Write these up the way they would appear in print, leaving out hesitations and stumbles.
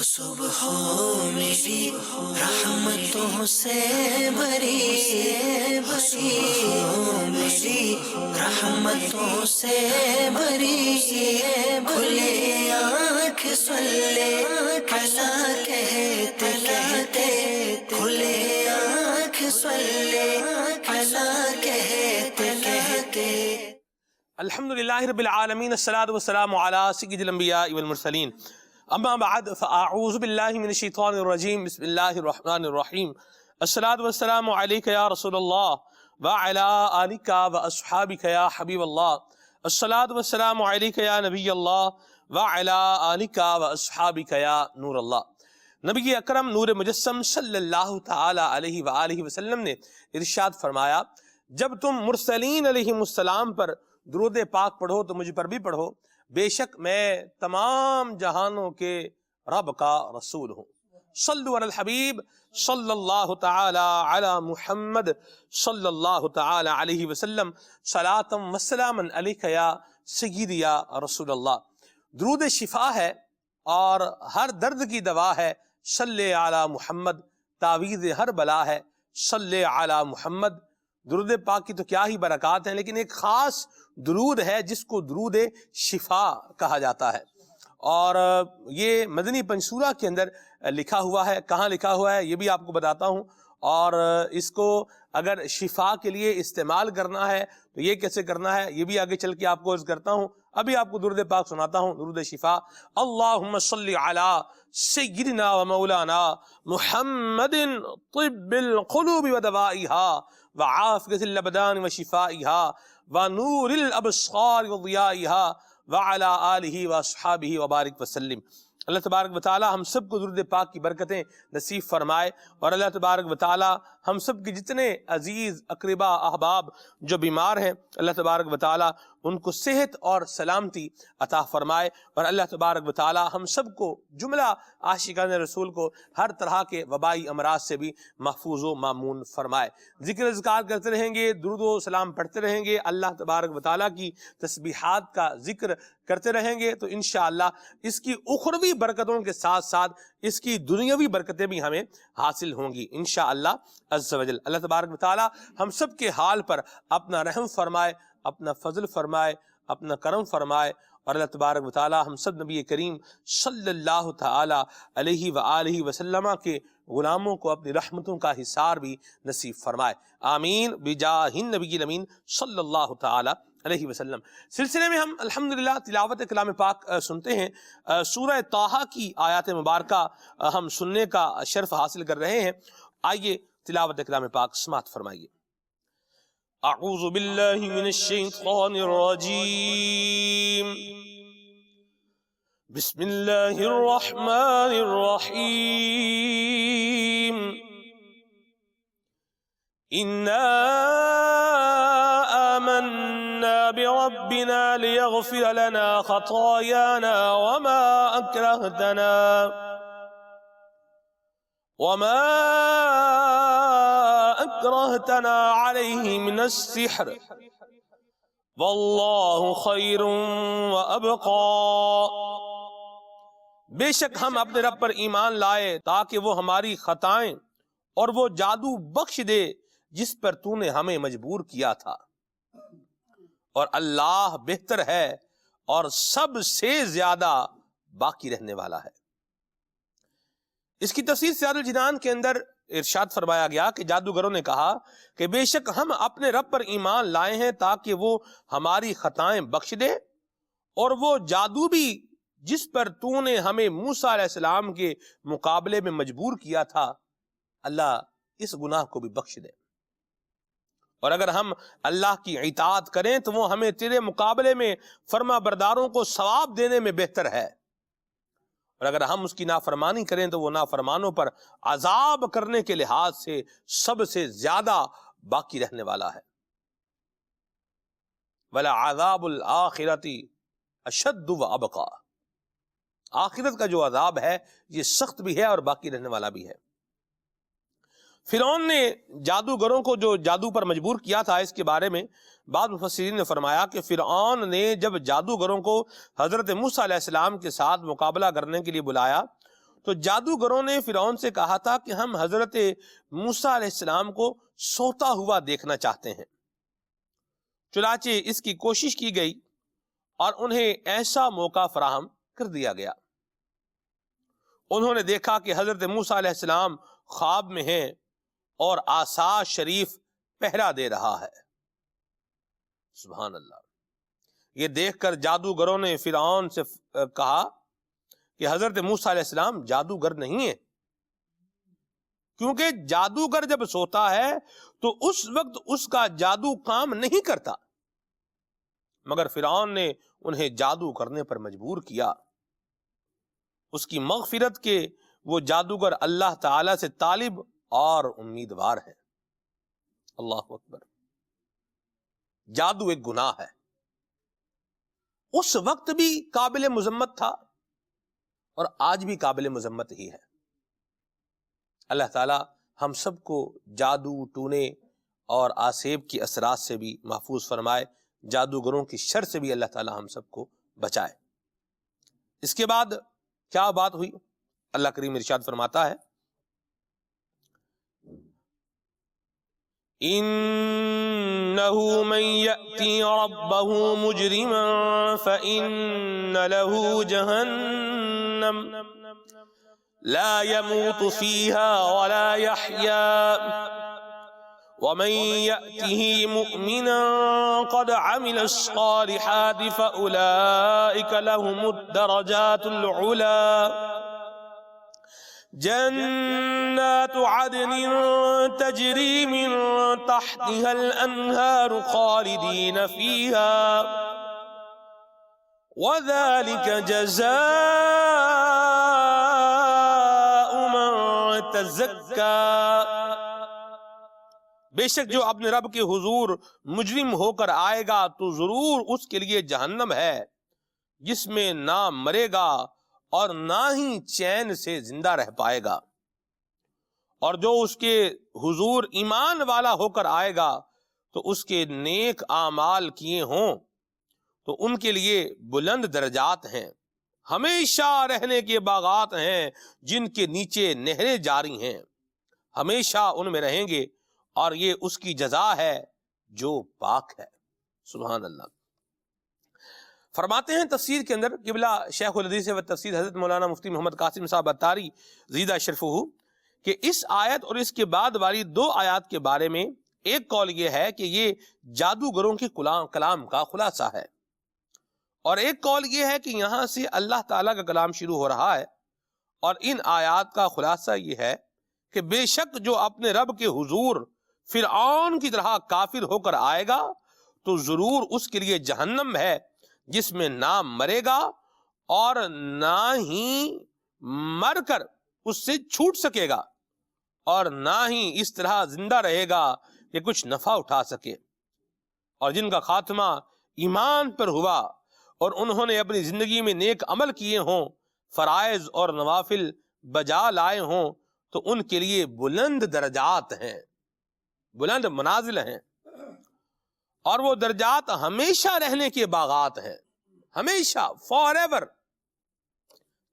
صبح ہو میری رحمتوں سے بھری، صبح ہو میری رحمتوں سے بھری، کھلے آنکھ صلی علی کہتے کہتے، کھلے آنکھ صلی علی کہتے کہتے۔ الحمدللہ رب العالمین، الصلاۃ والسلام علی سید الانبیاء والمرسلین، اما بعد فاعوذ باللہ من الشیطان الرجیم، بسم اللہ الرحمن الرحیم۔ الصلاۃ والسلام علیک یا رسول اللہ وعلی آلک واصحابک یا حبیب اللہ، الصلاۃ والسلام علیک یا نبی اللہ وعلی آلک واصحابک یا نور اللہ۔ نبی اکرم نور مجسم صلی اللہ تعالی علیہ وآلہ وسلم نے ارشاد فرمایا، جب تم مرسلین علیہم السلام پر درود پاک پڑھو تو مجھ پر بھی پڑھو، بے شک میں تمام جہانوں کے رب کا رسول ہوں۔ صلو علی الحبیب صلی اللہ تعالی علی محمد صلی اللہ تعالی علیہ وسلم، صلاۃ و سلاما علیک یا سیدی یا رسول اللہ۔ درود شفا ہے اور ہر درد کی دوا ہے، صلی علی محمد، تعویذ ہر بلا ہے، صلی علی محمد۔ درود پاک کی تو کیا ہی برکات ہیں، لیکن ایک خاص درود ہے جس کو درود شفا کہا جاتا ہے، اور یہ مدنی پنصورہ کے اندر لکھا ہوا ہے۔ کہاں لکھا ہوا ہے یہ بھی آپ کو بتاتا ہوں، اور اس کو اگر شفا کے لیے استعمال کرنا ہے تو یہ کیسے کرنا ہے یہ بھی آگے چل کے آپ کو عرض کرتا ہوں۔ ابھی آپ کو درود پاک سناتا ہوں، درود شفا۔ اللہم صلی علی سیدنا و مولانا محمد طب القلوب و دوائها وعافیت الابدان و شفائها ونور الابصار و ضیائها وعلی آلہ واصحابہ وبارک وسلم۔ اللہ تبارک و تعالی ہم سب کو درود پاک کی برکتیں نصیب فرمائے، اور اللہ تبارک و تعالی ہم سب کے جتنے عزیز اقربا احباب جو بیمار ہیں، اللہ تبارک و تعالی ان کو صحت اور سلامتی عطا فرمائے، اور اللہ تبارک و تعالی ہم سب کو جملہ عاشقان رسول کو ہر طرح کے وبائی امراض سے بھی محفوظ و مامون فرمائے۔ ذکر اذکار کرتے رہیں گے، درود و سلام پڑھتے رہیں گے، اللہ تبارک و تعالی کی تسبیحات کا ذکر کرتے رہیں گے، تو انشاءاللہ اس کی اخروی برکتوں کے ساتھ ساتھ اس کی دنیاوی برکتیں بھی ہمیں حاصل ہوں گی انشاءاللہ عز و جل۔ اللہ تبارک و تعالی ہم سب کے حال پر اپنا رحم فرمائے، اپنا فضل فرمائے، اپنا کرم فرمائے، اور اللہ تبارک و تعالی ہم سب نبی کریم صلی اللہ تعالی علیہ وآلہ وسلم کے غلاموں کو اپنی رحمتوں کا حصار بھی نصیب فرمائے، آمین بجاہ النبی الامین صلی اللہ تعالی علیہ وسلم۔ سلسلے میں ہم الحمدللہ تلاوت کلام پاک سنتے ہیں۔ سورہ طٰہٰ کی آیات مبارکہ ہم سننے کا شرف حاصل کر رہے ہیں۔ آئیے تلاوت کلام پاک سماعت فرمائیے۔ اعوذ باللہ من الشیطان الرجیم، بسم اللہ الرحمن الرحیم۔ انا آمنا بربنا لیغفر لنا خطايانا وما أكرهتنا عليه من السحر والله خير وأبقى۔ بے شک ہم اپنے رب پر ایمان لائے تاکہ وہ ہماری خطائیں اور وہ جادو بخش دے جس پر تو نے ہمیں مجبور کیا تھا، اور اللہ بہتر ہے اور سب سے زیادہ باقی رہنے والا ہے۔ اس کی تفسیر سیار الجنان کے اندر ارشاد فرمایا گیا کہ جادوگروں نے کہا کہ بے شک ہم اپنے رب پر ایمان لائے ہیں تاکہ وہ ہماری خطائیں بخش دے، اور وہ جادو بھی جس پر تو نے ہمیں موسیٰ علیہ السلام کے مقابلے میں مجبور کیا تھا، اللہ اس گناہ کو بھی بخش دے، اور اگر ہم اللہ کی اطاعت کریں تو وہ ہمیں تیرے مقابلے میں فرما برداروں کو ثواب دینے میں بہتر ہے، اور اگر ہم اس کی نافرمانی کریں تو وہ نافرمانوں پر عذاب کرنے کے لحاظ سے سب سے زیادہ باقی رہنے والا ہے۔ وَلَعَذَابُ الْآخِرَةِ أَشَدُّ وَأَبْقَىٰ۔ آخرت کا جو عذاب ہے یہ سخت بھی ہے اور باقی رہنے والا بھی ہے۔ فرعون نے جادوگروں کو جو جادو پر مجبور کیا تھا، اس کے بارے میں بعض مفسرین نے فرمایا کہ فرعون نے جب جادوگروں کو حضرت موسیٰ علیہ السلام کے ساتھ مقابلہ کرنے کے لیے بلایا تو جادوگروں نے فرعون سے کہا تھا کہ ہم حضرت موسیٰ علیہ السلام کو سوتا ہوا دیکھنا چاہتے ہیں۔ چنانچہ اس کی کوشش کی گئی اور انہیں ایسا موقع فراہم کر دیا گیا۔ انہوں نے دیکھا کہ حضرت موسیٰ علیہ السلام خواب میں ہیں اور عصا شریف پہرا دے رہا ہے۔ سبحان اللہ۔ یہ دیکھ کر جادوگروں نے فرعون سے کہا کہ حضرت موسیٰ علیہ السلام جادوگر نہیں ہے، کیونکہ جادوگر جب سوتا ہے تو اس وقت اس کا جادو کام نہیں کرتا۔ مگر فرعون نے انہیں جادو کرنے پر مجبور کیا۔ اس کی مغفرت کے وہ جادوگر اللہ تعالی سے طالب اور امیدوار ہیں۔ اللہ اکبر۔ جادو ایک گناہ ہے، اس وقت بھی قابل مذمت تھا اور آج بھی قابل مذمت ہی ہے۔ اللہ تعالی ہم سب کو جادو ٹونے اور آسیب کی اثرات سے بھی محفوظ فرمائے، جادوگروں کی شر سے بھی اللہ تعالی ہم سب کو بچائے۔ اس کے بعد کیا بات ہوئی؟ اللہ کریم ارشاد فرماتا ہے إِنَّهُ مَن يَأْتِي رَبَّهُ مُجْرِمًا فَإِنَّ لَهُ جَهَنَّمَ لَا يَمُوتُ فِيهَا وَلَا يَحْيَا وَمَن يَأْتِهِ مُؤْمِنًا قَدْ عَمِلَ الصَّالِحَاتِ فَأُولَئِكَ لَهُمُ الدَّرَجَاتُ الْعُلَى جنات عدن تجری من تحتها الانہار خالدین فیہا وذلك جزاء من تزکا۔ بے شک جو اپنے رب کے حضور مجرم ہو کر آئے گا تو ضرور اس کے لیے جہنم ہے، جس میں نہ مرے گا اور نہ ہی چین سے زندہ رہ پائے گا، اور جو اس کے حضور ایمان والا ہو کر آئے گا تو اس کے نیک اعمال کیے ہوں تو ان کے لیے بلند درجات ہیں، ہمیشہ رہنے کے باغات ہیں جن کے نیچے نہریں جاری ہیں، ہمیشہ ان میں رہیں گے، اور یہ اس کی جزا ہے جو پاک ہے۔ سبحان اللہ۔ فرماتے ہیں تفسیر کے اندر قبلہ شیخ الحدیث و تفسیر حضرت مولانا مفتی محمد قاسم صاحب عطاری زیدہ شرفہ کہ اس آیت اور اس کے بعد والی 2 آیات کے بارے میں ایک قول یہ ہے کہ یہ جادوگروں کے کلام کا خلاصہ ہے، اور ایک قول یہ ہے کہ یہاں سے اللہ تعالیٰ کا کلام شروع ہو رہا ہے، اور ان آیات کا خلاصہ یہ ہے کہ بے شک جو اپنے رب کے حضور فرعون کی طرح کافر ہو کر آئے گا تو ضرور اس کے لیے جہنم ہے، جس میں نہ مرے گا اور نہ ہی مر کر اس سے چھوٹ سکے گا، اور نہ ہی اس طرح زندہ رہے گا کہ کچھ نفع اٹھا سکے۔ اور جن کا خاتمہ ایمان پر ہوا اور انہوں نے اپنی زندگی میں نیک عمل کیے ہوں، فرائض اور نوافل بجا لائے ہوں، تو ان کے لیے بلند درجات ہیں، بلند منازل ہیں، اور وہ درجات ہمیشہ رہنے کے باغات ہیں، ہمیشہ فار ایور،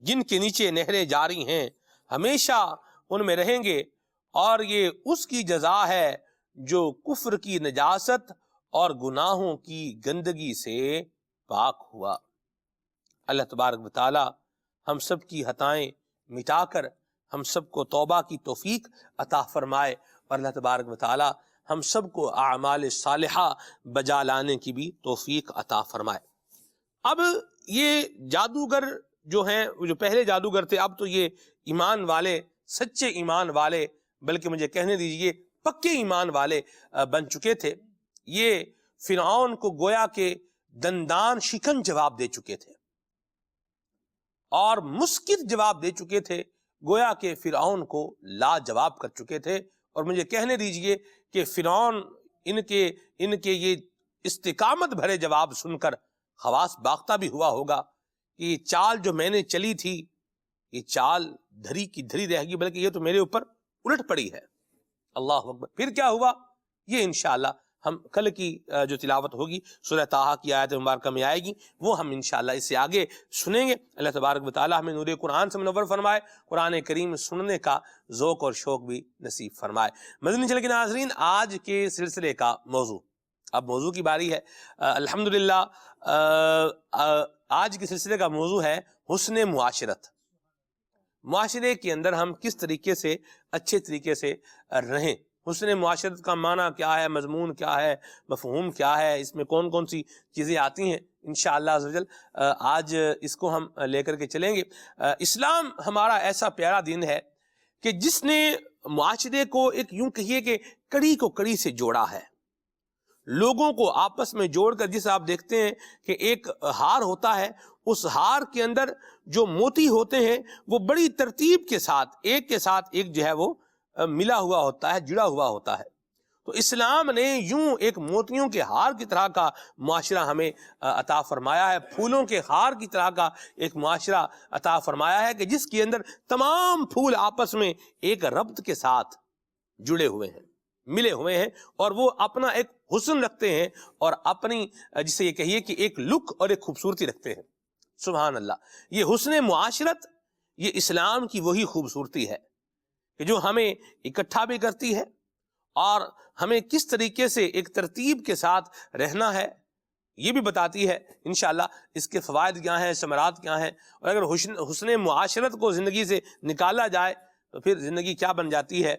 جن کے نیچے نہریں جاری ہیں، ہمیشہ ان میں رہیں گے، اور یہ اس کی جزا ہے جو کفر کی نجاست اور گناہوں کی گندگی سے پاک ہوا۔ اللہ تبارک و تعالی ہم سب کی خطائیں مٹا کر ہم سب کو توبہ کی توفیق عطا فرمائے، اور اللہ تبارک و تعالی ہم سب کو اعمال صالحہ بجا لانے کی بھی توفیق عطا فرمائے۔ اب یہ جادوگر جو ہیں، جو پہلے جادوگر تھے، اب تو یہ ایمان والے، سچے ایمان والے، بلکہ مجھے کہنے دیجئے پکے ایمان والے بن چکے تھے۔ یہ فرعون کو گویا کہ دندان شکن جواب دے چکے تھے اور مسکت جواب دے چکے تھے، گویا کہ فرعون کو لا جواب کر چکے تھے۔ اور مجھے کہنے دیجئے کہ فرعون ان کے یہ استقامت بھرے جواب سن کر خواص باختہ بھی ہوا ہوگا کہ یہ چال جو میں نے چلی تھی، یہ چال دھری کی دھری رہ گی، بلکہ یہ تو میرے اوپر الٹ پڑی ہے۔ اللہ اکبر۔ پھر کیا ہوا یہ انشاءاللہ ہم کل کی جو تلاوت ہوگی سورہ طٰہٰ کی آیت مبارکہ میں آئے گی، وہ ہم انشاءاللہ اس سے آگے سنیں گے۔ اللہ تبارک و تعالی ہمیں نور قرآن سے منور فرمائے، قرآن کریم سننے کا ذوق اور شوق بھی نصیب فرمائے۔ مدنی چینل کے ناظرین، آج کے سلسلے کا موضوع، اب موضوع کی باری ہے۔ الحمدللہ آج کے سلسلے کا موضوع ہے حسن معاشرت۔ معاشرے کے اندر ہم کس طریقے سے اچھے طریقے سے رہیں۔ حسن معاشرت کا معنی کیا ہے، مضمون کیا ہے، مفہوم کیا ہے، اس میں کون کون سی چیزیں آتی ہیں، انشاءاللہ عز و جل آج اس کو ہم لے کر کے چلیں گے۔ اسلام ہمارا ایسا پیارا دین ہے کہ جس نے معاشرے کو ایک یوں کہیے کہ کڑی کو کڑی سے جوڑا ہے، لوگوں کو آپس میں جوڑ کر، جسے آپ دیکھتے ہیں کہ ایک ہار ہوتا ہے، اس ہار کے اندر جو موتی ہوتے ہیں وہ بڑی ترتیب کے ساتھ ایک جو ہے وہ ملا ہوا ہوتا ہے، جڑا ہوا ہوتا ہے۔ تو اسلام نے یوں ایک موتیوں کے ہار کی طرح کا معاشرہ ہمیں عطا فرمایا ہے، پھولوں کے ہار کی طرح کا ایک معاشرہ عطا فرمایا ہے کہ جس کے اندر تمام پھول آپس میں ایک ربط کے ساتھ جڑے ہوئے ہیں، ملے ہوئے ہیں، اور وہ اپنا ایک حسن رکھتے ہیں اور اپنی جسے یہ کہیے کہ ایک لک اور ایک خوبصورتی رکھتے ہیں۔ سبحان اللہ، یہ حسن معاشرت، یہ اسلام کی وہی خوبصورتی ہے کہ جو ہمیں اکٹھا بھی کرتی ہے اور ہمیں کس طریقے سے ایک ترتیب کے ساتھ رہنا ہے یہ بھی بتاتی ہے۔ انشاءاللہ اس کے فوائد کیا ہیں، ثمرات کیا ہیں، اور اگر حسن معاشرت کو زندگی سے نکالا جائے تو پھر زندگی کیا بن جاتی ہے،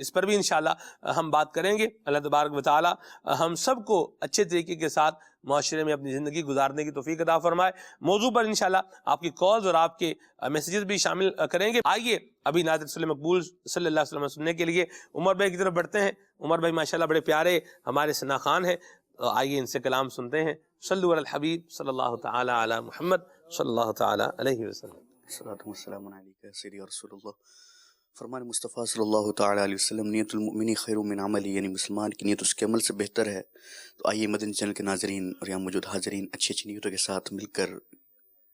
اس پر بھی انشاءاللہ ہم بات کریں گے۔ اللہ تبارک و تعالی ہم سب کو اچھے طریقے کے ساتھ معاشرے میں اپنی زندگی گزارنے کی توفیق عطا فرمائے۔ موضوع پر انشاءاللہ آپ کی کالز اور آپ کے میسیجز بھی شامل کریں گے۔ آئیے ابھی ناظر رسول مقبول صلی اللہ علیہ وسلم سننے کے لیے عمر بھائی کی طرف بڑھتے ہیں۔ عمر بھائی ماشاءاللہ بڑے پیارے ہمارے ثناخوان ہیں، آئیے ان سے کلام سنتے ہیں۔ صلو علی الحبیب صلی اللہ تعالی علی محمد صلی اللہ تعالی علیہ وسلم۔ الصلاۃ والسلام علیکہ سیدی رسول اللہ۔ فرمان مصطفیٰ صلی اللہ تعالیٰ علیہ وسلم، نیت المؤمنی خیر من عملی، یعنی مسلمان کی نیت اس کے عمل سے بہتر ہے۔ تو آئیے مدنی چینل کے ناظرین اور یہاں موجود حاضرین اچھی اچھی نیتوں کے ساتھ مل کر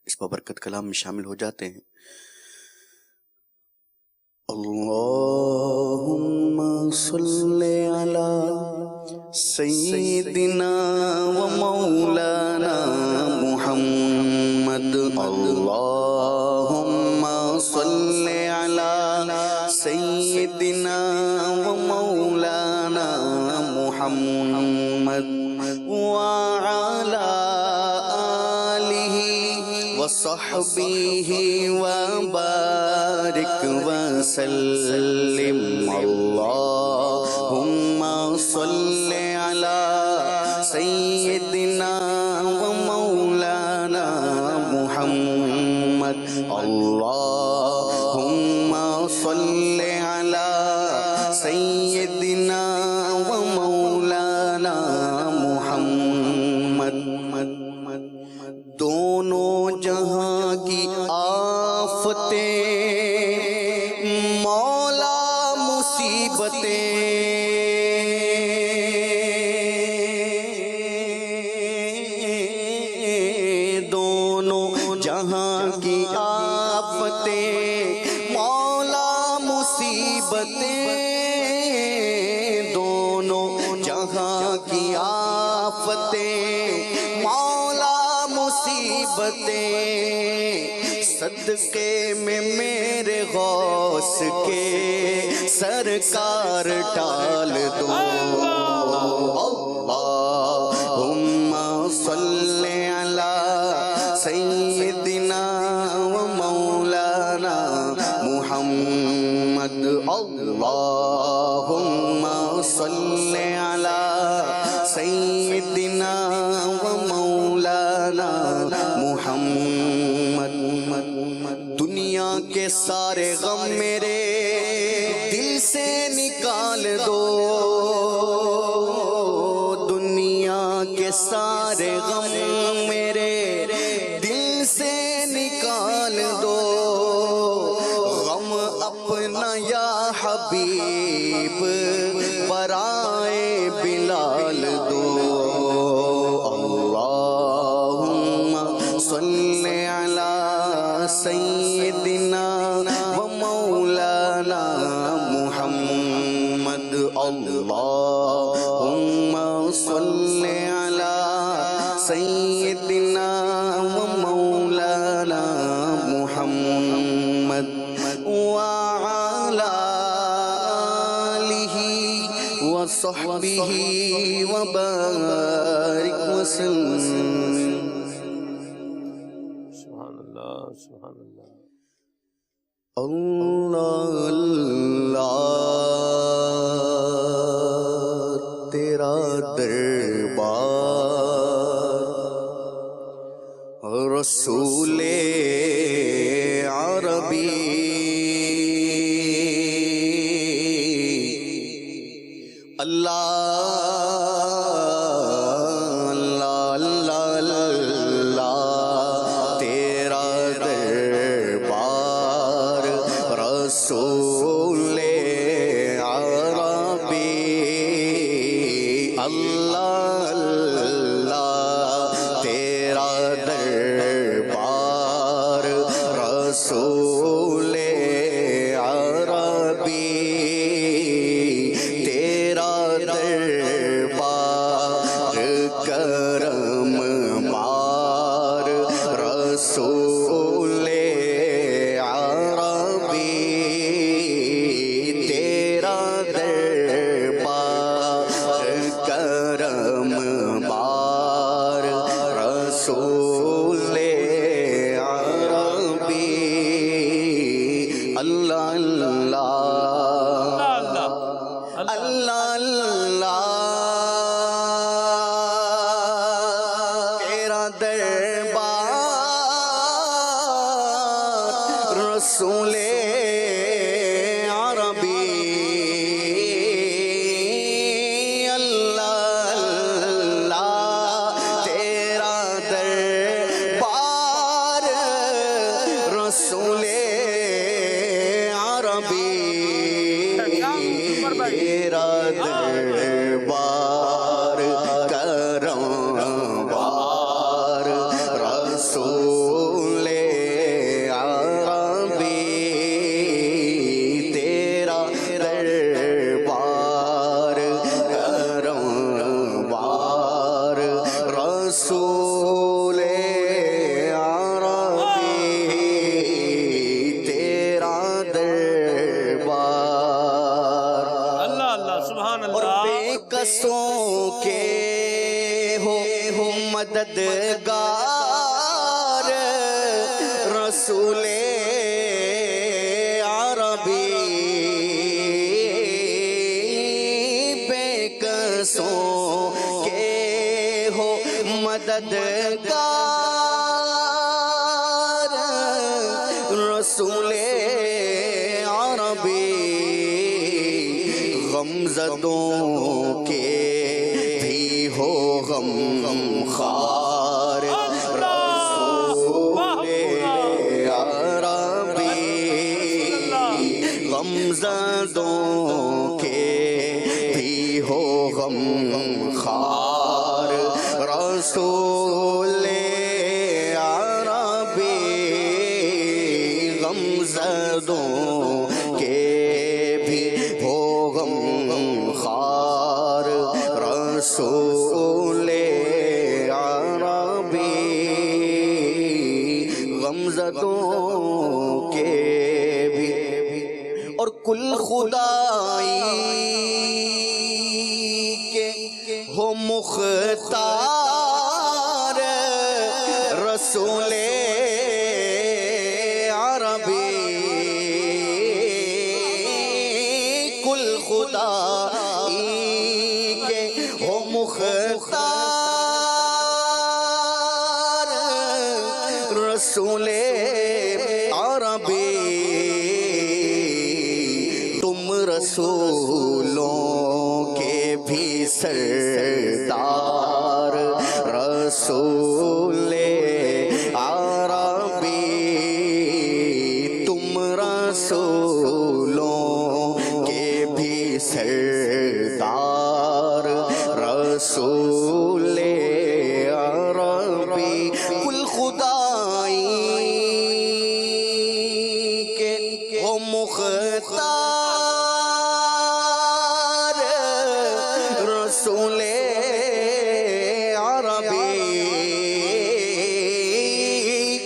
اس بابرکت کلام میں شامل ہو جاتے ہیں۔ اللہم صلی علی سیدنا و مولانا محمد، اللہم صلی علی سیدنا و مولانا محمد وعلی آلہ وصحبہ وبارک وسلم، اللہم صلی علی سیدنا و مولانا محمد، اللہم صلی علی سیدنا و مولانا محمد۔ دونوں جہاں کی آفتیں مولا مصیبتیں، دونوں جہاں کی آفتیں مولا مصیبتیں، دونوں جہاں کی آفتیں مولا مصیبتیں، صدقے میں میرے غوث کے سرکار ٹال دو، اللہم صلی علی سیدنا و مولانا محمد، اللہم صلی علی سیدنا و مولانا محمد۔ دنیا کے سارے غم میرے دل سے نکال دو، دنیا کے سارے غم میرے دل سے نکال دو، غم اپنا یا حبیب برائے بلال دو، اللہم صلی علی سیدنا و مولانا محمد، اللہم وعلى آله وصحبه وبارك وسلم. سبحان اللہ سبحان اللہ. اللہ اللہ تیرا دربار رسول عربی اللہ اللہ اللہ اللہ تیرا دربار رسول عربی اللہ اللہ تیرا دربار رسول عربی تیرا دربار کرم بار رسول عربی تیرا دربار کرم بار رسول عربی اللہ اللہ اللہ اللہ تیرا دربار رسول عربی اللہ اللہ تیرا دربار رسول عربی تیرا دربار کرم بار رسول عربی تیرا دربار کرم بار رسول عربی تیرا دربار اللہ اللہ سبحان اور اللہ. بے قصوں کے ہو مددگار رسول عربی بے قصوں کے ہو مددگار رسول عربی غمزدوں کے بھی ہو غم خار رسول عربی غمزدوں کے بھی ہو غم خار رسول عربی غمزدوں کے بھی ہو غم خار رسول عربی غمزدوں کے بھی اور کل خدائی کے ہو مختار رسول عربی کل خدائی کے ہو مختار رسول عربی تم رسولوں کے بھی سردار رسول عربی تم رسولوں کے بھی سردار رسول عربی کل خدائی کے ہو مختار رسول عربی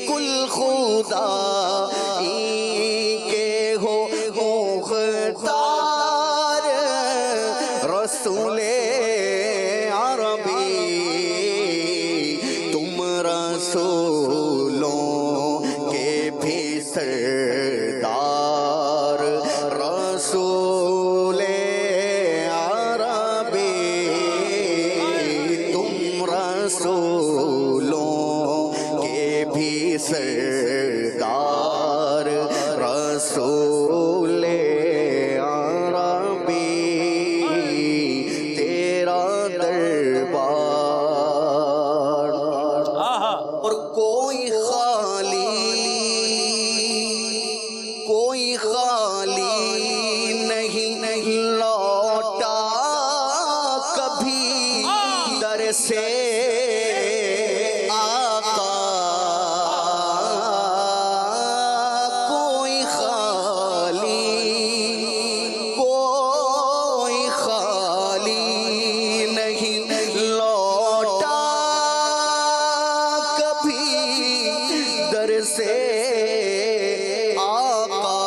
کل خدائی کے ہو رسول عربی تم رسولوں کے بھی سردار رسول عربی تم رسولوں کے بھی سردار رسول عربی تیرا دربار اور کوئی خالی نہیں لوٹا کبھی در سے آقا کوئی خالی نہیں لوٹا کبھی در سے آقا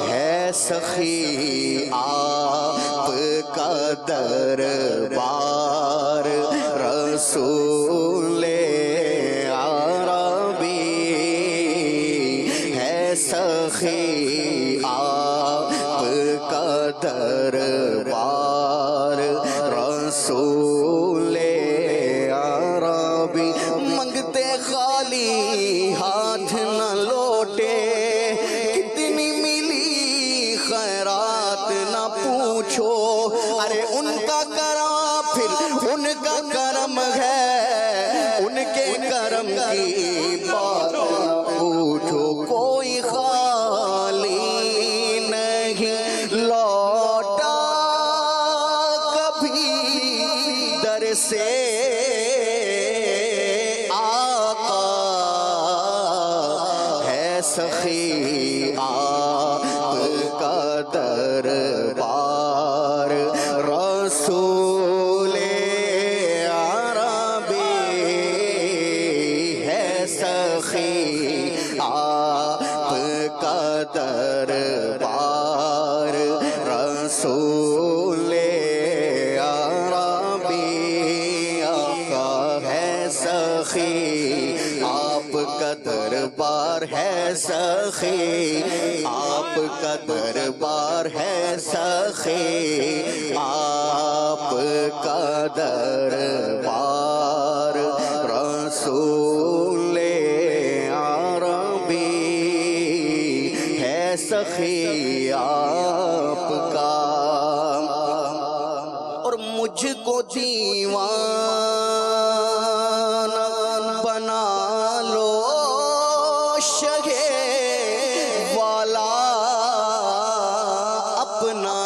ہے سخی آپ کا دربار رسول عربی ہے سخی آپ کا دربار رسول عربی منگتے خالی ہاتھ نہ لوٹے کتنی ملی خیرات نہ پوچھو ارے ان کا کرم پھر ان کا کرم ہے ان کے کرم کی بات نہ پوچھو کوئی خالی نہیں لوٹا کبھی در سے آقا ہے سخی آپ کا دربار رسول عربی ہے سخی آپ کا دربار رسول عربی آقا ہے سخی آپ کا دربار ہے سخی آپ کا دربار ہے سخی آپ کا دربار رسول عربی ہے سخی آپ کا اور مجھ کو دیوان بنا لو شگے والا اپنا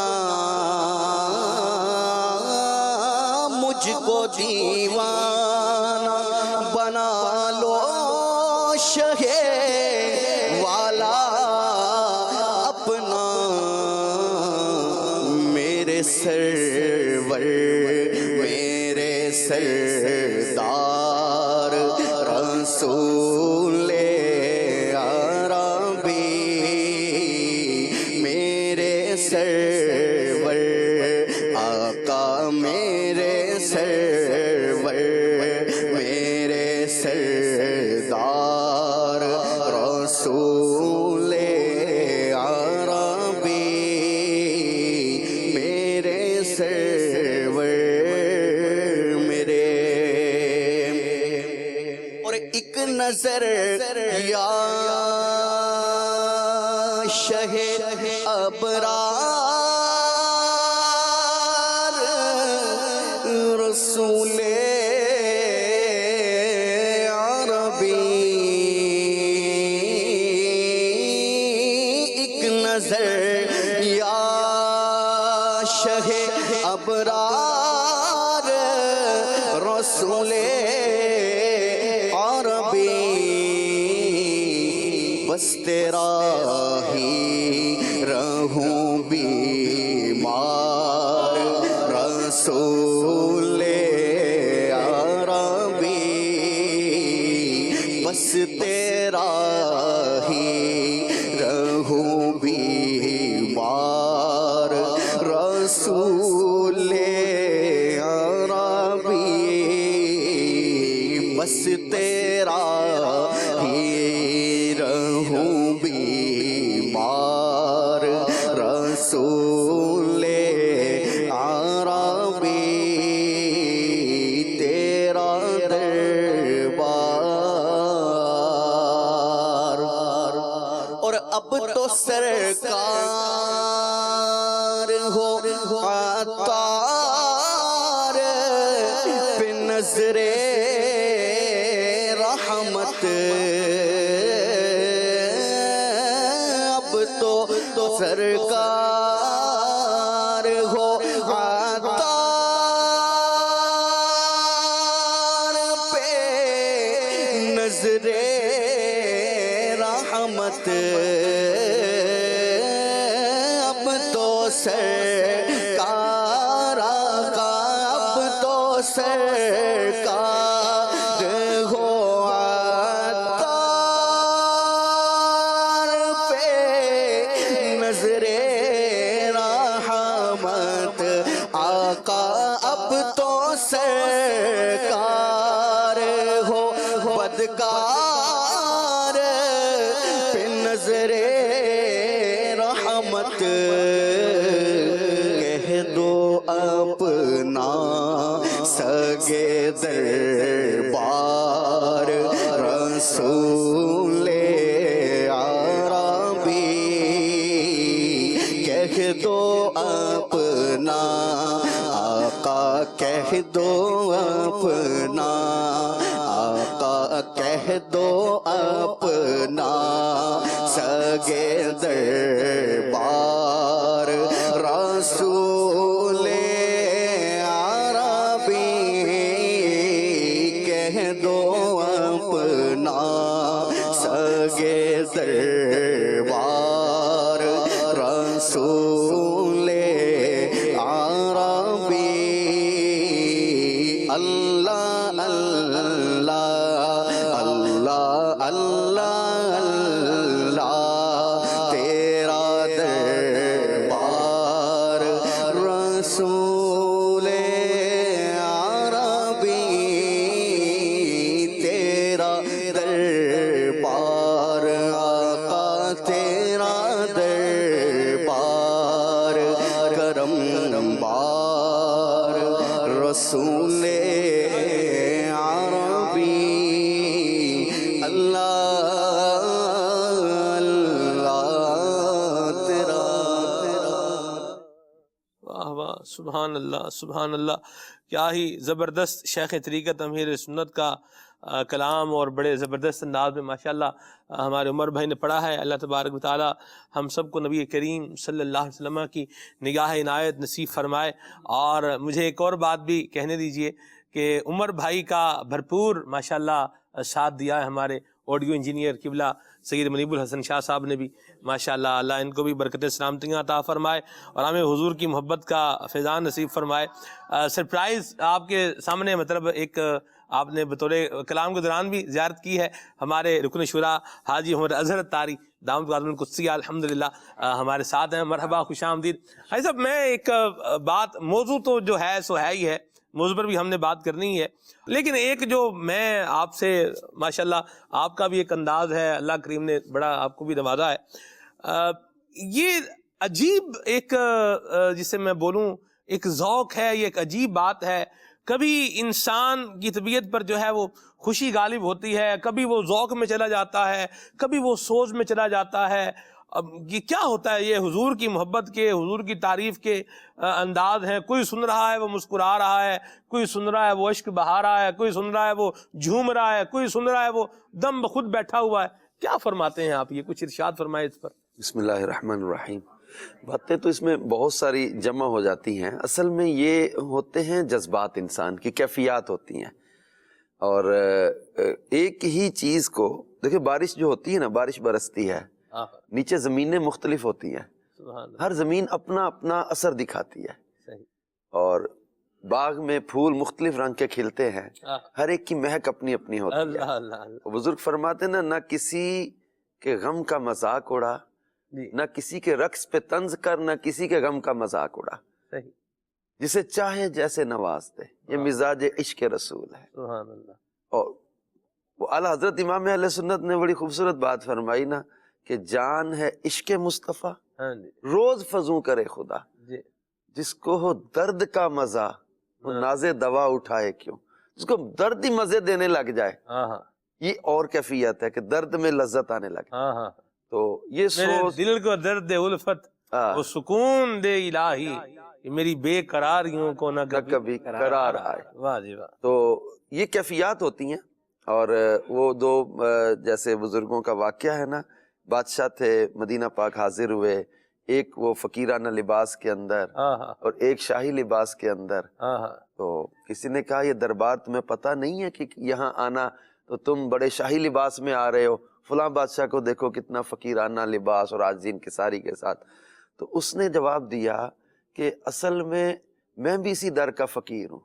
مجھ کو دیوان بنا لو شگے والا اپنا میرے سرور میرے سردار رسول عربی میرے سرور آقا میرے سرور میرے سردار رسول عربی میرے سرور میرے اور ایک نظر یا شہ ابرار رسول عربی ایک نظر یا شہ ابرار رسول عربی بس تیرا ہی رہوں بیمار رسول عربی بس تیرا ہی رہوں بیمار رسول اور اب تو سرکار ہو عطار پہ نظر رحمت، اب تو سرکار ہو عطار پہ نظر رحمت، اب تو سرکار آقا، اب تو سرکار ہو عطار پہ نظر رحمت، آقا اب تو سرکار ہو بدکار پہ نظر رحمت، کہہ دو اپنا سگے دربار رسول عربی، کہہ دو اپنا آقا، کہہ دو اپنا آقا، کہہ دو اپنا سگے دربار رسول عربی، کہہ دو اپنا سگے دربار رسول عربی، اللہ اللہ اللہ اللہ اللہ تیرا دربار رسول عربی، تیرا دربار آقا، تیرا دربار کرم بار رسول عربی، اللہ اللہ تیرا واہ واہ، سبحان اللہ سبحان اللہ، کیا ہی زبردست شیخ طریقت امیر سنت کا کلام، اور بڑے زبردست انداز میں ماشاءاللہ ہمارے عمر بھائی نے پڑھا ہے۔ اللہ تبارک و تعالی ہم سب کو نبی کریم صلی اللہ علیہ وسلم کی نگاہ عنایت نصیب فرمائے۔ اور مجھے ایک اور بات بھی کہنے دیجئے کہ عمر بھائی کا بھرپور ماشاءاللہ ساتھ دیا ہے ہمارے آڈیو انجینئر قبلہ سید منیب الحسن شاہ صاحب نے بھی ماشاءاللہ، اللہ ان کو بھی برکت سلامتیاں عطا فرمائے اور ہمیں حضور کی محبت کا فیضان نصیب فرمائے۔ سرپرائز آپ کے سامنے، مطلب ایک آپ نے بطور کلام کے دوران بھی زیارت کی ہے، ہمارے رکن شورا حاجی محمد اظہر طاری دامت قدم القدسیہ الحمدللہ ہمارے ساتھ ہیں۔ مرحبا، خوش آمدید۔ حاجی صاحب، میں ایک بات، موضوع تو جو ہے سو ہے ہی ہے، موضوع پر بھی ہم نے بات کرنی ہے، لیکن ایک جو میں آپ سے ماشاءاللہ آپ کا بھی ایک انداز ہے، اللہ کریم نے بڑا آپ کو بھی نوازا ہے، یہ عجیب ایک جسے میں بولوں ایک ذوق ہے، یہ ایک عجیب بات ہے۔ کبھی انسان کی طبیعت پر جو ہے وہ خوشی غالب ہوتی ہے، کبھی وہ ذوق میں چلا جاتا ہے، کبھی وہ سوز میں چلا جاتا ہے۔ اب یہ کیا ہوتا ہے؟ یہ حضور کی محبت کے، حضور کی تعریف کے انداز ہیں۔ کوئی سن رہا ہے وہ مسکرا رہا ہے، کوئی سن رہا ہے وہ اشک بہا رہا ہے، کوئی سن رہا ہے وہ جھوم رہا ہے، کوئی سن رہا ہے وہ دم بخود بیٹھا ہوا ہے۔ کیا فرماتے ہیں آپ؟ یہ کچھ ارشاد فرمائے اس پر۔ بسم اللہ الرحمن الرحیم۔ باتیں تو اس میں بہت ساری جمع ہو جاتی ہیں، اصل میں یہ ہوتے ہیں جذبات، انسان کی کیفیات ہوتی ہیں۔ اور ایک ہی چیز کو دیکھیں، بارش جو ہوتی ہے نا، بارش برستی ہے، نیچے زمینیں مختلف ہوتی ہیں، ہر زمین اپنا اپنا اثر دکھاتی ہے، اور باغ میں پھول مختلف رنگ کے کھلتے ہیں، ہر ایک کی مہک اپنی اپنی ہوتی ہے۔ بزرگ فرماتے ہیں نا، نہ کسی کے غم کا مذاق اڑا، نہ کسی کے رقص پہ طنز کر، نہ کسی کے غم کا مذاق اڑا، جسے چاہے جیسے نواز دے، یہ مزاج عشق رسول ہے۔ اور وہ اعلیٰ حضرت امام اہل سنت نے بڑی خوبصورت بات فرمائی نا کہ جان ہے عشق مصطفیٰ، روز فضوں کرے خدا، جس کو ہو درد کا مزہ وہ ناز دوا اٹھائے کیوں، جس کو درد ہی مزے دینے لگ جائے، یہ اور کیفیت ہے کہ درد میں لذت آنے لگے۔ تو تو یہ میرے سوچ دل کو درد الفت وہ سکون دے الہی، یہ میری بے قراریوں کو نہ کبھی قرار آئے. واہ جی واہ. تو یہ کیفیات ہوتی ہیں. اور وہ دو جیسے بزرگوں کا واقعہ ہے نا، بادشاہ تھے، مدینہ پاک حاضر ہوئے، ایک وہ فقیرانہ لباس کے اندر اور ایک شاہی لباس کے اندر. تو کسی نے کہا یہ دربار تمہیں پتہ نہیں ہے کہ یہاں آنا تو تم بڑے شاہی لباس میں آ رہے ہو، فلاں بادشاہ کو دیکھو کتنا فقیرانہ لباس اور عاجزی انکساری کے ساتھ. تو اس نے جواب دیا کہ اصل میں بھی اسی در کا فقیر ہوں،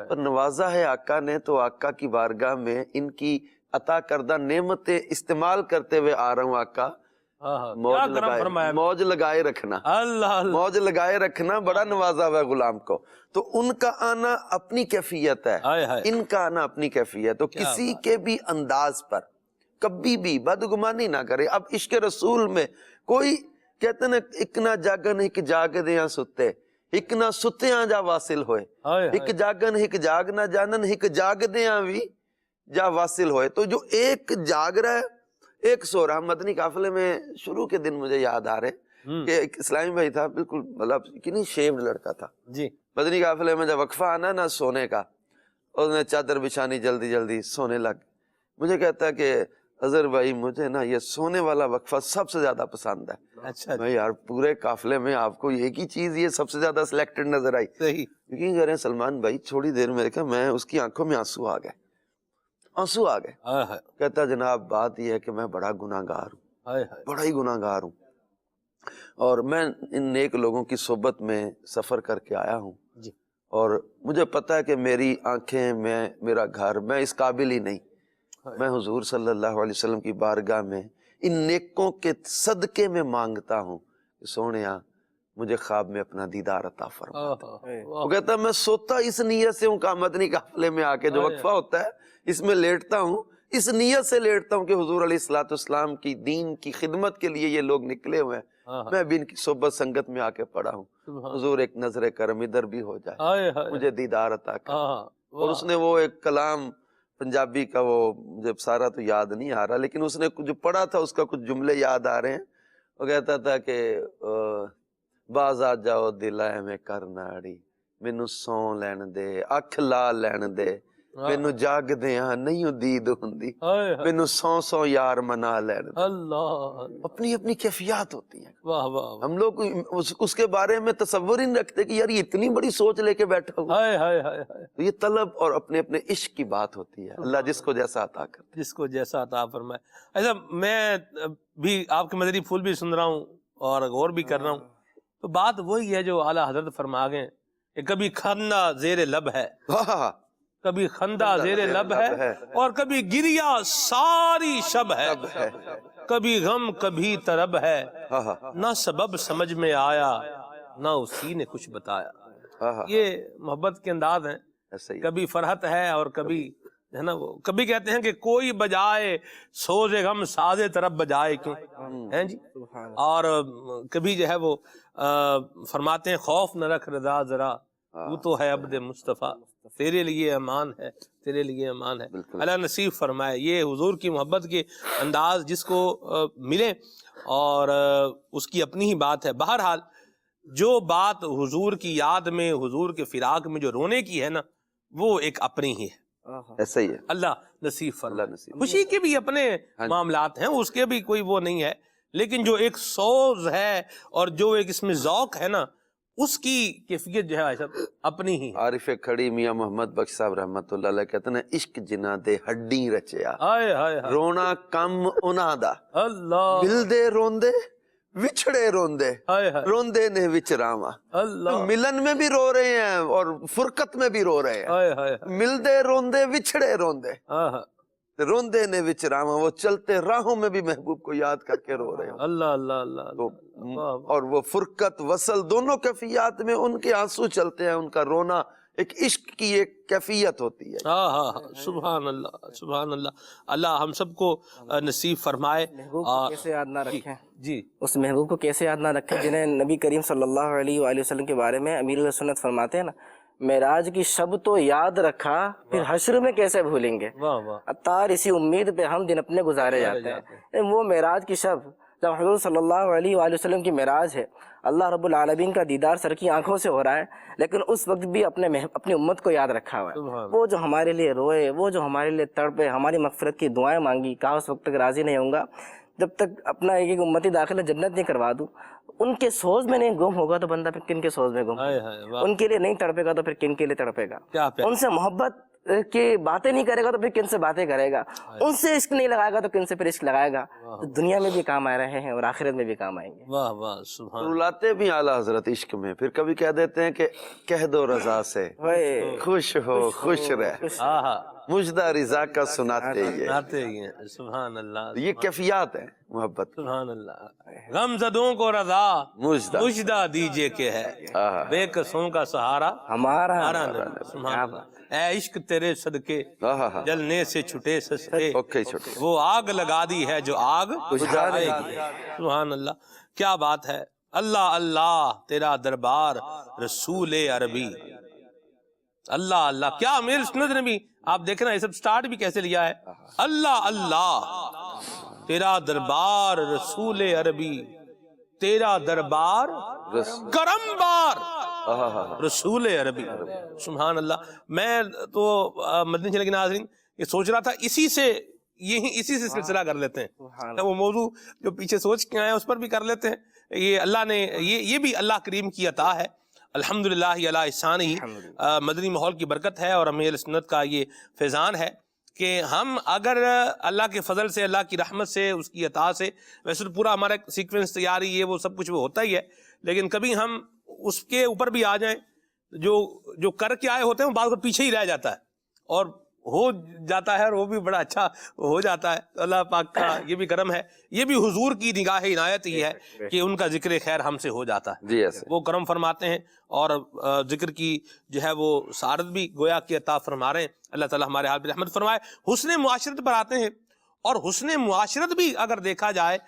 پر نوازا ہے آقا نے تو آقا کی بارگاہ میں ان کی عطا کردہ نعمتیں استعمال کرتے ہوئے آ رہا ہوں. آقا موج لگائے رکھنا، موج لگائے رکھنا، بڑا نوازا ہوا غلام کو. تو ان کا آنا اپنی کیفیت ہے، ان کا آنا اپنی کیفیت. تو کسی کے بھی انداز پر کبھی بھی بدگمانی نہ کرے. اب عشق رسول میں کوئی کہتے ہیں نا، ایک نہ جاگن ایک جاگ دیاں ستے، ایک نہ ستیاں جا واصل ہوئے، ایک جاگن ایک جاگ نہ جانن، ایک جاگ دیاں بھی جا واصل ہوئے. تو جو ایک جاگ رہا ہے ایک سو رہا. مدنی قافلے میں شروع کے دن مجھے یاد آ رہے کہ ایک اسلامی بھائی تھا، بالکل مطلب کنی شیوڈ لڑکا تھا جی. مدنی قافلے میں جب وقفہ آنا نا سونے کا، اس نے چادر بچھانی، جلدی جلدی سونے لگ. مجھے کہتا ہے کہ اظہر بھائی مجھے نا یہ سونے والا وقفہ سب سے زیادہ پسند ہے. اچھا میں یار پورے قافلے میں آپ کو ایک ہی چیز یہ سب سے زیادہ سلیکٹڈ نظر آئی. یقین کریں سلمان بھائی تھوڑی دیر میں دیکھا میں اس کی آنکھوں میں آنسو آ گئے، آنسو آ گئے. کہتا جناب بات یہ ہے کہ میں بڑا گناہ گار ہوں، بڑا ہی گناہ گار ہوں، اور میں ان نیک لوگوں کی صحبت میں سفر کر کے آیا ہوں، اور مجھے پتا ہے کہ میری آنکھیں، میرا گھر، میں اس قابل ہی نہیں. میں حضور صلی اللہ علیہ وسلم کی بارگاہ میں ان نیکوں کے صدقے میں مانگتا ہوں کہ سونیا مجھے خواب میں اپنا دیدار عطا فرما. وہ کہتا ہے میں سوتا اس نیت سے ہوں کہ مدنی قافلے میں آ کے جو وقفہ ہوتا ہے اس میں لیٹتا ہوں، اس نیت سے لیٹتا ہوں کہ حضور علیہ الصلوۃ والسلام کی دین کی خدمت کے لیے یہ لوگ نکلے ہوئے ہیں، میں بھی ان کی صحبت سنگت میں آ کے پڑا ہوں. حضور ایک نظر کرم ادھر بھی ہو جائے، مجھے دیدار عطا کر. اور اس نے وہ ایک کلام پنجابی کا، وہ مجھے سارا تو یاد نہیں آ رہا، لیکن اس نے جو پڑھا تھا اس کا کچھ جملے یاد آ رہے ہیں. وہ کہتا تھا کہ باز آ جاؤ دل ہے میں کرناڑی، مینو سو لین دے، اکھ لا لین دے، مینو جاگ دیاں نہیں دید ہوندی، مینو سو سو یار منا لین دے. اپنی اپنی کیفیات ہوتی ہیں. ہم لوگ اس کے بارے میں تصور ہی نہیں رکھتے کہ یار یہ اتنی بڑی سوچ لے کے بیٹھا ہوا. یہ طلب اور اپنے اپنے عشق کی بات ہوتی ہے. اللہ جس کو جیسا عطا کرتا، جس کو جیسا عطا فرمائے. ایسا میں بھی آپ کے مدنی پھول بھی سن رہا ہوں اور غور بھی کر رہا ہوں، تو بات وہی ہے جو اعلیٰ حضرت فرما گئے کہ کبھی خندہ زیر لب ہے، کبھی خندہ زیر لب ہے، اور کبھی گریا ساری شب ہے، کبھی غم کبھی طرب ہے، نہ سبب سمجھ میں آیا نہ اسی نے کچھ بتایا. یہ محبت کے انداز ہیں. کبھی فرحت ہے اور کبھی ہے نا، وہ کبھی کہتے ہیں کہ کوئی بجائے سوز غم ساز طرب بجائے کیوں ہیں جی. اور کبھی جو ہے وہ فرماتے ہیں خوف نہ رکھ رضا ذرا، وہ تو ہے عبد مصطفیٰ، تیرے لیے امان ہے، تیرے لیے امان ہے. اللہ نصیب فرمائے یہ حضور کی محبت کے انداز جس کو ملے، اور اس کی اپنی ہی بات ہے. بہرحال جو بات حضور کی یاد میں، حضور کے فراق میں جو رونے کی ہے نا، وہ ایک اپنی ہی ہے. ایسا ہی ہے. اللہ نصیب فرمائے. خوشی کے بھی اپنے معاملات ہیں، اس کے بھی کوئی وہ نہیں ہے، لیکن جو ایک سوز ہے اور جو ایک اس میں ذوق ہے نا، اس کی کیفیت جو ہے اپنی ہی. عارف کھڑی میاں محمد بخش صاحب رحمت اللہ علیہ کہتے ہیں عشق جنہ دے ہڈی رچیا، رونا کم انہاں دا، اللہ ملدے روندے وچھڑے روندے، روندے نے وچ راواں. ملن میں بھی رو رہے ہیں اور فرقت میں بھی رو رہے ہیں. ملدے روندے وچھڑے روندے، روندے نے وچ راواں، وہ چلتے راہوں میں بھی محبوب کو یاد کر کے رو رہے ہیں. اللہ اللہ اللہ. اور وہ فرقت وصل دونوں کیفیات میں ان کے آنسو چلتے ہیں، ان کا رونا ایک عشق کی ایک کیفیت ہوتی ہے. سبحان اللہ سبحان اللہ. اللہ ہم سب کو نصیب فرمائے. محبوب کو کیسے یاد نہ رکھیں جی، اس محبوب کو کیسے یاد نہ رکھیں جنہیں نبی کریم صلی اللہ علیہ وآلہ وسلم کے بارے میں امیر سنت فرماتے ہیں نا، معراج کی شب تو یاد رکھا پھر حشر میں کیسے بھولیں گے. عطار اسی امید پہ ہم دن اپنے گزارے جاتے ہیں. وہ معراج کی شب جب حضور صلی اللہ علیہ وآلہ وسلم کی معراج ہے، اللہ رب العالمین کا دیدار سر کی آنکھوں سے ہو رہا ہے، لیکن اس وقت بھی اپنی امت کو یاد رکھا ہوا ہے۔ وہ جو ہمارے لیے روئے، وہ جو ہمارے لیے تڑپے، ہماری مغفرت کی دعائیں مانگی، کہا اس وقت تک راضی نہیں ہوں گا جب تک اپنا ایک امتی داخلہ جنت نہیں کروا دوں۔ ان کے سوز میں نہیں گم ہوگا تو بندہ پھر کن کے سوز میں گم ہوگا؟ ان کے لیے نہیں تڑپے گا تو پھر کن کے لیے تڑپے گا؟ ان سے محبت کی باتیں نہیں کرے گا تو پھر کن سے باتیں کرے گا؟ ان سے عشق نہیں لگائے گا تو کن سے پھر عشق لگائے گا؟ تو دنیا میں بھی کام آ رہے ہیں اور آخرت میں بھی کام آئیں گے۔ واہ واہ سبحان رلاتے بھی اعلیٰ حضرت عشق میں، پھر کبھی کہہ دیتے ہیں کہ کہہ دو رضا سے خوش ہو خوش رہ، مجدہ رضا کا سناتے یہ، آتے ہی ہیں۔ سبحان اللہ، یہ کیفیات ہیں محبت۔ سبحان اللہ۔ غم زدوں کو رضا مجدہ دیجئے کہ ہے، بے کسوں کا سہارا ہمارا نبی۔ سبحان اللہ۔ اے عشق تیرے صدقے جلنے سے چھٹے سستے، وہ آگ لگا دی ہے جو آگ بجھائے گی۔ سبحان اللہ، کیا بات ہے۔ اللہ اللہ تیرا دربار رسول عربی، اللہ اللہ، کیا میرے سنت نبی، آپ دیکھیں نا یہ سب سٹارٹ بھی کیسے لیا ہے، اللہ اللہ تیرا دربار رسول عربی، تیرا دربار کرم بار رسول عربی۔ سبحان اللہ۔ میں تو مدنی چینل کے ناظرین یہ سوچ رہا تھا اسی سے سلسلہ کر لیتے ہیں، وہ موضوع جو پیچھے سوچ کے آئے اس پر بھی کر لیتے ہیں۔ یہ اللہ نے یہ بھی اللہ کریم کی عطا ہے، الحمدللہ علی احسان ہی، مدنی ماحول کی برکت ہے اور ہمیں اہل سنت کا یہ فیضان ہے کہ ہم اگر اللہ کے فضل سے، اللہ کی رحمت سے، اس کی عطا سے، ویسے تو پورا ہمارا سیکوینس تیاری یہ وہ سب کچھ وہ ہوتا ہی ہے، لیکن کبھی ہم اس کے اوپر بھی آ جائیں، جو کر کے آئے ہوتے ہیں بعض کو پیچھے ہی رہ جاتا ہے اور ہو جاتا ہے، اور وہ بھی بڑا اچھا ہو جاتا ہے۔ تو اللہ پاک کا یہ بھی کرم ہے، یہ بھی حضور کی نگاہ عنایت ہی ہے کہ ان کا ذکر خیر ہم سے ہو جاتا ہے، وہ کرم فرماتے ہیں اور ذکر کی جو ہے وہ سعادت بھی گویا کہ عطا فرما رہے ہیں۔ اللہ تعالی ہمارے حال پہ رحمت فرمائے۔ حسن معاشرت پر آتے ہیں، اور حسن معاشرت بھی اگر دیکھا جائے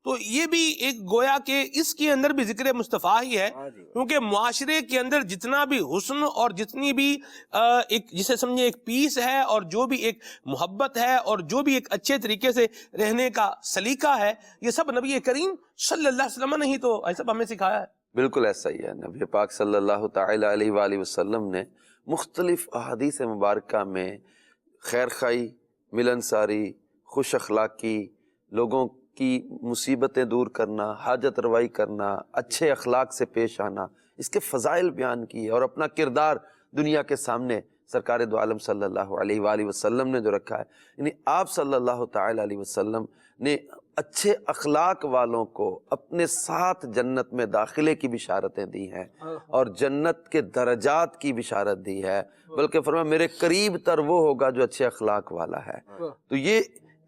تو یہ بھی ایک گویا کہ اس کے اندر بھی ذکر مصطفیٰ ہی ہے، کیونکہ معاشرے کے اندر جتنا بھی حسن اور جتنی بھی ایک جسے سمجھے ایک پیس ہے، اور جو بھی ایک محبت ہے، اور جو بھی ایک اچھے طریقے سے رہنے کا سلیقہ ہے، یہ سب نبی کریم صلی اللہ علیہ وسلم نے ہی تو ایسا ہمیں سکھایا ہے۔ بالکل ایسا ہی ہے۔ نبی پاک صلی اللہ تعالی علیہ وآلہ وسلم نے مختلف احادیث مبارکہ میں خیر خواہی، ملنساری، خوش اخلاقی، لوگوں کی مصیبتیں دور کرنا، حاجت روائی کرنا، اچھے اخلاق سے پیش آنا، اس کے فضائل بیان کیے، اور اپنا کردار دنیا کے سامنے سرکار دو عالم صلی اللہ علیہ وآلہ وسلم نے جو رکھا ہے، یعنی آپ صلی اللہ تعالی علیہ وسلم نے اچھے اخلاق والوں کو اپنے ساتھ جنت میں داخلے کی بشارتیں دی ہیں، اور جنت کے درجات کی بشارت دی ہے، بلکہ فرمایا میرے قریب تر وہ ہوگا جو اچھے اخلاق والا ہے۔ تو یہ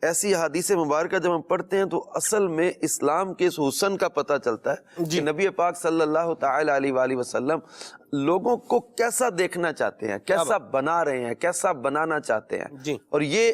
ایسی حدیث مبارکہ جب ہم پڑھتے ہیں تو اصل میں اسلام کے اس حسن کا پتہ چلتا ہے کہ نبی پاک صلی اللہ تعالی علیہ وآلہ وسلم لوگوں کو کیسا دیکھنا چاہتے ہیں، کیسا بنا رہے ہیں، کیسا بنانا چاہتے ہیں۔ اور یہ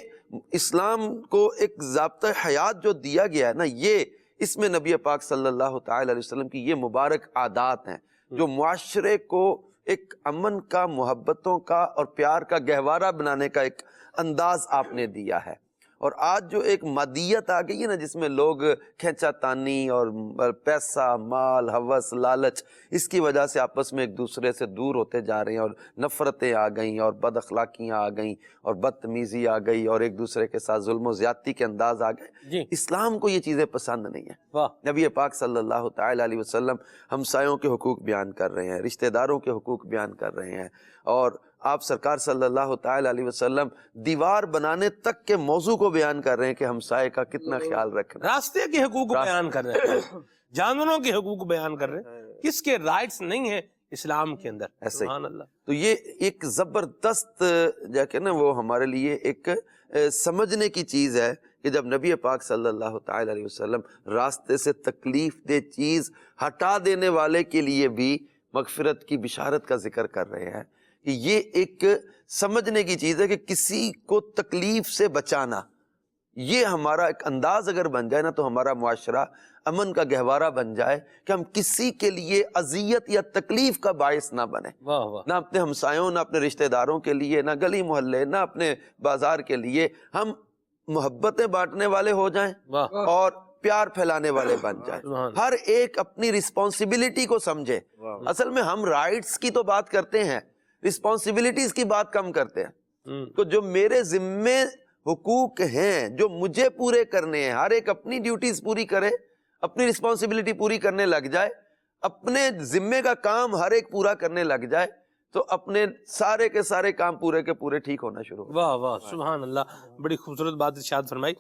اسلام کو ایک ضابطہ حیات جو دیا گیا ہے نا، یہ اس میں نبی پاک صلی اللہ تعالی علیہ وسلم کی یہ مبارک عادات ہیں جو معاشرے کو ایک امن کا، محبتوں کا اور پیار کا گہوارہ بنانے کا ایک انداز آپ نے دیا ہے۔ اور آج جو ایک مادیت آ گئی ہے نا، جس میں لوگ کھینچا تانی اور پیسہ، مال، ہوس، لالچ، اس کی وجہ سے آپس میں ایک دوسرے سے دور ہوتے جا رہے ہیں، اور نفرتیں آ گئیں، اور بد اخلاقیاں آ گئیں، اور بدتمیزی آ گئی، اور ایک دوسرے کے ساتھ ظلم و زیادتی کے انداز آ گئے۔ اسلام کو یہ چیزیں پسند نہیں ہیں۔ نبی پاک صلی اللہ تعالی علیہ وسلم ہمسایوں کے حقوق بیان کر رہے ہیں، رشتہ داروں کے حقوق بیان کر رہے ہیں، اور آپ سرکار صلی اللہ تعالی علیہ وسلم دیوار بنانے تک کے موضوع کو بیان کر رہے ہیں کہ ہمسائے کا کتنا خیال رکھنا، راستے کے حقوق بیان کر رہے ہیں، جانوروں کے حقوق بیان کر رہے ہیں، کس کے رائٹس نہیں ہیں اسلام کے اندر۔ سبحان اللہ۔ تو یہ ایک زبردست جا کہ نا وہ ہمارے لیے ایک سمجھنے کی چیز ہے کہ جب نبی پاک صلی اللہ تعالی علیہ وسلم راستے سے تکلیف دہ چیز ہٹا دینے والے کے لیے بھی مغفرت کی بشارت کا ذکر کر رہے ہیں، کہ یہ ایک سمجھنے کی چیز ہے کہ کسی کو تکلیف سے بچانا، یہ ہمارا ایک انداز اگر بن جائے نا تو ہمارا معاشرہ امن کا گہوارہ بن جائے، کہ ہم کسی کے لیے اذیت یا تکلیف کا باعث نہ بنے، نہ اپنے ہمسایوں، نہ اپنے رشتہ داروں کے لیے، نہ گلی محلے، نہ اپنے بازار کے لیے، ہم محبتیں بانٹنے والے ہو جائیں اور پیار پھیلانے والے بن جائیں، ہر ایک اپنی رسپانسبلٹی کو سمجھے۔ اصل میں ہم رائٹس کی تو بات کرتے ہیں، رسپانسبلٹیز کی بات کم کرتے ہیں۔ تو جو میرے ذمے حقوق ہیں جو مجھے پورے کرنے ہیں، ہر ایک اپنی ڈیوٹیز پوری کرے، اپنی رسپانسبلٹی پوری کرنے لگ جائے، اپنے ذمے کا کام ہر ایک پورا کرنے لگ جائے، تو اپنے سارے کے سارے کام پورے کے پورے ٹھیک ہونا شروع ہو۔ واہ واہ، سبحان اللہ، بڑی خوبصورت بات ارشاد فرمائی۔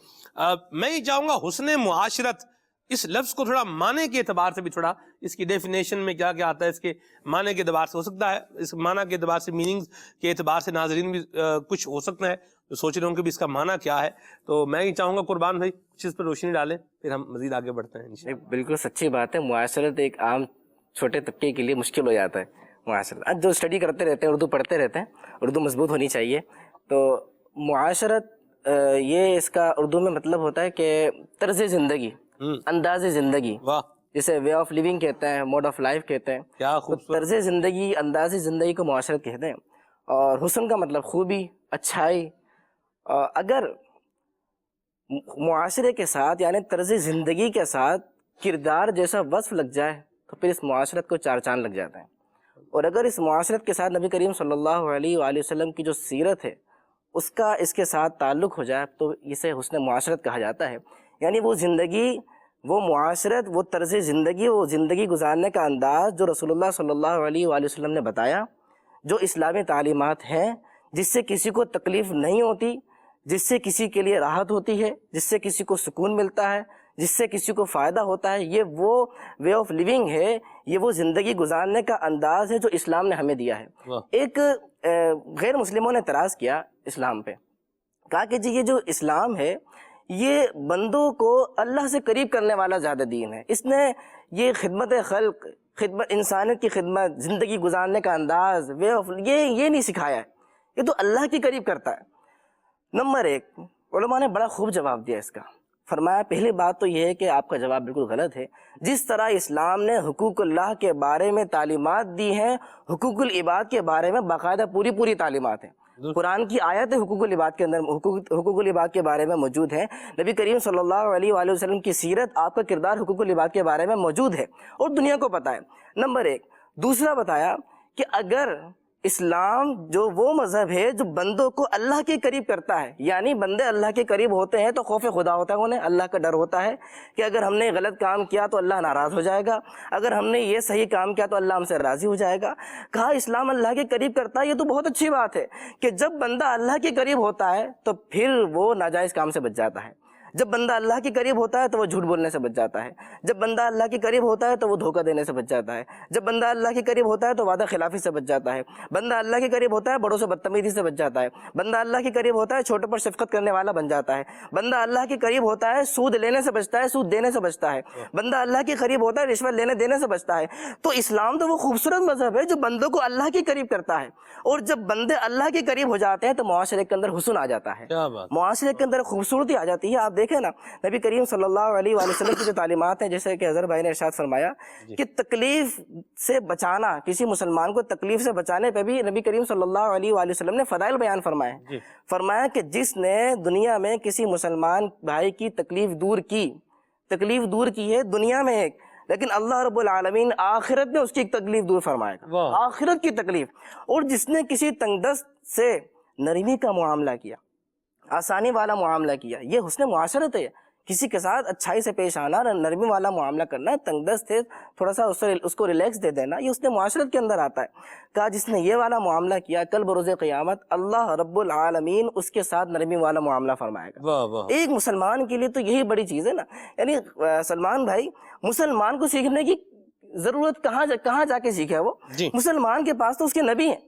میں یہ چاہوں گا حسن معاشرت اس لفظ کو تھوڑا معنی کے اعتبار سے بھی تھوڑا اس کی ڈیفینیشن میں کیا کیا آتا ہے، اس کے معنی کے اعتبار سے ہو سکتا ہے، اس معنی کے اعتبار سے، میننگ کے اعتبار سے ناظرین بھی کچھ ہو سکتا ہے جو سوچ رہے ہوں کہ بھی اس کا معنی کیا ہے۔ تو میں یہ چاہوں گا قربان بھائی کچھ اس پر روشنی ڈالیں، پھر ہم مزید آگے بڑھتے ہیں انشاءاللہ۔ بالکل سچی بات ہے، معاشرت ایک عام چھوٹے طبقے کے لیے مشکل ہو جاتا ہے معاشرت۔ جو اسٹڈی کرتے رہتے ہیں، اردو پڑھتے رہتے ہیں، اردو مضبوط ہونی چاہیے۔ تو معاشرت یہ اس کا اردو میں مطلب ہوتا ہے کہ طرز زندگی، انداز زندگی، واہ، جسے وے آف لیونگ کہتے ہیں، موڈ آف لائف کہتے ہیں۔ کیا تو خوبصورت، طرز زندگی، انداز زندگی کو معاشرت کہتے ہیں۔ اور حسن کا مطلب خوبی، اچھائی۔ اگر معاشرے کے ساتھ یعنی طرز زندگی کے ساتھ کردار جیسا وصف لگ جائے تو پھر اس معاشرت کو چار چاند لگ جاتے ہیں۔ اور اگر اس معاشرت کے ساتھ نبی کریم صلی اللہ علیہ وآلہ وسلم کی جو سیرت ہے اس کا اس کے ساتھ تعلق ہو جائے تو اسے حسن معاشرت کہا جاتا ہے۔ یعنی وہ زندگی، وہ معاشرت، وہ طرز زندگی، وہ زندگی گزارنے کا انداز جو رسول اللہ صلی اللہ علیہ وآلہ وسلم نے بتایا، جو اسلامی تعلیمات ہیں، جس سے کسی کو تکلیف نہیں ہوتی، جس سے کسی کے لیے راحت ہوتی ہے، جس سے کسی کو سکون ملتا ہے، جس سے کسی کو فائدہ ہوتا ہے، یہ وہ وے آف لیونگ ہے، یہ وہ زندگی گزارنے کا انداز ہے جو اسلام نے ہمیں دیا ہے۔ ایک غیر مسلموں نے اعتراض کیا اسلام پہ، کہا کہ جی یہ جو اسلام ہے یہ بندوں کو اللہ سے قریب کرنے والا زیادہ دین ہے، اس نے یہ خدمت خلق، خدمت انسانیت کی خدمت، زندگی گزارنے کا انداز، وے آف یہ نہیں سکھایا ہے، یہ تو اللہ کے قریب کرتا ہے۔ نمبر ایک، علماء نے بڑا خوب جواب دیا اس کا۔ فرمایا پہلی بات تو یہ ہے کہ آپ کا جواب بالکل غلط ہے۔ جس طرح اسلام نے حقوق اللہ کے بارے میں تعلیمات دی ہیں، حقوق العباد کے بارے میں باقاعدہ پوری تعلیمات ہیں۔ قرآن کی آیت حقوق العباد کے اندر حقوق العباد کے بارے میں موجود ہے۔ نبی کریم صلی اللہ علیہ وآلہ وسلم کی سیرت، آپ کا کردار حقوق العباد کے بارے میں موجود ہے اور دنیا کو پتہ ہے۔ نمبر ایک۔ دوسرا بتایا کہ اگر اسلام جو وہ مذہب ہے جو بندوں کو اللہ کے قریب کرتا ہے، یعنی بندے اللہ کے قریب ہوتے ہیں تو خوف خدا ہوتا ہے، انہیں اللہ کا ڈر ہوتا ہے کہ اگر ہم نے غلط کام کیا تو اللہ ناراض ہو جائے گا، اگر ہم نے یہ صحیح کام کیا تو اللہ ہم سے راضی ہو جائے گا۔ کہا اسلام اللہ کے قریب کرتا ہے، یہ تو بہت اچھی بات ہے کہ جب بندہ اللہ کے قریب ہوتا ہے تو پھر وہ ناجائز کام سے بچ جاتا ہے۔ جب بندہ اللہ کے قریب ہوتا ہے تو وہ جھوٹ بولنے سے بچ جاتا ہے، جب بندہ اللہ کے قریب ہوتا ہے تو وہ دھوکہ دینے سے بچ جاتا ہے، جب بندہ اللہ کے قریب ہوتا ہے تو وعدہ خلافی سے بچ جاتا ہے، بندہ اللہ کے قریب ہوتا ہے بڑوں سے بدتمیزی سے بچ جاتا ہے، بندہ اللہ کے قریب ہوتا ہے چھوٹوں پر شفقت کرنے والا بن جاتا ہے، بندہ اللہ کے قریب ہوتا ہے سود لینے سے بچتا ہے، سود دینے سے بچتا ہے، بندہ اللہ کے قریب ہوتا ہے رشوت لینے دینے سے بچتا ہے۔ تو اسلام تو وہ خوبصورت مذہب ہے جو بندوں کو اللہ کے قریب کرتا ہے، اور جب بندے اللہ کے قریب ہو جاتے ہیں تو معاشرے کے اندر حسن آ جاتا ہے، معاشرے کے اندر خوبصورتی آ جاتی ہے۔ آپ دیکھیں نا نبی کریم صلی اللہ علیہ وآلہ وسلم کی جو تعلیمات ہیں، جیسے کہ اظہر بھائی نے ارشاد فرمایا کہ تکلیف سے بچانا، کسی مسلمان کو تکلیف سے بچانے پہ بھی نبی کریم صلی اللہ علیہ وآلہ وسلم نے فضائل بیان فرمائے۔ فرمایا کہ جس نے دنیا میں کسی مسلمان بھائی کی تکلیف دور کی ہے دنیا میں ایک، لیکن اللہ رب العالمین آخرت میں اس کی ایک تکلیف دور فرمائے گا، آخرت کی تکلیف۔ اور جس نے کسی تنگ دست سے نرمی کا معاملہ کیا، آسانی والا معاملہ کیا، یہ حسن معاشرت ہے۔ کسی کے ساتھ اچھائی سے پیش آنا، نرمی والا معاملہ کرنا، تنگ دست ہے تھوڑا سا اس کو ریلیکس دے دینا، یہ حسن معاشرت کے اندر آتا ہے۔ کہا جس نے یہ والا معاملہ کیا کل بروز قیامت اللہ رب العالمین اس کے ساتھ نرمی والا معاملہ فرمائے گا۔ ایک مسلمان کے لیے تو یہی بڑی چیز ہے نا۔ یعنی سلمان بھائی، مسلمان کو سیکھنے کی ضرورت کہاں جا کے سیکھے وہ؟ مسلمان کے پاس تو اس کے نبی ہیں،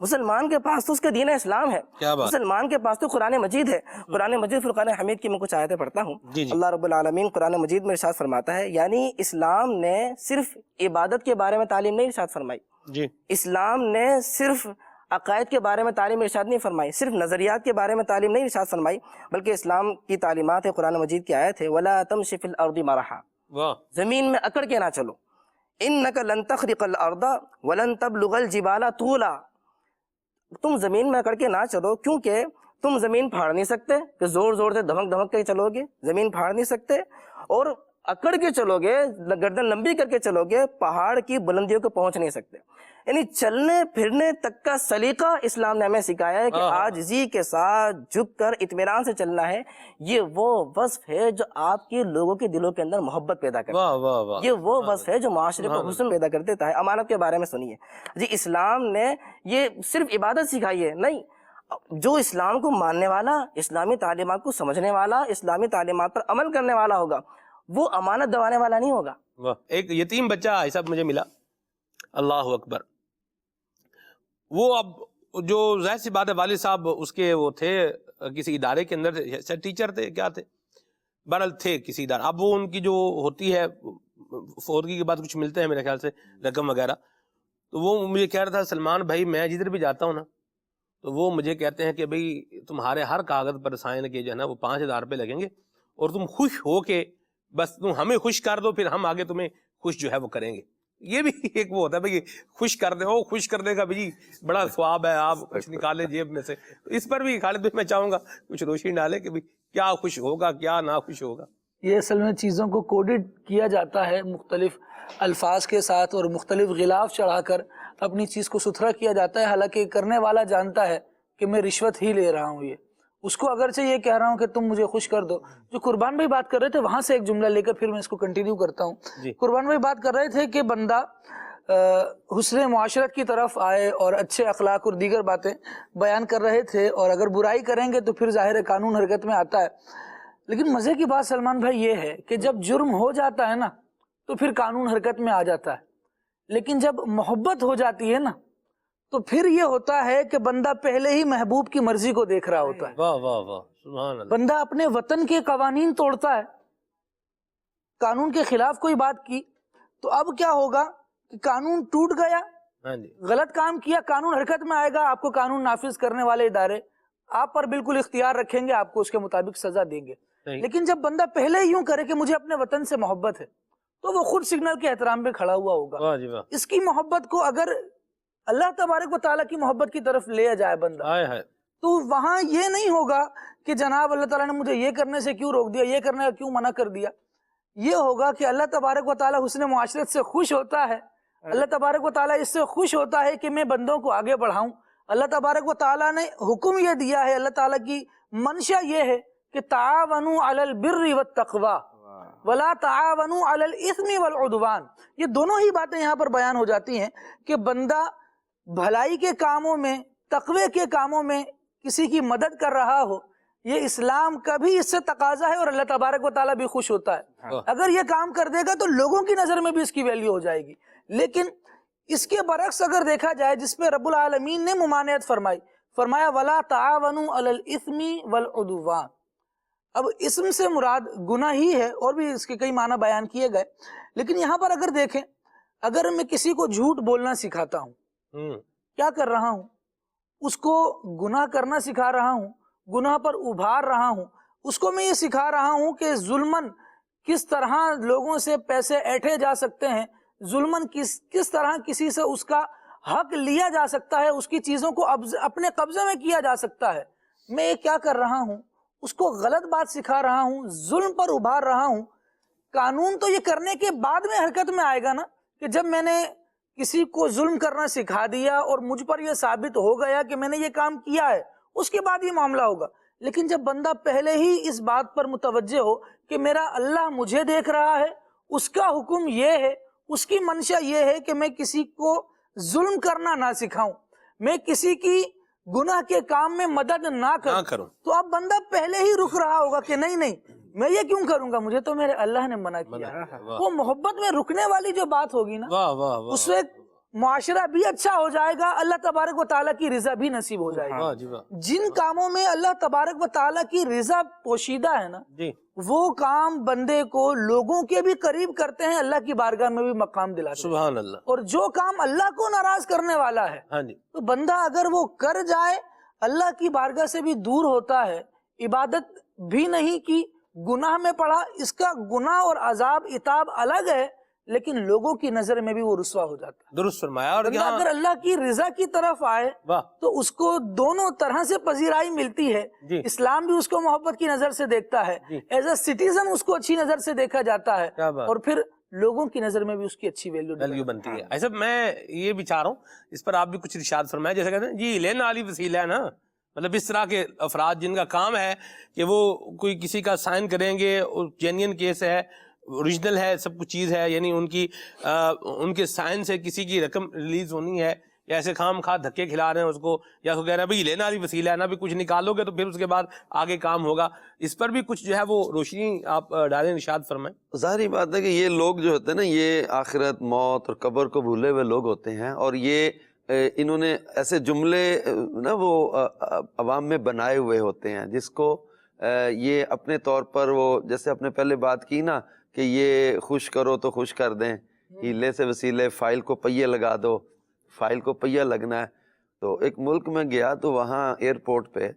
مسلمان کے پاس تو اس کا دین اسلام ہے، مسلمان کے پاس تو قرآن مجید ہے۔ قرآن مجید فرقان حمید کی میں کچھ آیتیں پڑھتا ہوں۔ اللہ رب العالمین قرآن مجید میں ارشاد فرماتا ہے، یعنی اسلام نے صرف عبادت کے بارے میں تعلیم نہیں ارشاد فرمائی، اسلام نے صرف عقائد کے بارے میں تعلیم ارشاد نہیں فرمائی، صرف نظریات کے بارے میں تعلیم نہیں ارشاد فرمائی، بلکہ اسلام کی تعلیمات ہے، قرآن مجید کی آیت ہے وَلَا تَمْشِ فِي الْأَرْضِ مَرَحًا، زمین میں اکڑ کے نہ چلو، إِنَّكَ لَن تَخْرِقَ الْأَرْضَ وَلَن تَبْلُغَ الْجِبَالَ طُولًا، تم زمین میں اکڑ کے نہ چلو کیونکہ تم زمین پھاڑ نہیں سکتے، کہ زور سے دھمک کے چلو گے، زمین پھاڑ نہیں سکتے، اور اکڑ کے چلو گے، گردن لمبی کر کے چلو گے، پہاڑ کی بلندیوں کو پہنچ نہیں سکتے. یعنی چلنے پھرنے تک کا سلیقہ اسلام نے ہمیں سکھایا ہے کہ عاجزی کے ساتھ جھک کر اطمینان سے چلنا ہے. یہ وہ وصف ہے جو آپ کے لوگوں کے دلوں کے اندر محبت پیدا کرتا ہے. یہ وہ وصف ہے جو معاشرے کو حسن پیدا کر دیتا ہے. امانت کے بارے میں سنیے جی، اسلام نے یہ صرف عبادت سکھائی ہے نہیں، جو اسلام کو ماننے والا، اسلامی تعلیمات کو سمجھنے والا، اسلامی تعلیمات پر عمل کرنے والا ہوگا، وہ امانت دوانے والا نہیں ہوگا. ایک یتیم بچہ ایسا مجھے ملا، اللہ اکبر. وہ اب جو ظاہر سی بات ہے والد صاحب اس کے وہ تھے کسی ادارے کے اندر، ٹیچر تھے کیا تھے، بہرحال تھے کسی ادارہ. اب وہ ان کی جو ہوتی ہے فوتگی کے بعد کچھ ملتے ہیں میرے خیال سے رقم وغیرہ، تو وہ مجھے کہہ رہا تھا سلمان بھائی میں جدھر بھی جاتا ہوں نا تو وہ مجھے کہتے ہیں کہ بھائی تمہارے ہر کاغذ پر سائن کے جو ہے نا وہ 5,000 روپے لگیں گے اور تم خوش ہو کے بس تم ہمیں خوش کر دو، پھر ہم آگے تمہیں خوش جو ہے وہ کریں گے. یہ بھی ایک وہ ہوتا ہے بھائی خوش کر دیں، وہ خوش کرنے کا بھی بڑا ثواب ہے، آپ کچھ نکالیں جیب میں سے. اس پر بھی خالد بھائی میں چاہوں گا کچھ روشنی ڈالے کہ بھائی کیا خوش ہوگا کیا نہ خوش ہوگا. یہ اصل میں چیزوں کو کوڈڈ کیا جاتا ہے مختلف الفاظ کے ساتھ اور مختلف غلاف چڑھا کر اپنی چیز کو ستھرا کیا جاتا ہے. حالانکہ کرنے والا جانتا ہے کہ میں رشوت ہی لے رہا ہوں. یہ اس کو اگرچہ یہ کہہ رہا ہوں کہ تم مجھے خوش کر دو. جو قربان بھائی بات کر رہے تھے وہاں سے ایک جملہ لے کر پھر میں اس کو کنٹینیو کرتا ہوں. قربان بھائی بات کر رہے تھے کہ بندہ حسن معاشرت کی طرف آئے اور اچھے اخلاق اور دیگر باتیں بیان کر رہے تھے، اور اگر برائی کریں گے تو پھر ظاہر ہے قانون حرکت میں آتا ہے. لیکن مزے کی بات سلمان بھائی یہ ہے کہ جب جرم ہو جاتا ہے نا تو پھر قانون حرکت میں آ جاتا ہے. لیکن جب محبت ہو جاتی ہے نا تو پھر یہ ہوتا ہے کہ بندہ پہلے ہی محبوب کی مرضی کو دیکھ رہا ہوتا ہے. واہ واہ واہ سبحان اللہ. بندہ اپنے وطن کے قوانین توڑتا ہے، قانون کے خلاف کوئی بات کی تو اب کیا ہوگا کہ قانون ٹوٹ گیا، غلط کام کیا، قانون حرکت میں آئے گا. آپ کو قانون نافذ کرنے والے ادارے آپ پر بالکل اختیار رکھیں گے، آپ کو اس کے مطابق سزا دیں گے. لیکن جب بندہ پہلے ہی یوں کرے کہ مجھے اپنے وطن سے محبت ہے تو وہ خود سگنل کے احترام پہ کھڑا ہوا ہوگا. اس کی محبت کو اگر اللہ تبارک و تعالیٰ کی محبت کی طرف لے جائے بندہ تو وہاں یہ نہیں ہوگا کہ جناب اللہ تعالیٰ نے مجھے یہ کرنے سے کیوں روک دیا، یہ کرنے کا کیوں منع کر دیا. یہ ہوگا کہ اللہ تبارک و تعالیٰ حسن معاشرت سے خوش ہوتا ہے. اللہ تبارک و تعالیٰ اس سے خوش ہوتا ہے کہ میں بندوں کو آگے بڑھاؤں. اللہ تبارک و تعالیٰ نے حکم یہ دیا ہے، اللہ تعالیٰ کی منشا یہ ہے کہ تعاونوا علی البر والتقوی ولا تعاونوا علی الاثم والعدوان. یہ دونوں ہی باتیں یہاں پر بیان ہو جاتی ہیں کہ بندہ بھلائی کے کاموں میں، تقوی کے کاموں میں کسی کی مدد کر رہا ہو، یہ اسلام کا بھی اس سے تقاضا ہے اور اللہ تبارک و تعالیٰ بھی خوش ہوتا ہے. اگر یہ کام کر دے گا تو لوگوں کی نظر میں بھی اس کی ویلیو ہو جائے گی. لیکن اس کے برعکس اگر دیکھا جائے جس پہ رب العالمین نے ممانعت فرمایا وَلَا تَعَاوَنُوا عَلَى الْإِثْمِ وَالْعُدْوَانِ. اب اسم سے مراد گناہ ہی ہے، اور بھی اس کے کئی معنی بیان کیے گئے. لیکن یہاں پر اگر دیکھیں، اگر میں کسی کو جھوٹ بولنا سکھاتا ہوں، کیا کر رہا ہوں؟ اس کو گناہ کرنا سکھا رہا ہوں، گناہ پر ابھار رہا ہوں. اس کو میں یہ سکھا رہا ہوں کہ ظلمن کس طرح لوگوں سے پیسے ایٹھے جا سکتے ہیں، ظلمن کس طرح کسی سے اس کا حق لیا جا سکتا ہے، اس کی چیزوں کو اپنے قبضے میں کیا جا سکتا ہے. میں یہ کیا کر رہا ہوں؟ اس کو غلط بات سکھا رہا ہوں، ظلم پر ابھار رہا ہوں. قانون تو یہ کرنے کے بعد میں حرکت میں آئے گا نا، کہ جب میں نے کسی کو ظلم کرنا سکھا دیا اور مجھ پر یہ ثابت ہو گیا کہ میں نے یہ کام کیا ہے، اس کے بعد یہ معاملہ ہوگا. لیکن جب بندہ پہلے ہی اس بات پر متوجہ ہو کہ میرا اللہ مجھے دیکھ رہا ہے، اس کا حکم یہ ہے، اس کی منشا یہ ہے کہ میں کسی کو ظلم کرنا نہ سکھاؤں، میں کسی کی گناہ کے کام میں مدد نہ کروں، تو اب بندہ پہلے ہی رک رہا ہوگا کہ نہیں میں یہ کیوں کروں گا، مجھے تو میرے اللہ نے منع کیا. وہ محبت میں رکنے والی جو بات ہوگی نا، اس سے معاشرہ بھی اچھا ہو جائے گا، اللہ تبارک و تعالیٰ کی رضا بھی نصیب ہو جائے گی. جن کاموں میں اللہ تبارک و تعالیٰ کی رضا پوشیدہ ہے نا، وہ کام بندے کو لوگوں کے بھی قریب کرتے ہیں، اللہ کی بارگاہ میں بھی مقام دلاتے ہیں. سبحان اللہ. اور جو کام اللہ کو ناراض کرنے والا ہے تو بندہ اگر وہ کر جائے، اللہ کی بارگاہ سے بھی دور ہوتا ہے، عبادت بھی نہیں کی، گناہ میں پڑا، اس کا گناہ اور عذاب عتاب الگ ہے. لیکن لوگوں کی نظر میں بھی وہ رسوا ہو جاتا ہے. درست فرمایا. اور بندہ اگر اللہ کی رضا کی طرف آئے واہ تو اس کو دونوں طرح سے پذیرائی ملتی ہے. جی. اسلام بھی اس کو محبت کی نظر سے دیکھتا ہے, جی. ایز اے سٹیزن اس کو اچھی نظر سے دیکھا جاتا ہے, کیا بات. اور پھر لوگوں کی نظر میں بھی اس کی اچھی ویلیو بنتی ہے. ایسا میں یہ بھی چاہ رہا ہوں, اس پر آپ بھی کچھ ارشاد فرمائیں. جیسے کہتے ہیں جی لینا علی وسیلہ ہے نا, مطلب اس طرح کے افراد جن کا کام ہے کہ وہ کوئی کسی کا سائن کریں گے, جینین کیس ہے, اوریجنل ہے, سب کچھ چیز ہے, یعنی ان کے سائن سے کسی کی رقم ریلیز ہونی ہے, یا ایسے خام خواہ دھکے کھلا رہے ہیں اس کو, یا تو کہہ رہے ہیں بھائی لینا علی وسیلہ ہے نا, بھی کچھ نکالو گے تو پھر اس کے بعد آگے کام ہوگا. اس پر بھی کچھ جو ہے وہ روشنی آپ ڈالیں, ارشاد فرمائیں. ظاہری بات ہے کہ یہ لوگ جو ہوتے ہیں نا, یہ آخرت, موت اور قبر کو بھولے ہوئے لوگ ہوتے ہیں, اور یہ انہوں نے ایسے جملے نا وہ عوام میں بنائے ہوئے ہوتے ہیں جس کو یہ اپنے طور پر, وہ جیسے آپ نے پہلے بات کی نا کہ یہ خوش کرو تو خوش کر دیں, ہیلے سے وسیلے, فائل کو پہیے لگا دو, فائل کو پہیہ لگنا ہے. تو ایک ملک میں گیا تو وہاں ایئرپورٹ پہ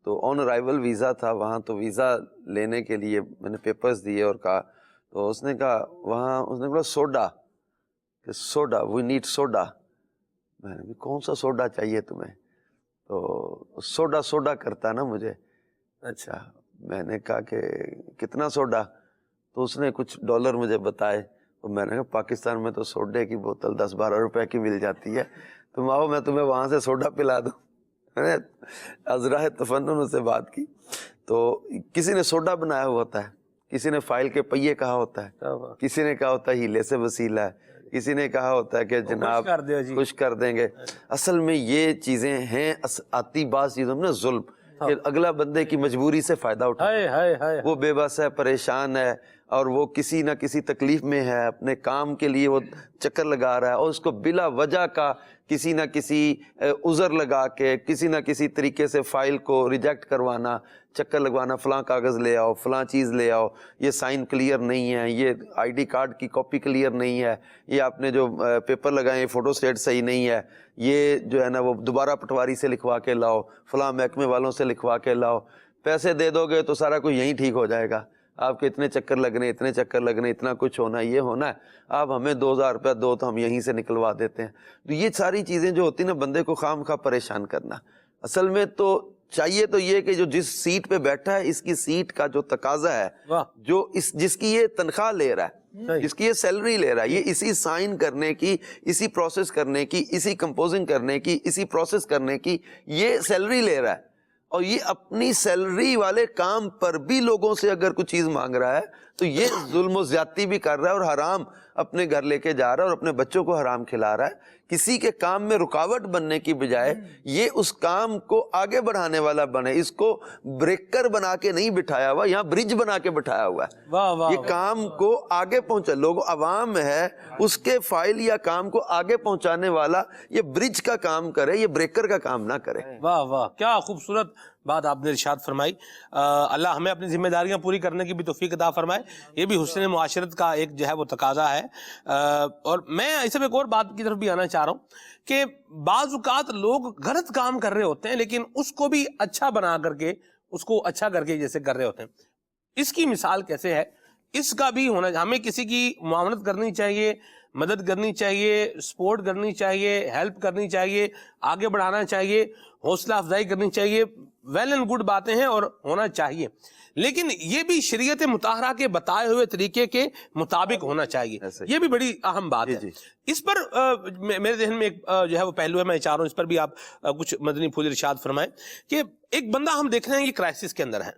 تو آن ارائیول ویزا تھا وہاں, تو ویزا لینے کے لیے میں نے پیپرز دیے اور کہا, تو اس نے کہا وہاں, اس نے کہا سوڈا, کہ سوڈا, وی نیڈ سوڈا. میں نے کہا کون سا سوڈا چاہیے تمہیں؟ تو سوڈا کرتا نا مجھے. اچھا, میں نے کہا کہ کتنا سوڈا؟ تو اس نے کچھ ڈالر مجھے بتائے, تو میں نے کہا پاکستان میں تو سوڈے کی بوتل 10-12 روپے کی مل جاتی ہے, تم آؤ میں تمہیں وہاں سے سوڈا پلا دوں. میں نے ازراہ تفنن سے بات کی. تو کسی نے سوڈا بنایا ہوا ہوتا ہے, کسی نے فائل کے پہیے کہا ہوتا ہے, کسی نے کہا ہوتا ہے ہیلے سے وسیلہ ہے, کسی نے کہا ہوتا ہے کہ جناب خوش کر دیں گے. اصل میں یہ چیزیں ہیں آتی بعض چیزوں میں ظلم, کہ اگلا بندے کی مجبوری سے فائدہ اٹھاتا, وہ بے بس ہے, پریشان ہے, اور وہ کسی نہ کسی تکلیف میں ہے, اپنے کام کے لیے وہ چکر لگا رہا ہے, اور اس کو بلا وجہ کا کسی نہ کسی عذر لگا کے کسی نہ کسی طریقے سے فائل کو ریجیکٹ کروانا, چکر لگوانا, فلاں کاغذ لے آؤ, فلاں چیز لے آؤ, یہ سائن کلیئر نہیں ہے, یہ آئی ڈی کارڈ کی کاپی کلیئر نہیں ہے, یہ آپ نے جو پیپر لگائے فوٹو اسٹیٹ صحیح نہیں ہے, یہ جو ہے نا وہ دوبارہ پٹواری سے لکھوا کے لاؤ, فلاں محکمے والوں سے لکھوا کے لاؤ. پیسے دے دو گے تو سارا کچھ یہیں ٹھیک ہو جائے گا, آپ کے اتنے چکر لگنے, اتنے چکر لگنے, اتنا کچھ ہونا, یہ ہونا ہے, آپ ہمیں 2000 روپیہ دو تو ہم یہیں سے نکلوا دیتے ہیں. تو یہ ساری چیزیں جو ہوتی ہیں نا, بندے کو خام خواہ پریشان کرنا. اصل میں تو چاہیے تو یہ کہ جو جس سیٹ پہ بیٹھا ہے, اس کی سیٹ کا جو تقاضا ہے, جو جس کی یہ تنخواہ لے رہا ہے, جس کی یہ سیلری لے رہا ہے, یہ اسی سائن کرنے کی, اسی پروسیس کرنے کی, اسی کمپوزنگ کرنے کی, اسی پروسیس کرنے کی یہ سیلری لے رہا ہے, اور یہ اپنی سیلری والے کام پر بھی لوگوں سے اگر کوئی چیز مانگ رہا ہے تو یہ ظلم و زیادتی بھی کر رہا ہے, اور حرام اپنے گھر لے کے جا رہا ہے, اور اپنے بچوں کو حرام کھلا رہا ہے. کسی کے کام میں رکاوٹ بننے کی بجائے یہ اس کام کو آگے بڑھانے والا بنے, اس کو بریکر بنا کے نہیں بٹھایا ہوا, یہاں برج بنا کے بٹھایا ہوا ہے. یہ کام کو آگے پہنچا, لوگ عوام ہے, اس کے فائل یا کام کو آگے پہنچانے والا یہ برج کا کام کرے, یہ بریکر کا کام نہ کرے. واہ واہ, کیا خوبصورت بات آپ نے ارشاد فرمائی. اللہ ہمیں اپنی ذمہ داریاں پوری کرنے کی بھی توفیق عطا فرمائے. یہ بھی حسن معاشرت کا ایک جو ہے وہ تقاضا ہے. اور میں اس میں ایک اور بات کی طرف بھی آنا چاہ رہا ہوں کہ بعض اوقات لوگ غلط کام کر رہے ہوتے ہیں لیکن اس کو بھی اچھا بنا کر کے, اس کو اچھا کر کے جیسے کر رہے ہوتے ہیں. اس کی مثال کیسے ہے؟ اس کا بھی ہونا, ہمیں کسی کی معاونت کرنی چاہیے, مدد کرنی چاہیے, سپورٹ کرنی چاہیے, ہیلپ کرنی چاہیے, آگے بڑھانا چاہیے, حوصلہ افزائی کرنی چاہیے, ویل اینڈ گڈ باتیں ہیں اور ہونا چاہیے, لیکن یہ بھی شریعت مطہرہ کے بتائے ہوئے طریقے کے مطابق ہونا چاہیے. یہ بھی بڑی اہم بات ہے. اس پر میرے ذہن میں ایک جو ہے وہ پہلو ہے, میں چاہ رہا ہوں اس پر بھی آپ کچھ مدنی پھول ارشاد فرمائیں کہ ایک بندہ ہم دیکھ رہے ہیں یہ کرائسس کے اندر ہے,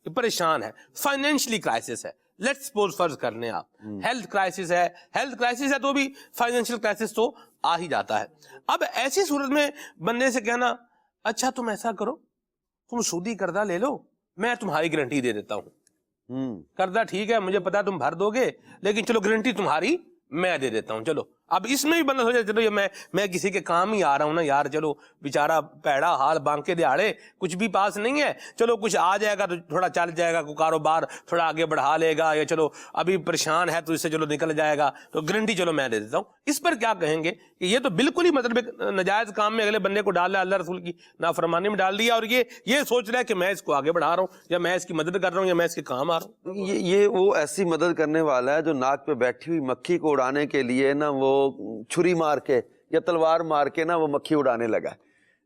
پریشان ہے, فائنینشلی کرائسس ہے, لیٹس سپوز فرض کرنے آپ ہیلتھ کرائسس ہے, ہیلتھ کرائسس ہے تو بھی فائنینشیل کرائسس تو آ ہی جاتا ہے. اب ایسی صورت میں بندے سے کہنا اچھا تم ایسا کرو, تم سودی قرضہ لے لو, میں تمہاری گارنٹی دے دیتا ہوں, قرضہ ٹھیک ہے مجھے پتا تم بھر دو گے لیکن چلو گارنٹی تمہاری میں دے دیتا ہوں, چلو اب اس میں بھی بندہ سوچے چلو یہ میں کسی کے کام ہی آ رہا ہوں نا یار، چلو بیچارہ پیڑا حال بانکے دیہڑے کچھ بھی پاس نہیں ہے، چلو کچھ آ جائے گا تو تھوڑا چل جائے گا، کوئی کاروبار تھوڑا آگے بڑھا لے گا، یا چلو ابھی پریشان ہے تو اس سے چلو نکل جائے گا، تو گارنٹی چلو میں دے دیتا ہوں. اس پر کیا کہیں گے کہ یہ تو بالکل ہی مطلب ایک ناجائز کام میں اگلے بندے کو ڈال رہا ہے، اللہ رسول کی نافرمانی میں ڈال دیا، اور یہ سوچ رہا ہے کہ میں اس کو آگے بڑھا رہا ہوں، یا میں اس کی مدد کر رہا ہوں، یا میں اس کے کام آ رہا ہوں. یہ وہ ایسی مدد کرنے والا ہے جو ناک پہ بیٹھی ہوئی مکھی کو اڑانے کے لیے نا وہ چھری مار کے یا تلوار مار کے نا وہ مکھی اڑانے لگا.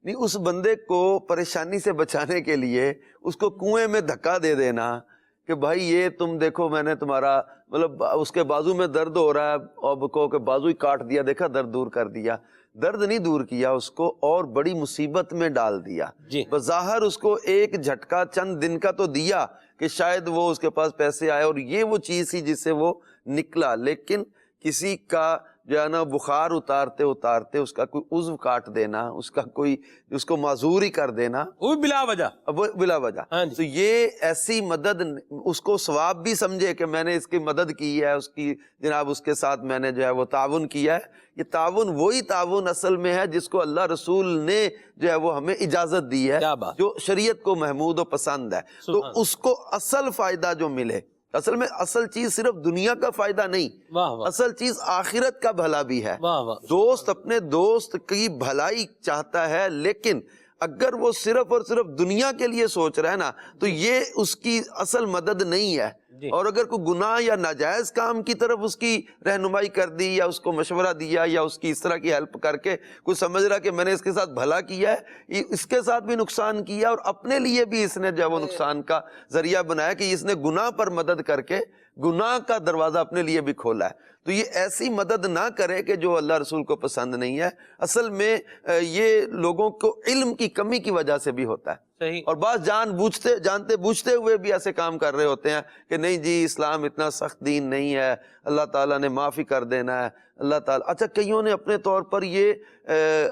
نہیں، اس بندے کو پریشانی سے بچانے کے لیے اس کو کنویں میں دھکا دے دینا کہ بھائی یہ تم دیکھو میں نے تمہارا مطلب اس کے بازو میں درد ہو رہا ہے اور کو کہ بازو ہی کاٹ دیا، دیکھا درد دور کر دیا. درد نہیں دور کیا اس کو، اور بڑی مصیبت میں ڈال دیا. بظاہر اس کو ایک جھٹکا چند دن کا تو دیا کہ شاید وہ اس کے پاس پیسے آئے، اور یہ وہ چیز تھی جس سے وہ نکلا. لیکن کسی کا جو ہے نا بخار اتارتے اتارتے اس کا کوئی عضو کاٹ دینا، اس کو معذور ہی کر دینا، وہ بلا وجہ، بلا وجہ. تو یہ ایسی مدد اس کو ثواب بھی سمجھے کہ میں نے اس کی مدد کی ہے، اس کی جناب اس کے ساتھ میں نے جو ہے وہ تعاون کیا ہے. یہ تعاون وہی تعاون اصل میں ہے جس کو اللہ رسول نے جو ہے وہ ہمیں اجازت دی ہے، جو شریعت کو محمود و پسند ہے. تو اس کو اصل فائدہ جو ملے، اصل میں اصل چیز صرف دنیا کا فائدہ نہیں، اصل چیز آخرت کا بھلا بھی ہے. دوست اپنے دوست کی بھلائی چاہتا ہے، لیکن اگر وہ صرف اور صرف دنیا کے لیے سوچ رہا ہے نا تو یہ اس کی اصل مدد نہیں ہے. اور اگر کوئی گناہ یا ناجائز کام کی طرف اس کی رہنمائی کر دی، یا اس کو مشورہ دیا، یا اس کی اس طرح کی ہیلپ کر کے کوئی سمجھ رہا کہ میں نے اس کے ساتھ بھلا کیا ہے، اس کے ساتھ بھی نقصان کیا، اور اپنے لیے بھی اس نے جو ہے وہ نقصان کا ذریعہ بنایا کہ اس نے گناہ پر مدد کر کے گناہ کا دروازہ اپنے لیے بھی کھولا ہے. تو یہ ایسی مدد نہ کرے کہ جو اللہ رسول کو پسند نہیں ہے. اصل میں یہ لوگوں کو علم کی کمی کی وجہ سے بھی ہوتا ہے، اور بعض جانتے بوجھتے ہوئے بھی ایسے کام کر رہے ہوتے ہیں کہ نہیں جی اسلام اتنا سخت دین نہیں ہے، اللہ تعالیٰ نے معافی کر دینا ہے، اللہ تعالیٰ. اچھا، کئیوں نے اپنے طور پر یہ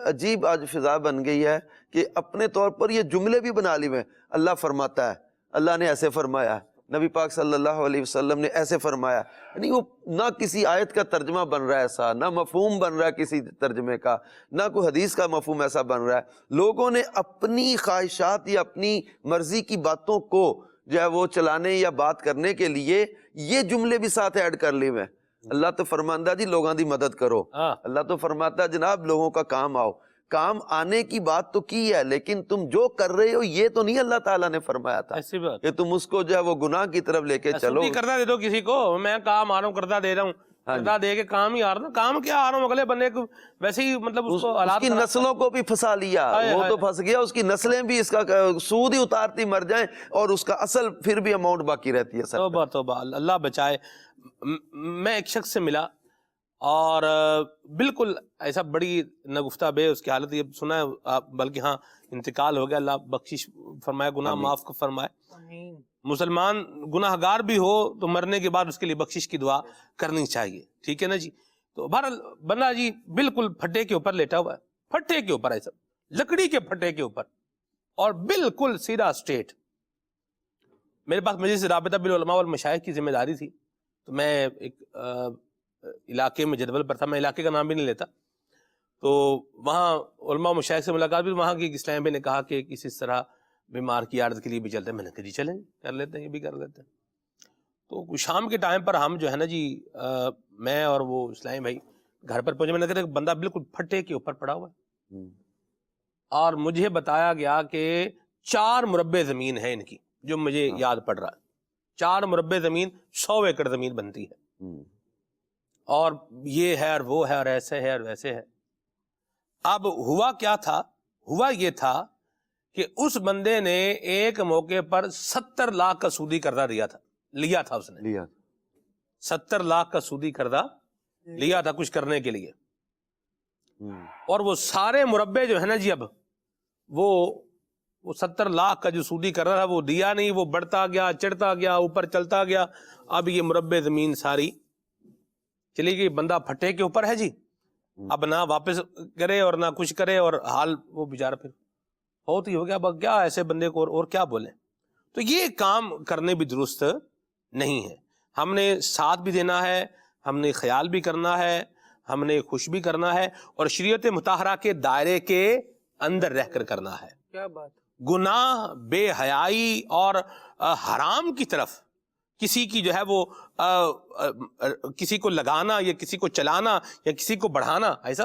عجیب آج فضا بن گئی ہے کہ اپنے طور پر یہ جملے بھی بنا لیے ہیں، اللہ فرماتا ہے، اللہ نے ایسے فرمایا، نبی پاک صلی اللہ علیہ وسلم نے ایسے فرمایا. یعنی وہ نہ کسی آیت کا ترجمہ بن رہا ہے ایسا، نہ مفہوم بن رہا ہے کسی ترجمے کا، نہ کوئی حدیث کا مفہوم ایسا بن رہا ہے. لوگوں نے اپنی خواہشات یا اپنی مرضی کی باتوں کو جو ہے وہ چلانے یا بات کرنے کے لیے یہ جملے بھی ساتھ ایڈ کر لیے ہیں. اللہ تو فرماندہ جی لوگاں دی مدد کرو، اللہ تو فرماتا ہے جناب لوگوں کا کام آؤ. کام آنے کی بات تو کی ہے، لیکن تم جو کر رہے ہو یہ تو نہیں اللہ تعالیٰ نے فرمایا تھا کہ تم اس کو جو ہے وہ گناہ کی طرف لے کے چلو. کردہ دے دو کسی کو، میں کام آ رہا ہوں کردہ دے رہا ہوں، کردہ دے کے کام ہی آ رہا ہوں، کام کیا آ رہا ہوں اگلے بندے کو ویسے ہی مطلب اس کی نسلوں کو بھی پھنسا لیا، وہ تو پھنس گیا، اس کی نسلیں بھی اس کا سود ہی اتارتی مر جائیں، اور اس کا اصل پھر بھی اماؤنٹ باقی رہتی ہے. توبہ توبہ، اللہ بچائے. میں ایک شخص سے ملا اور بالکل ایسا بڑی نگفتہ بے اس کی حالت، یہ سنا ہے بلکہ ہاں انتقال ہو گیا، اللہ بخشش فرمائے، گناہ معاف فرمائے. مسلمان گناہ گار بھی ہو تو مرنے کے بعد اس کے لیے بخشش کی دعا کرنی چاہیے، ٹھیک ہے نا جی. تو بہرحال بندہ جی بالکل پھٹے کے اوپر لیٹا ہوا ہے، پھٹے کے اوپر ایسا لکڑی کے پھٹے کے اوپر، اور بالکل سیدھا اسٹریٹ. میرے پاس مجلس رابطہ بالعلماء والمشائخ کی ذمہ داری تھی، تو میں ایک علاقے میں جدول پر تھا، میں علاقے کا نام بھی نہیں لیتا. تو وہاں علماء مشائخ سے ملاقات بھی، وہاں کی اسلام بھی نے کہا کہ اس طرح بیمار کی عیادت کے لیے بھی چلتے ہیں. میں نے کہا جی چلیں کر لیتے ہیں، یہ بھی کر لیتے ہیں. تو شام کے ٹائم پر ہم جو ہے نا جی میں اور وہ اسلام بھائی گھر پر پہنچے. میں نے کہا بندہ بالکل پھٹے کے اوپر پڑا ہوا ہے، اور مجھے بتایا گیا کہ 4 مربع زمین ہے ان کی، جو مجھے یاد پڑ رہا ہے. 4 مربع زمین 100 ایکڑ زمین بنتی ہے، اور یہ ہے اور وہ ہے اور ایسے ہے اور ویسے ہے. اب ہوا کیا تھا؟ ہوا یہ تھا کہ اس بندے نے ایک موقع پر 70 لاکھ کا سودی قرضہ لیا تھا اس نے 70 لاکھ کا سودی قرضہ لیا تھا کچھ کرنے کے لیے. اور وہ سارے مربع جو ہے نا جی، اب وہ 70 لاکھ کا جو سودی قرضہ تھا وہ دیا نہیں، وہ بڑھتا گیا، چڑھتا گیا، اوپر چلتا گیا. اب یہ مربع زمین ساری چلی گئی، بندہ پھٹے کے اوپر ہے جی. اب نہ واپس کرے اور نہ کچھ کرے، اور حال وہ بیچارہ پھر بہت ہی ہو گیا. اب کیا ایسے بندے کو اور کیا بولیں؟ تو یہ کام کرنے بھی درست نہیں ہے. ہم نے ساتھ بھی دینا ہے، ہم نے خیال بھی کرنا ہے، ہم نے خوش بھی کرنا ہے اور شریعت مطہرہ کے دائرے کے اندر رہ کر کرنا ہے. کیا بات. گناہ، بے حیائی اور حرام کی طرف کسی کی جو ہے وہ کسی کو لگانا یا کسی کو چلانا یا کسی کو بڑھانا، ایسا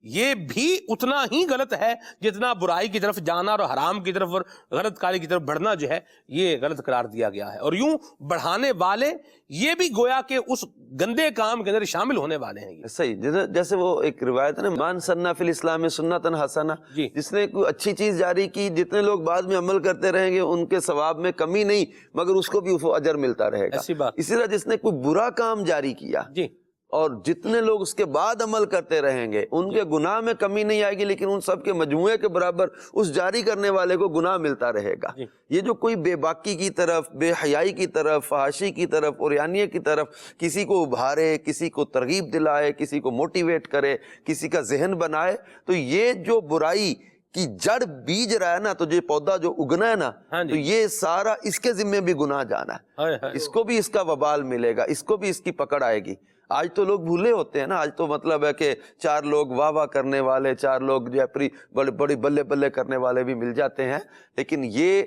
یہ بھی اتنا ہی غلط ہے جتنا برائی کی طرف جانا اور حرام کی طرف اور غلط کاری کی طرف بڑھنا جو ہے یہ غلط قرار دیا گیا ہے. اور یوں بڑھانے والے یہ بھی گویا کہ اس گندے کام کے اندر شامل ہونے والے ہیں. یہ صحیح، جیسے وہ ایک روایت ہے نا، من سنہ فی الاسلام سنتن حسنہ، جی. جس نے کوئی اچھی چیز جاری کی، جتنے لوگ بعد میں عمل کرتے رہیں گے ان کے ثواب میں کمی نہیں، مگر اس کو بھی اجر ملتا رہے گا. ایسی بات. اسی طرح جس نے کوئی برا کام جاری کیا جی، اور جتنے لوگ اس کے بعد عمل کرتے رہیں گے ان کے گناہ میں کمی نہیں آئے گی، لیکن ان سب کے مجموعے کے برابر اس جاری کرنے والے کو گناہ ملتا رہے گا. جی. یہ جو کوئی بے باکی کی طرف، بے حیائی کی طرف، فحاشی کی طرف، عریانیت کی طرف کسی کو ابھارے، کسی کو ترغیب دلائے، کسی کو موٹیویٹ کرے، کسی کا ذہن بنائے، تو یہ جو برائی کی جڑ بیج رہا ہے نا، تو یہ پودا جو اگنا ہے نا، تو یہ سارا اس کے ذمے بھی گناہ جانا ہے. اس کو بھی اس کا وبال ملے گا، اس کو بھی اس کی پکڑ آئے گی. آج تو لوگ بھولے ہوتے ہیں نا، آج تو مطلب ہے کہ 4 لوگ واہ واہ کرنے والے، 4 لوگ جو ہے بڑی بلے بلے کرنے والے بھی مل جاتے ہیں، لیکن یہ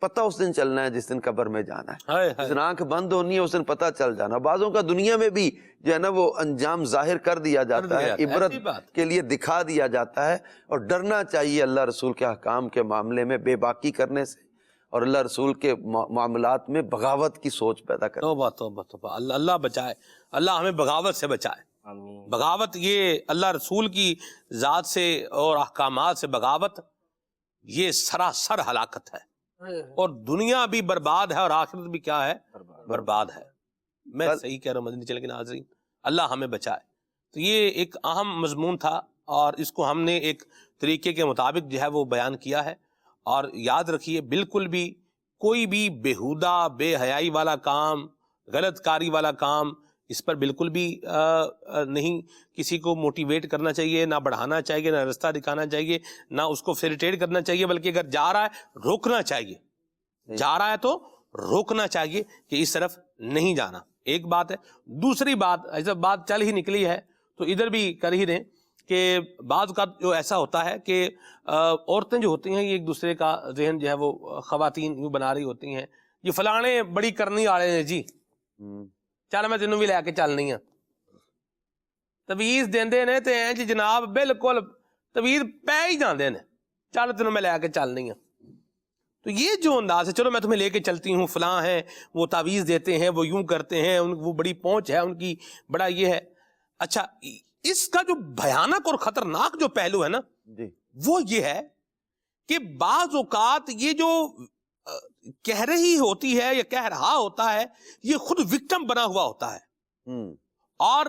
پتہ اس دن چلنا ہے جس دن قبر میں جانا ہے. جس دن آنکھ بند ہونی ہے اس دن پتہ چل جانا. بعضوں کا دنیا میں بھی جو ہے نا وہ انجام ظاہر کر دیا جاتا ہے، عبرت کے لیے دکھا دیا جاتا ہے. اور ڈرنا چاہیے اللہ رسول کے احکام کے معاملے میں بے باکی کرنے سے اور اللہ رسول کے معاملات میں بغاوت کی سوچ پیدا کرنے. توبہ توبہ توبہ. اللہ بچائے، اللہ ہمیں بغاوت سے بچائے. بغاوت یہ اللہ رسول کی ذات سے اور احکامات سے بغاوت یہ سراسر ہلاکت ہے، اور دنیا بھی برباد ہے اور آخرت بھی کیا ہے؟ برباد ہے. میں صحیح کہہ رہا ہوں مدنی چینل کے ناظرین، اللہ ہمیں بچائے. تو یہ ایک اہم مضمون تھا اور اس کو ہم نے ایک طریقے کے مطابق جو ہے وہ بیان کیا ہے. اور یاد رکھیے بالکل بھی کوئی بھی بیہودہ بے حیائی والا کام، غلط کاری والا کام، اس پر بالکل بھی نہیں کسی کو موٹیویٹ کرنا چاہیے، نہ بڑھانا چاہیے، نہ رستہ دکھانا چاہیے، نہ اس کو فیسیلیٹیٹ کرنا چاہیے، بلکہ اگر جا رہا ہے روکنا چاہیے. جا رہا ہے تو روکنا چاہیے کہ اس طرف نہیں جانا. ایک بات ہے. دوسری بات، ایسا بات چل ہی نکلی ہے تو ادھر بھی کر ہی دیں کہ بعض کا جو ایسا ہوتا ہے کہ عورتیں جو ہوتی ہیں یہ ایک دوسرے کا ذہن جو ہے وہ خواتین یوں بنا رہی ہوتی ہیں، یہ فلانے بڑی کرنی والے ہیں جی، چل میں تینوں بھی لے کے چلنی ہے. تویز دیندے نے تے ہیں جی جناب بالکل تویز پہ ہی جاندے نے، چل تینوں میں لے کے چلنی ہے. تو یہ جو انداز ہے، چلو میں تمہیں لے کے چلتی ہوں، فلاں ہیں وہ تعویذ دیتے ہیں، وہ یوں کرتے ہیں، وہ بڑی پہنچ ہے ان کی، بڑا یہ ہے. اچھا، اس کا جو بھیانک اور خطرناک جو پہلو ہے نا وہ یہ ہے کہ بعض اوقات یہ جو کہہ رہی ہوتی ہے یا کہہ رہا ہوتا ہے یہ خود وکٹم بنا ہوا ہوتا ہے، اور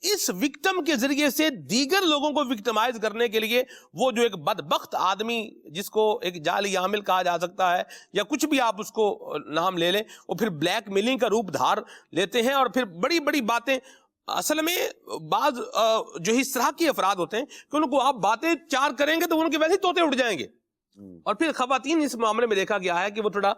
اس وکٹم کے ذریعے سے دیگر لوگوں کو وکٹمائز کرنے کے لیے وہ جو ایک بدبخت آدمی جس کو ایک جعلی عامل کہا جا سکتا ہے یا کچھ بھی آپ اس کو نام لے لیں، وہ پھر بلیک میلنگ کا روپ دھار لیتے ہیں اور پھر بڑی بڑی باتیں. اصل میں بعض جو اس طرح کے افراد ہوتے ہیں کہ ان کو آپ باتیں 4 کریں گے تو ان کے ویسے طوطے اٹھ جائیں گے. اور پھر خواتین اس معاملے میں دیکھا گیا ہے کہ وہ تھوڑا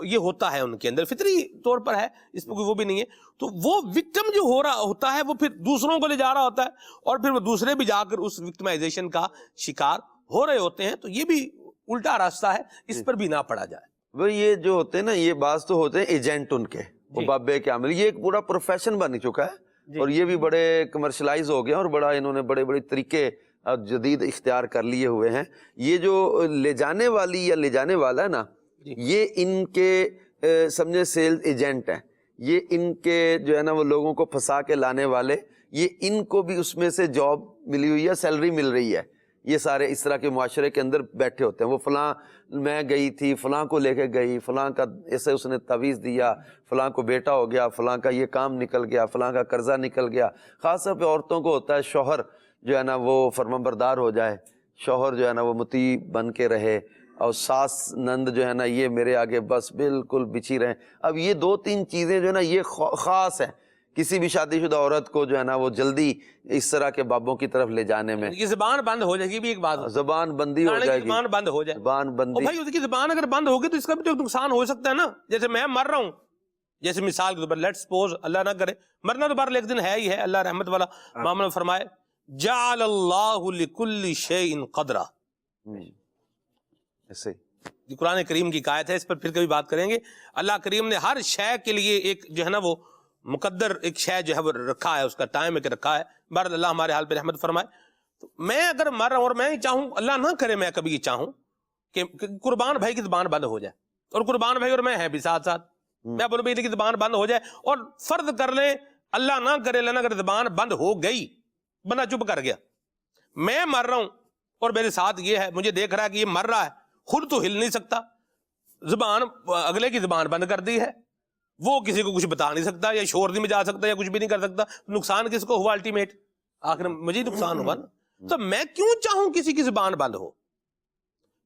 یہ ہوتا ہے ان کے اندر، فطری طور پر ہے، اس میں کوئی وہ بھی نہیں ہے. تو وہ وکٹم جو ہو رہا ہوتا ہے وہ پھر دوسروں کو لے جا رہا ہوتا ہے اور پھر وہ دوسرے بھی جا کر اس وکٹمائزیشن کا شکار ہو رہے ہوتے ہیں. تو یہ بھی الٹا راستہ ہے، اس پر بھی نہ پڑا جائے. وہ یہ جو ہوتے ہیں نا، یہ بعض تو ہوتے ہیں ایجنٹ ان کے، وہ بابے کے عامل، یہ ایک پورا پروفیشن بن چکا ہے اور یہ بھی بڑے کمرشلائز ہو گئے اور بڑا انہوں نے بڑے بڑے طریقے جدید اختیار کر لیے ہوئے ہیں. یہ جو لے جانے والی یا لے جانے والا ہے نا، یہ ان کے سمجھے سیلز ایجنٹ ہیں، یہ ان کے جو ہے نا وہ لوگوں کو پھنسا کے لانے والے، یہ ان کو بھی اس میں سے جاب ملی ہوئی ہے، سیلری مل رہی ہے. یہ سارے اس طرح کے معاشرے کے اندر بیٹھے ہوتے ہیں. وہ فلاں میں گئی تھی، فلاں کو لے کے گئی، فلاں کا ایسے اس نے تعویذ دیا، فلاں کو بیٹا ہو گیا، فلاں کا یہ کام نکل گیا، فلاں کا قرضہ نکل گیا. خاص طور پہ عورتوں کو ہوتا ہے شوہر جو ہے نا وہ فرمانبردار ہو جائے، شوہر جو ہے نا وہ مطیع بن کے رہے، اور ساس نند جو ہے نا یہ میرے آگے بس بالکل بچھی رہیں. اب یہ 2-3 چیزیں جو ہے نا یہ خاص ہیں کسی بھی شادی شدہ عورت کو جو ہے نا وہ جلدی اس طرح کے بابوں کی طرف لے جانے میں. یہ زبان بند ہو جائے گی بھی ایک بات، زبان بندی ہو جائے گی، زبان بند ہو جائے، زبان بندی. بھائی اس کی زبان اگر بند ہوگی تو اس کا بھی تو نقصان ہو سکتا ہے نا. جیسے میں مر رہا ہوں جیسے مثال کے طور پر لیٹ سپوز اللہ نہ کرے مرنا تو بہرحال ایک دن ہے ہی ہے, اللہ رحمت والا معاملہ فرمائے, جعل اللہ لکل شیء قدرا, ایسے یہ قرآن کریم کی آیت ہے, اس پر پھر کبھی بات کریں گے. اللہ کریم نے ہر شے کے لیے ایک جو ہے نا وہ مقدر ایک شے جو ہے وہ رکھا ہے, اس کا ٹائم ایک رکھا ہے. بہرحال اللہ ہمارے حال پہ رحمت فرمائے. تو میں اگر مر رہا ہوں اور میں ہی چاہوں, اللہ نہ کرے میں کبھی یہ چاہوں کہ قربان بھائی کی زبان بند ہو جائے, اور قربان بھائی اور میں ہیں بھی ساتھ ساتھ, میں بولوں بھائی کی زبان بند ہو جائے, اور فرض کر لیں اللہ نہ کرے, اللہ نہ کرے زبان بند ہو گئی, بندہ چپ کر گیا, میں مر رہا ہوں اور میرے ساتھ یہ ہے, مجھے دیکھ رہا ہے کہ یہ مر رہا ہے, خود تو ہل نہیں سکتا, زبان اگلے کی زبان بند کر دی ہے, وہ کسی کو کچھ بتا نہیں سکتا, یا شور نہیں مجا سکتا, یا کچھ بھی نہیں کر سکتا, نقصان کس کو ہوا الٹیمیٹ, آخر مجھے نقصان ہوا نا. تو میں کیوں چاہوں کسی کی زبان بند ہو,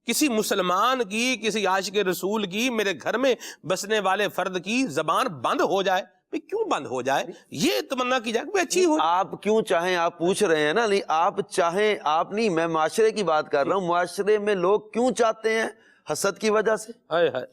کسی مسلمان کی, کسی عاشق رسول کی, میرے گھر میں بسنے والے فرد کی زبان بند ہو جائے, کیوں بند ہو جائے, یہ تمنا کی جائے کہ اچھی ہو. آپ کیوں چاہیں, آپ پوچھ رہے ہیں نا, نہیں آپ چاہیں, آپ نہیں, میں معاشرے کی بات کر رہا ہوں. معاشرے میں لوگ کیوں چاہتے ہیں؟ حسد کی وجہ سے,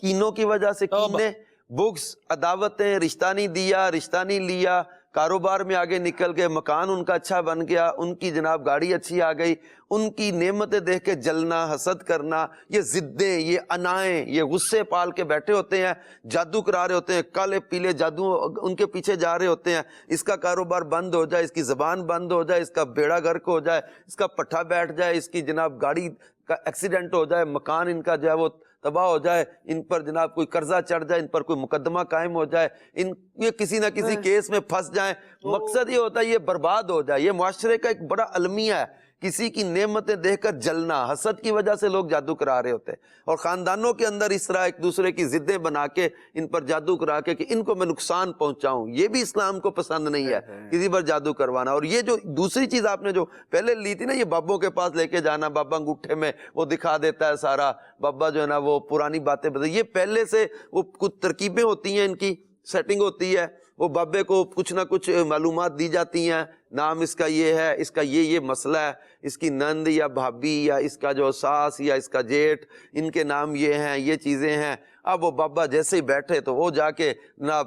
کینوں کی وجہ سے, کینے, بغض, عداوتیں, رشتہ نہیں دیا, رشتہ نہیں لیا, کاروبار میں آگے نکل گئے, مکان ان کا اچھا بن گیا, ان کی جناب گاڑی اچھی آ گئی, ان کی نعمتیں دیکھ کے جلنا, حسد کرنا, یہ ضدیں, یہ انائیں, یہ غصے پال کے بیٹھے ہوتے ہیں, جادو کرا رہے ہوتے ہیں, کالے پیلے جادو ان کے پیچھے جا رہے ہوتے ہیں. اس کا کاروبار بند ہو جائے, اس کی زبان بند ہو جائے, اس کا بیڑا غرق ہو جائے, اس کا پٹھا بیٹھ جائے, اس کی جناب گاڑی کا ایکسیڈنٹ ہو جائے, مکان ان کا جو ہے وہ تباہ ہو جائے, ان پر جناب کوئی قرضہ چڑھ جائے, ان پر کوئی مقدمہ قائم ہو جائے, یہ کسی نہ کسی کیس میں پھنس جائیں. مقصد یہ ہوتا ہے یہ برباد ہو جائے. یہ معاشرے کا ایک بڑا المیہ ہے, کسی کی نعمتیں دیکھ کر جلنا. حسد کی وجہ سے لوگ جادو کرا رہے ہوتے ہیں, اور خاندانوں کے اندر اس طرح ایک دوسرے کی ضدیں بنا کے ان پر جادو کرا کے کہ ان کو میں نقصان پہنچاؤں. یہ بھی اسلام کو پسند نہیں ہے کسی پر جادو کروانا. اور یہ جو دوسری چیز آپ نے جو پہلے لی تھی نا, یہ بابوں کے پاس لے کے جانا, بابا انگوٹھے میں وہ دکھا دیتا ہے سارا, بابا جو ہے نا وہ پرانی باتیں بتا, یہ پہلے سے وہ کچھ ترکیبیں ہوتی ہیں, ان کی سیٹنگ ہوتی ہے, وہ بابے کو کچھ نہ کچھ معلومات دی جاتی ہیں, نام اس کا یہ ہے, اس کا یہ مسئلہ ہے, اس کی نند یا بھابی یا اس کا جو ساس یا اس کا جیٹھ, ان کے نام یہ ہیں, یہ چیزیں ہیں. اب وہ بابا جیسے ہی بیٹھے تو وہ جا کے نا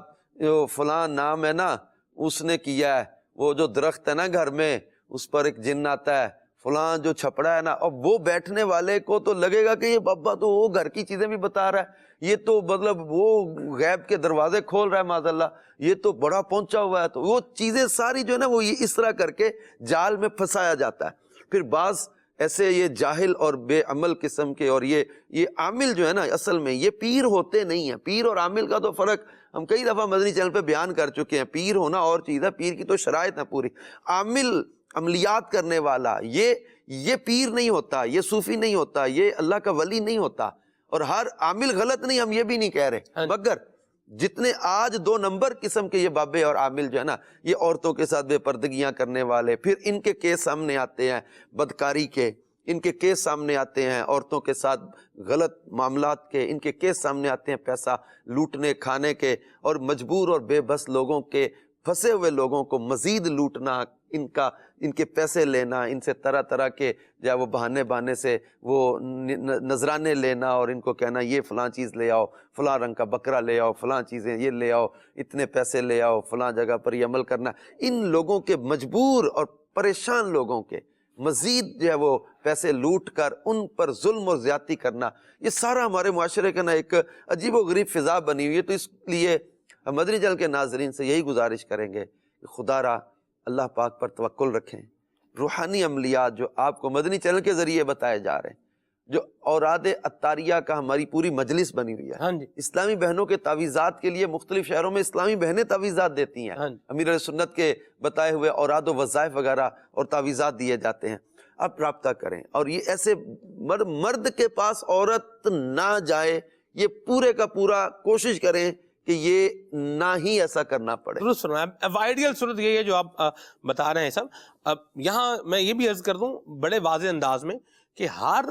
فلاں نام ہے نا اس نے کیا ہے, وہ جو درخت ہے نا گھر میں اس پر ایک جن آتا ہے, فلاں جو چھپڑا ہے نا. اب وہ بیٹھنے والے کو تو لگے گا کہ یہ بابا تو وہ گھر کی چیزیں بھی بتا رہا ہے, یہ تو مطلب وہ غیب کے دروازے کھول رہا ہے معاذ اللہ, یہ تو بڑا پہنچا ہوا ہے. تو وہ چیزیں ساری جو ہے نا وہ اس طرح کر کے جال میں پھنسایا جاتا ہے. پھر بعض ایسے یہ جاہل اور بے عمل قسم کے, اور یہ عامل جو ہے نا اصل میں یہ پیر ہوتے نہیں ہیں. پیر اور عامل کا تو فرق ہم کئی دفعہ مدنی چینل پہ بیان کر چکے ہیں. پیر ہونا اور چیز ہے, پیر کی تو شرائط ہے پوری. عامل, عملیات کرنے والا, یہ پیر نہیں ہوتا, یہ صوفی نہیں ہوتا, یہ اللہ کا ولی نہیں ہوتا. اور ہر عامل غلط نہیں, ہم یہ بھی نہیں کہہ رہے, مگر جتنے آج 2 نمبر قسم کے یہ بابے اور عامل جو ہے نا, یہ عورتوں کے ساتھ بے پردگیاں کرنے والے, پھر ان کے کیس سامنے آتے ہیں بدکاری کے, ان کے کیس سامنے آتے ہیں عورتوں کے ساتھ غلط معاملات کے, ان کے کیس سامنے آتے ہیں پیسہ لوٹنے کھانے کے, اور مجبور اور بے بس لوگوں کے, پھنسے ہوئے لوگوں کو مزید لوٹنا, ان کے پیسے لینا, ان سے طرح طرح کے جو ہے وہ بہانے سے وہ نذرانے لینا, اور ان کو کہنا یہ فلاں چیز لے آؤ, فلاں رنگ کا بکرا لے آؤ, فلاں چیزیں یہ لے آؤ, اتنے پیسے لے آؤ, فلاں جگہ پر یہ عمل کرنا. ان لوگوں کے مجبور اور پریشان لوگوں کے مزید جو ہے وہ پیسے لوٹ کر ان پر ظلم اور زیادتی کرنا, یہ سارا ہمارے معاشرے کا نا ایک عجیب و غریب فضا بنی ہوئی ہے. تو اس لیے ہم مدنی چینل کے ناظرین سے یہی گزارش کریں گے کہ خدا را اللہ پاک پر توکل رکھیں. روحانی عملیات جو آپ کو مدنی چینل کے ذریعے بتائے جا رہے ہیں, جو اوراد عطاریہ کا ہماری پوری مجلس بنی ہوئی ہے, اسلامی بہنوں کے تعویذات کے لیے مختلف شہروں میں اسلامی بہنیں تعویذات دیتی ہیں, امیر علیہ سنت کے بتائے ہوئے اوراد و وظائف وغیرہ اور تعویذات دیے جاتے ہیں. آپ رابطہ کریں, اور یہ ایسے مرد کے پاس عورت نہ جائے, یہ پورے کا پورا کوشش کریں کہ یہ نہ ہی ایسا کرنا پڑے. درست فرمایا. آئیڈیل صورت یہ ہے جو آپ بتا رہے ہیں سب. اب یہاں میں یہ بھی عرض کر دوں بڑے واضح انداز میں کہ ہر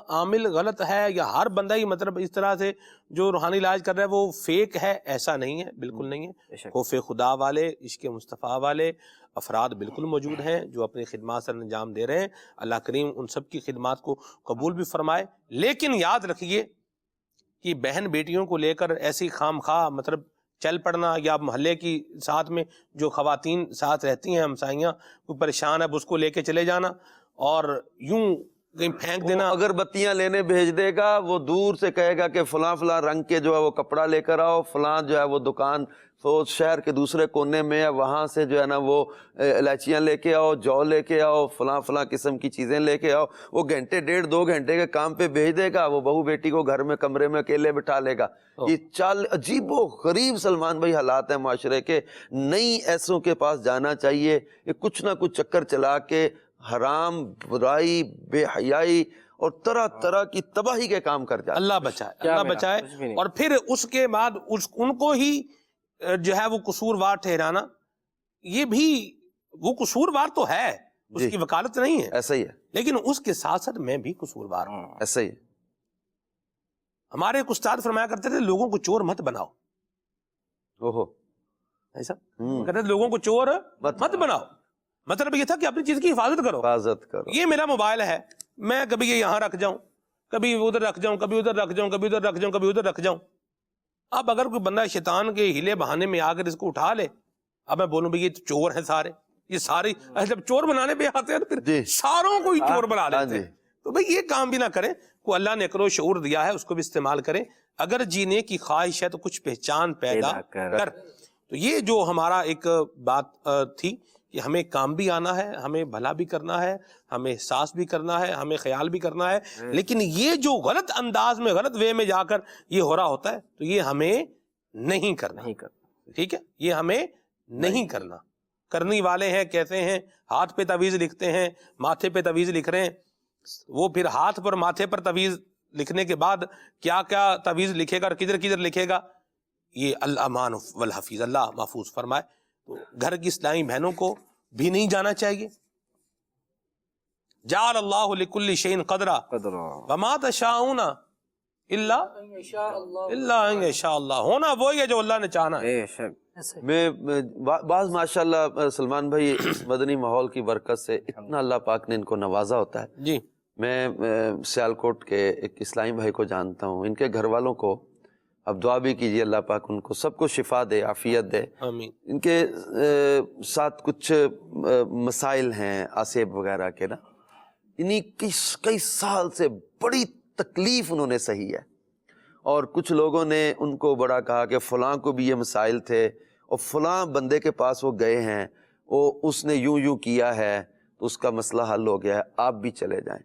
عامل غلط ہے, یا ہر بندہ ہی مطلب اس طرح سے جو روحانی علاج کر رہا ہے وہ فیک ہے, ایسا نہیں ہے, بالکل نہیں ہے. خوف خدا والے, عشق مصطفیٰ والے افراد بالکل موجود ہیں جو اپنی خدمات سر انجام دے رہے ہیں. اللہ کریم ان سب کی خدمات کو قبول بھی فرمائے. لیکن یاد رکھیے کہ بہن بیٹیوں کو لے کر ایسی خام خواہ مطلب چل پڑنا، یا محلے کی ساتھ میں جو خواتین ساتھ رہتی ہیں ہمسائیاں، کوئی پریشان ہے اس کو لے کے چلے جانا اور یوں کہیں پھینک دینا. اگر بتیاں لینے بھیج دے گا، وہ دور سے کہے گا کہ فلاں فلاں رنگ کے جو ہے وہ کپڑا لے کر آؤ، فلاں جو ہے وہ دکان تو شہر کے دوسرے کونے میں ہے، وہاں سے جو ہے نا وہ الائچیاں لے کے آؤ، جو لے کے آؤ، فلاں فلاں قسم کی چیزیں لے کے آؤ. وہ گھنٹے 1.5-2 گھنٹے کے کام پہ بھیج دے گا، وہ بہو بیٹی کو گھر میں کمرے میں اکیلے بٹھا لے گا. یہ چال عجیب و غریب سلمان بھائی حالات ہیں معاشرے کے. نئی ایسوں کے پاس جانا چاہیے، یہ کچھ نہ کچھ چکر چلا کے حرام، برائی، بے حیائی اور طرح طرح کی تباہی کے کام کر جاتے. اللہ بچائے، اللہ بچائے. اور پھر اس کے بعد ان کو ہی جو ہے وہ قصوروار ٹھہرانا، یہ بھی وہ قصوروار تو ہے، اس کی وکالت نہیں ہے، ایسا ہی ہے، لیکن اس کے ساتھ ساتھ میں بھی قصوروار ہوں. ایسا ہی ہے. ہمارے ایک استاد فرمایا کرتے تھے لوگوں کو چور مت بناؤ. اوہو، ایسا کہتے تھے لوگوں کو چور مت بناؤ. مطلب یہ تھا کہ اپنی چیز کی حفاظت کرو. حفاظت کرو. یہ میرا موبائل ہے، میں کبھی یہ یہاں رکھ جاؤں، کبھی ادھر رکھ جاؤں، کبھی ادھر رکھ جاؤں، کبھی ادھر رکھ جاؤں، کبھی ادھر رکھ جاؤں. اب اگر کوئی بندہ شیطان کے ہیلے بہانے میں آ کر اس کو اٹھا لے، اب میں بولوں بھئی یہ چور ہیں سارے، یہ سارے جب چور بنانے پہ آتے ہیں تو پھر ساروں کو ہی چور بنا لیتے ہیں. تو بھئی یہ کام بھی نہ کریں. کو اللہ نے عقل و شعور دیا ہے اس کو بھی استعمال کریں. اگر جینے کی خواہش ہے تو کچھ پہچان پیدا کر. تو یہ جو ہمارا ایک بات تھی کہ ہمیں کام بھی آنا ہے، ہمیں بھلا بھی کرنا ہے، ہمیں احساس بھی کرنا ہے، ہمیں خیال بھی کرنا ہے، لیکن یہ جو غلط انداز میں، غلط وے میں جا کر یہ ہو رہا ہوتا ہے تو یہ ہمیں نہیں کرنا. ٹھیک ہے، یہ ہمیں نہیں کرنا. کرنی والے ہیں کہتے ہیں ہاتھ پہ تعویذ لکھتے ہیں، ماتھے پہ تعویذ لکھ رہے ہیں. وہ پھر ہاتھ پر ماتھے پر تعویذ لکھنے کے بعد کیا کیا تعویذ لکھے گا اور کدھر کدھر لکھے گا، یہ الامان والحفیظ، اللہ محفوظ فرمائے. تو گھر کی اسلامی بہنوں کو بھی نہیں جانا چاہیے. جعل اللہ لکل شیء قدرا وما تشاءون الا ان یشاء اللہ. ہونا وہی ہے جو اللہ نے چاہنا ہے. میں بعض ماشاءاللہ سلمان بھائی اس مدنی ماحول کی برکت سے اتنا اللہ پاک نے ان کو نوازا ہوتا ہے. جی میں سیالکوٹ کے ایک اسلامی بھائی کو جانتا ہوں، ان کے گھر والوں کو اب دعا بھی کیجیے اللہ پاک ان کو سب کو شفا دے، عافیت دے. آمین. ان کے ساتھ کچھ مسائل ہیں آسیب وغیرہ کے نا، انہی کئی سال سے بڑی تکلیف انہوں نے سہی ہے. اور کچھ لوگوں نے ان کو بڑا کہا کہ فلاں کو بھی یہ مسائل تھے اور فلاں بندے کے پاس وہ گئے ہیں، اس نے یوں کیا ہے تو اس کا مسئلہ حل ہو گیا ہے، آپ بھی چلے جائیں.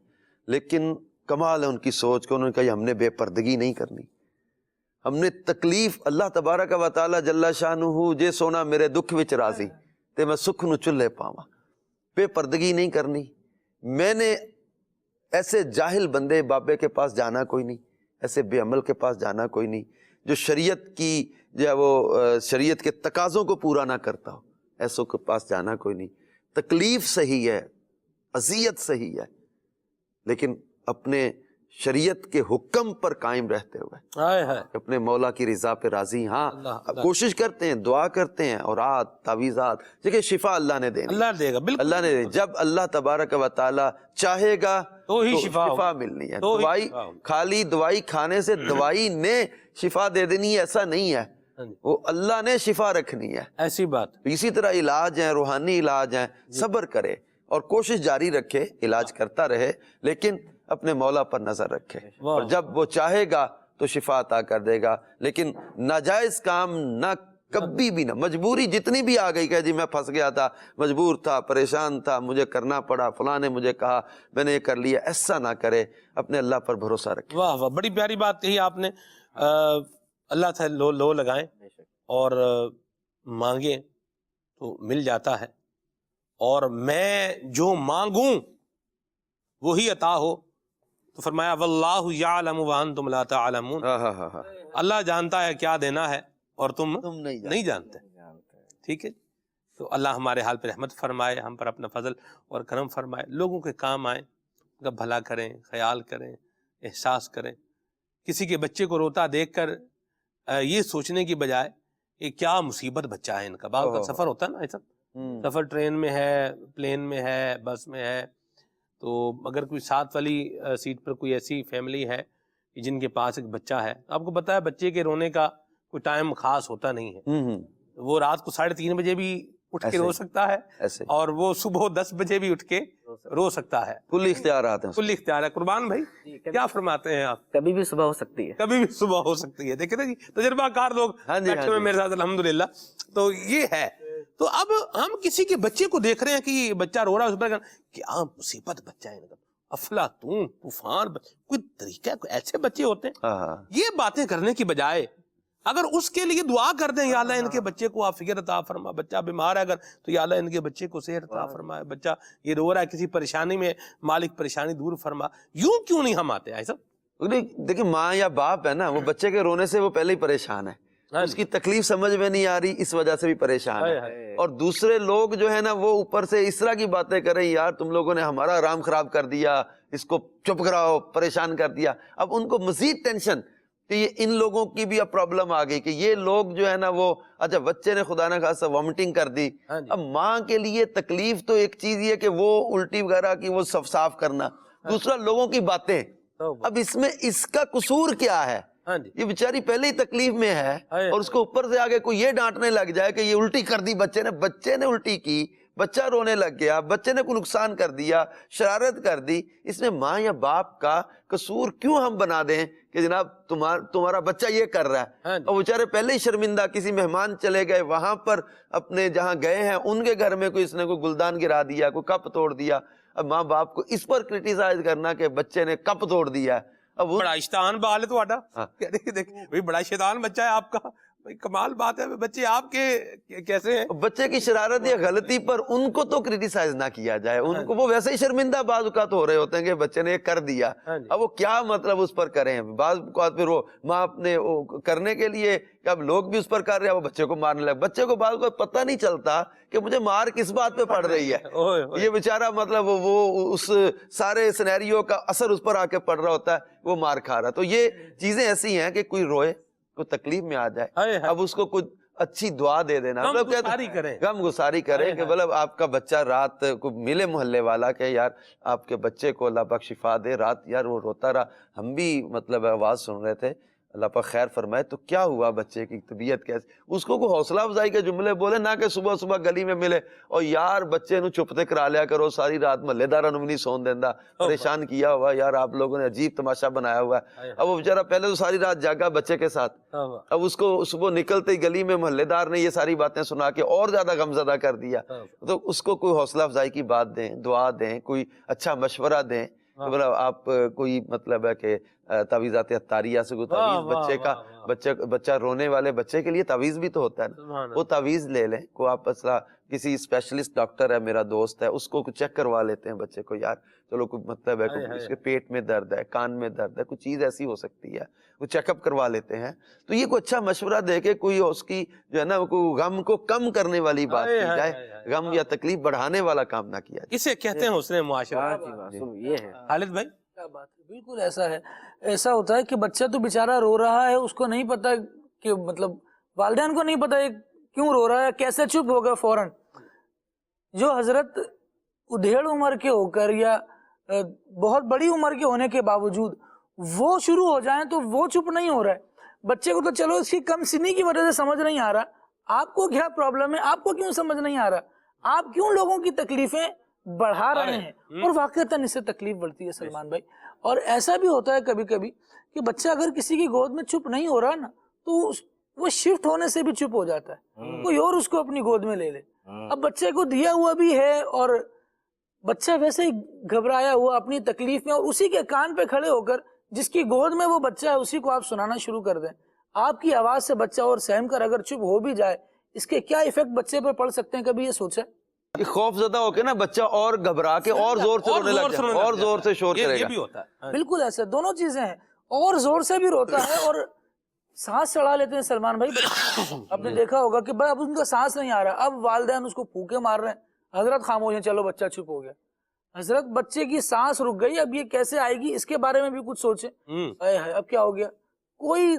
لیکن کمال ہے ان کی سوچ کو، انہوں نے کہا ہم نے بے پردگی نہیں کرنی، ہم نے تکلیف اللہ تبارک و تعالی جل شانہ جے سونا میرے دکھ وچ راضی تے میں سکھ نو چلے پاواں. بے پردگی نہیں کرنی. میں نے ایسے جاہل بندے بابے کے پاس جانا کوئی نہیں، ایسے بے عمل کے پاس جانا کوئی نہیں جو شریعت کی جو ہے وہ شریعت کے تقاضوں کو پورا نہ کرتا ہو، ایسوں کے پاس جانا کوئی نہیں. تکلیف صحیح ہے، اذیت صحیح ہے، لیکن اپنے شریعت کے حکم پر قائم رہتے ہوئے اپنے مولا کی رضا پہ راضی. ہاں کوشش کرتے ہیں، دعا کرتے ہیں، اور تعویذات دیکھیں شفا اللہ نے دینی، اللہ دے گا. بالکل اللہ نے دینی. جب اللہ تبارک و تعالی چاہے گا تو ہی شفا ملنی ہے. دوائی خالی دوائی کھانے سے دوائی نے شفا دے دینی ہے ایسا نہیں ہے، وہ اللہ نے شفا رکھنی ہے. ایسی بات. اسی طرح علاج ہیں، روحانی علاج ہیں، صبر کرے اور کوشش جاری رکھے، علاج کرتا رہے، لیکن اپنے مولا پر نظر رکھے، اور جب وہ چاہے گا تو شفا عطا کر دے گا. لیکن ناجائز کام نہ کبھی بھی نہ، مجبوری جتنی بھی آ گئی کہ جی میں پھنس گیا تھا، مجبور تھا، پریشان تھا، مجھے کرنا پڑا، فلاں نے مجھے کہا، میں نے یہ کر لیا، ایسا نہ کرے، اپنے اللہ پر بھروسہ رکھے. واہ واہ، بڑی پیاری بات کہی آپ نے. اللہ سے لو لگائیں اور مانگیں تو مل جاتا ہے، اور میں جو مانگوں وہی عطا ہو. تو فرمایا واللہ یعلم وانتم لا تعلمون. اللہ جانتا ہے کیا دینا ہے اور تم نہیں جانتے. ٹھیک ہے، تو اللہ ہمارے حال پہ رحمت فرمائے، ہم پر اپنا فضل اور کرم فرمائے، لوگوں کے کام آئیں، ان کا بھلا کریں، خیال کریں، احساس کریں. کسی کے بچے کو روتا دیکھ کر یہ سوچنے کی بجائے کہ کیا مصیبت بچہ ہے ان کا. بعض کا سفر ہوتا ہے نا ایسا، سفر ٹرین میں ہے، پلین میں ہے، بس میں ہے، تو اگر کوئی ساتھ والی سیٹ پر کوئی ایسی فیملی ہے جن کے پاس ایک بچہ ہے، آپ کو پتہ ہے بچے کے رونے کا کوئی ٹائم خاص ہوتا نہیں ہے. وہ رات کو 3:30 بجے بھی اٹھ کے رو سکتا ہے اور وہ صبح 10 بجے بھی اٹھ کے رو سکتا ہے. کل اختیارات ہیں. کل اختیار ہے. قربان بھائی کیا فرماتے ہیں آپ؟ کبھی بھی صبح ہو سکتی ہے. کبھی بھی صبح ہو سکتی ہے. دیکھیں نا جی تجربہ کار لوگ بیٹھے ہوئے میرے ساتھ الحمدللہ. تو یہ ہے. تو اب ہم کسی کے بچے کو دیکھ رہے ہیں کہ بچہ رو رہا ہے, اس پر کیا مصیبت بچہ ہے, افلاطون طوفان, کوئی طریقہ, کوئی ایسے بچے ہوتے ہیں. یہ باتیں کرنے کی بجائے اگر اس کے لیے دعا کر دیں, یا اللہ ان کے بچے کو آپ فکر عطا فرما, بچہ بیمار ہے اگر تو یا اللہ ان کے بچے کو صحت عطا فرما, بچہ یہ رو رہا ہے کسی پریشانی میں, مالک پریشانی دور فرما. یوں کیوں نہیں ہم آتے ایسا؟ دیکھیں ماں یا باپ ہے نا, وہ بچے کے رونے سے وہ پہلے ہی پریشان ہے, اس کی تکلیف سمجھ میں نہیں آ رہی, اس وجہ سے بھی پریشان ہے. اور دوسرے لوگ جو ہے نا وہ اوپر سے اس طرح کی باتیں کریں, یار تم لوگوں نے ہمارا آرام خراب کر دیا, اس کو چپ کراؤ, پریشان کر دیا. اب ان کو مزید ٹینشن کہ یہ ان لوگوں کی بھی اب پرابلم آ گئی کہ یہ لوگ جو ہے نا وہ, اچھا بچے نے خدا نہ خاصا وامٹنگ کر دی. اب ماں کے لیے تکلیف تو ایک چیز یہ کہ وہ الٹی وغیرہ کی وہ صاف کرنا, دوسرا لوگوں کی باتیں. اب اس میں اس کا قصور کیا ہے؟ یہ بیچاری پہلے ہی تکلیف میں ہے اور اس کو اوپر سے آگے کوئی یہ ڈانٹنے لگ جائے کہ یہ الٹی کر دی بچے نے الٹی کی, بچہ رونے لگ گیا, بچے نے کوئی نقصان کر دیا, شرارت کر دی. اس میں ماں یا باپ کا قصور کیوں ہم بنا دیں کہ جناب تمہارا بچہ یہ کر رہا ہے, اور بیچارے پہلے ہی شرمندہ, کسی مہمان چلے گئے وہاں پر اپنے جہاں گئے ہیں ان کے گھر میں کوئی اس نے کوئی گلدان گرا دیا, کوئی کپ توڑ دیا. اب ماں باپ کو اس پر کرٹیسائز کرنا کہ بچے نے کپ توڑ دیا, اب بڑا شیطان بال ہے تھوڑا, دیکھ بڑا شیطان بچہ ہے آپ کا, کمال بات ہے. بچے آپ کے کیسے ہیں؟ بچے کی شرارت یا غلطی پر ان کو تو کرٹیسائز نہ کیا جائے, ان کو وہ ویسے ہی شرمندہ بعض اوقات ہو رہے ہوتے ہیں کہ بچے نے یہ کر دیا. اب وہ کیا مطلب اس پر کریں, بعض اوقات پھر وہ ماں اپنے کرنے کے لیے کہ اب لوگ بھی اس پر کر رہے ہیں, وہ بچے کو مارنے لگے. بچے کو بعض اوقات پتہ نہیں چلتا کہ مجھے مار کس بات پہ پڑ رہی ہے. یہ بیچارہ مطلب وہ اس سارے سینیریو کا اثر اس پر آ کے پڑ رہا ہوتا ہے, وہ مار کھا رہا. تو یہ چیزیں ایسی ہیں کہ کوئی روئے, کوئی تکلیف میں آ جائے, اب اس کو کچھ اچھی دعا دے دینا, غم گساری کریں کہ مطلب آپ کا بچہ رات کو ملے محلے والا کہ یار آپ کے بچے کو اللہ پاک شفا دے, رات یار وہ روتا رہا, ہم بھی مطلب آواز سن رہے تھے, اللہ پاک خیر فرمائے, تو کیا ہوا بچے کی طبیعت کیسے, اس کو کوئی حوصلہ افزائی کے جملے بولے, نہ کہ صبح صبح گلی میں ملے اور یار بچے نو چپتے کرا لیا کرو, ساری رات محلے دارا نو نہیں سون دیندا, پریشان کیا ہوا, یار آپ لوگوں نے عجیب تماشا بنایا ہوا ہے. اب وہ بیچارہ پہلے تو ساری رات جاگا بچے کے ساتھ, اب اس کو صبح نکلتے ہی گلی میں محلے دار نے یہ ساری باتیں سنا کے اور زیادہ غمزدہ کر دیا. تو اس کو کوئی حوصلہ افزائی کی بات دیں, دعا دیں, کوئی اچھا مشورہ دیں, مطلب آپ کوئی مطلب ہے کہ تعویذات عطاریہ سے کوئی تعویذ بچے کا, بچہ رونے والے بچے کے لیے تعویذ بھی تو ہوتا ہے نا, وہ تعویذ لے لیں. کو آپ اصلا کسی اسپیشلسٹ ڈاکٹر ہے, میرا دوست ہے, اس کو چیک کروا لیتے ہیں بچے کو, یار چلو کوئی مطلب ہے اس کے پیٹ میں درد ہے, کان میں درد ہے, کوئی چیز ایسی ہو سکتی ہے, وہ چیک اپ کروا لیتے ہیں. تو یہ کوئی اچھا مشورہ دے کے کوئی اس کی جو ہے نا کوئی غم کو کم کرنے والی بات کی جائے, غم یا تکلیف بڑھانے والا کام نہ کیا جائے. اسے کہتے ہیں حسن معاشرہ. یہ ہے خالد بھائی کیا بات ہے, بالکل ایسا ہے. ایسا ہوتا ہے کہ بچہ تو بیچارہ رو رہا ہے, اس کو نہیں پتا کہ مطلب والدین کو نہیں پتا کیوں رو رہا ہے, کیسے چپ ہوگا فوراً. جو حضرت ادھیڑ عمر کے ہو کر یا بہت بڑی عمر کے ہونے کے باوجود وہ شروع ہو جائیں تو وہ چپ نہیں ہو رہا ہے. بچے کو تو چلو اس کی کم سنی کی وجہ سے سمجھ نہیں آ رہا, آپ کو کیا پرابلم ہے, آپ کو کیوں سمجھ نہیں آ رہا, آپ کیوں لوگوں کی تکلیفیں بڑھا رہے ہیں. اور واقعتاً اس سے تکلیف بڑھتی ہے سلمان بھائی. اور ایسا بھی ہوتا ہے کبھی کبھی کہ بچہ اگر کسی کی گود میں چپ نہیں ہو رہا نا تو وہ شفٹ ہونے سے بھی چپ ہو جاتا ہے, کوئی اور اس کو اپنی گود میں لے لے. اب بچے کو دیا ہوا بھی ہے اور بچہ ویسے ہی گھبرایا ہوا اپنی تکلیف میں, اور اسی کے کان پہ کھڑے ہو کر جس کی گود میں وہ بچہ ہے اسی کو آپ سنانا شروع کر دیں. آپ کی آواز سے بچہ اور سہم کر اگر چپ ہو بھی جائے, اس کے کیا ایفیکٹ بچے پہ پڑ سکتے ہیں, کبھی یہ سوچا؟ خوف زدہ ہو کے نا بچہ اور گھبرا کے اور زور سے رونے لگ جائے, اور زور سے شور کرے گا. بالکل ایسا, دونوں چیزیں ہیں, اور زور سے بھی روتا ہے اور سانس چڑھا لیتے ہیں سلمان بھائی. آپ نے دیکھا ہوگا کہ اب ان کا سانس نہیں آ رہا, اب والدین اس کو پھونکے مار رہے ہیں, حضرت خاموش ہیں, چلو بچہ چپ ہو گیا. حضرت بچے کی سانس رک گئی, اب یہ کیسے آئے گی, اس کے بارے میں بھی کچھ سوچیں. اب کیا ہو گیا, کوئی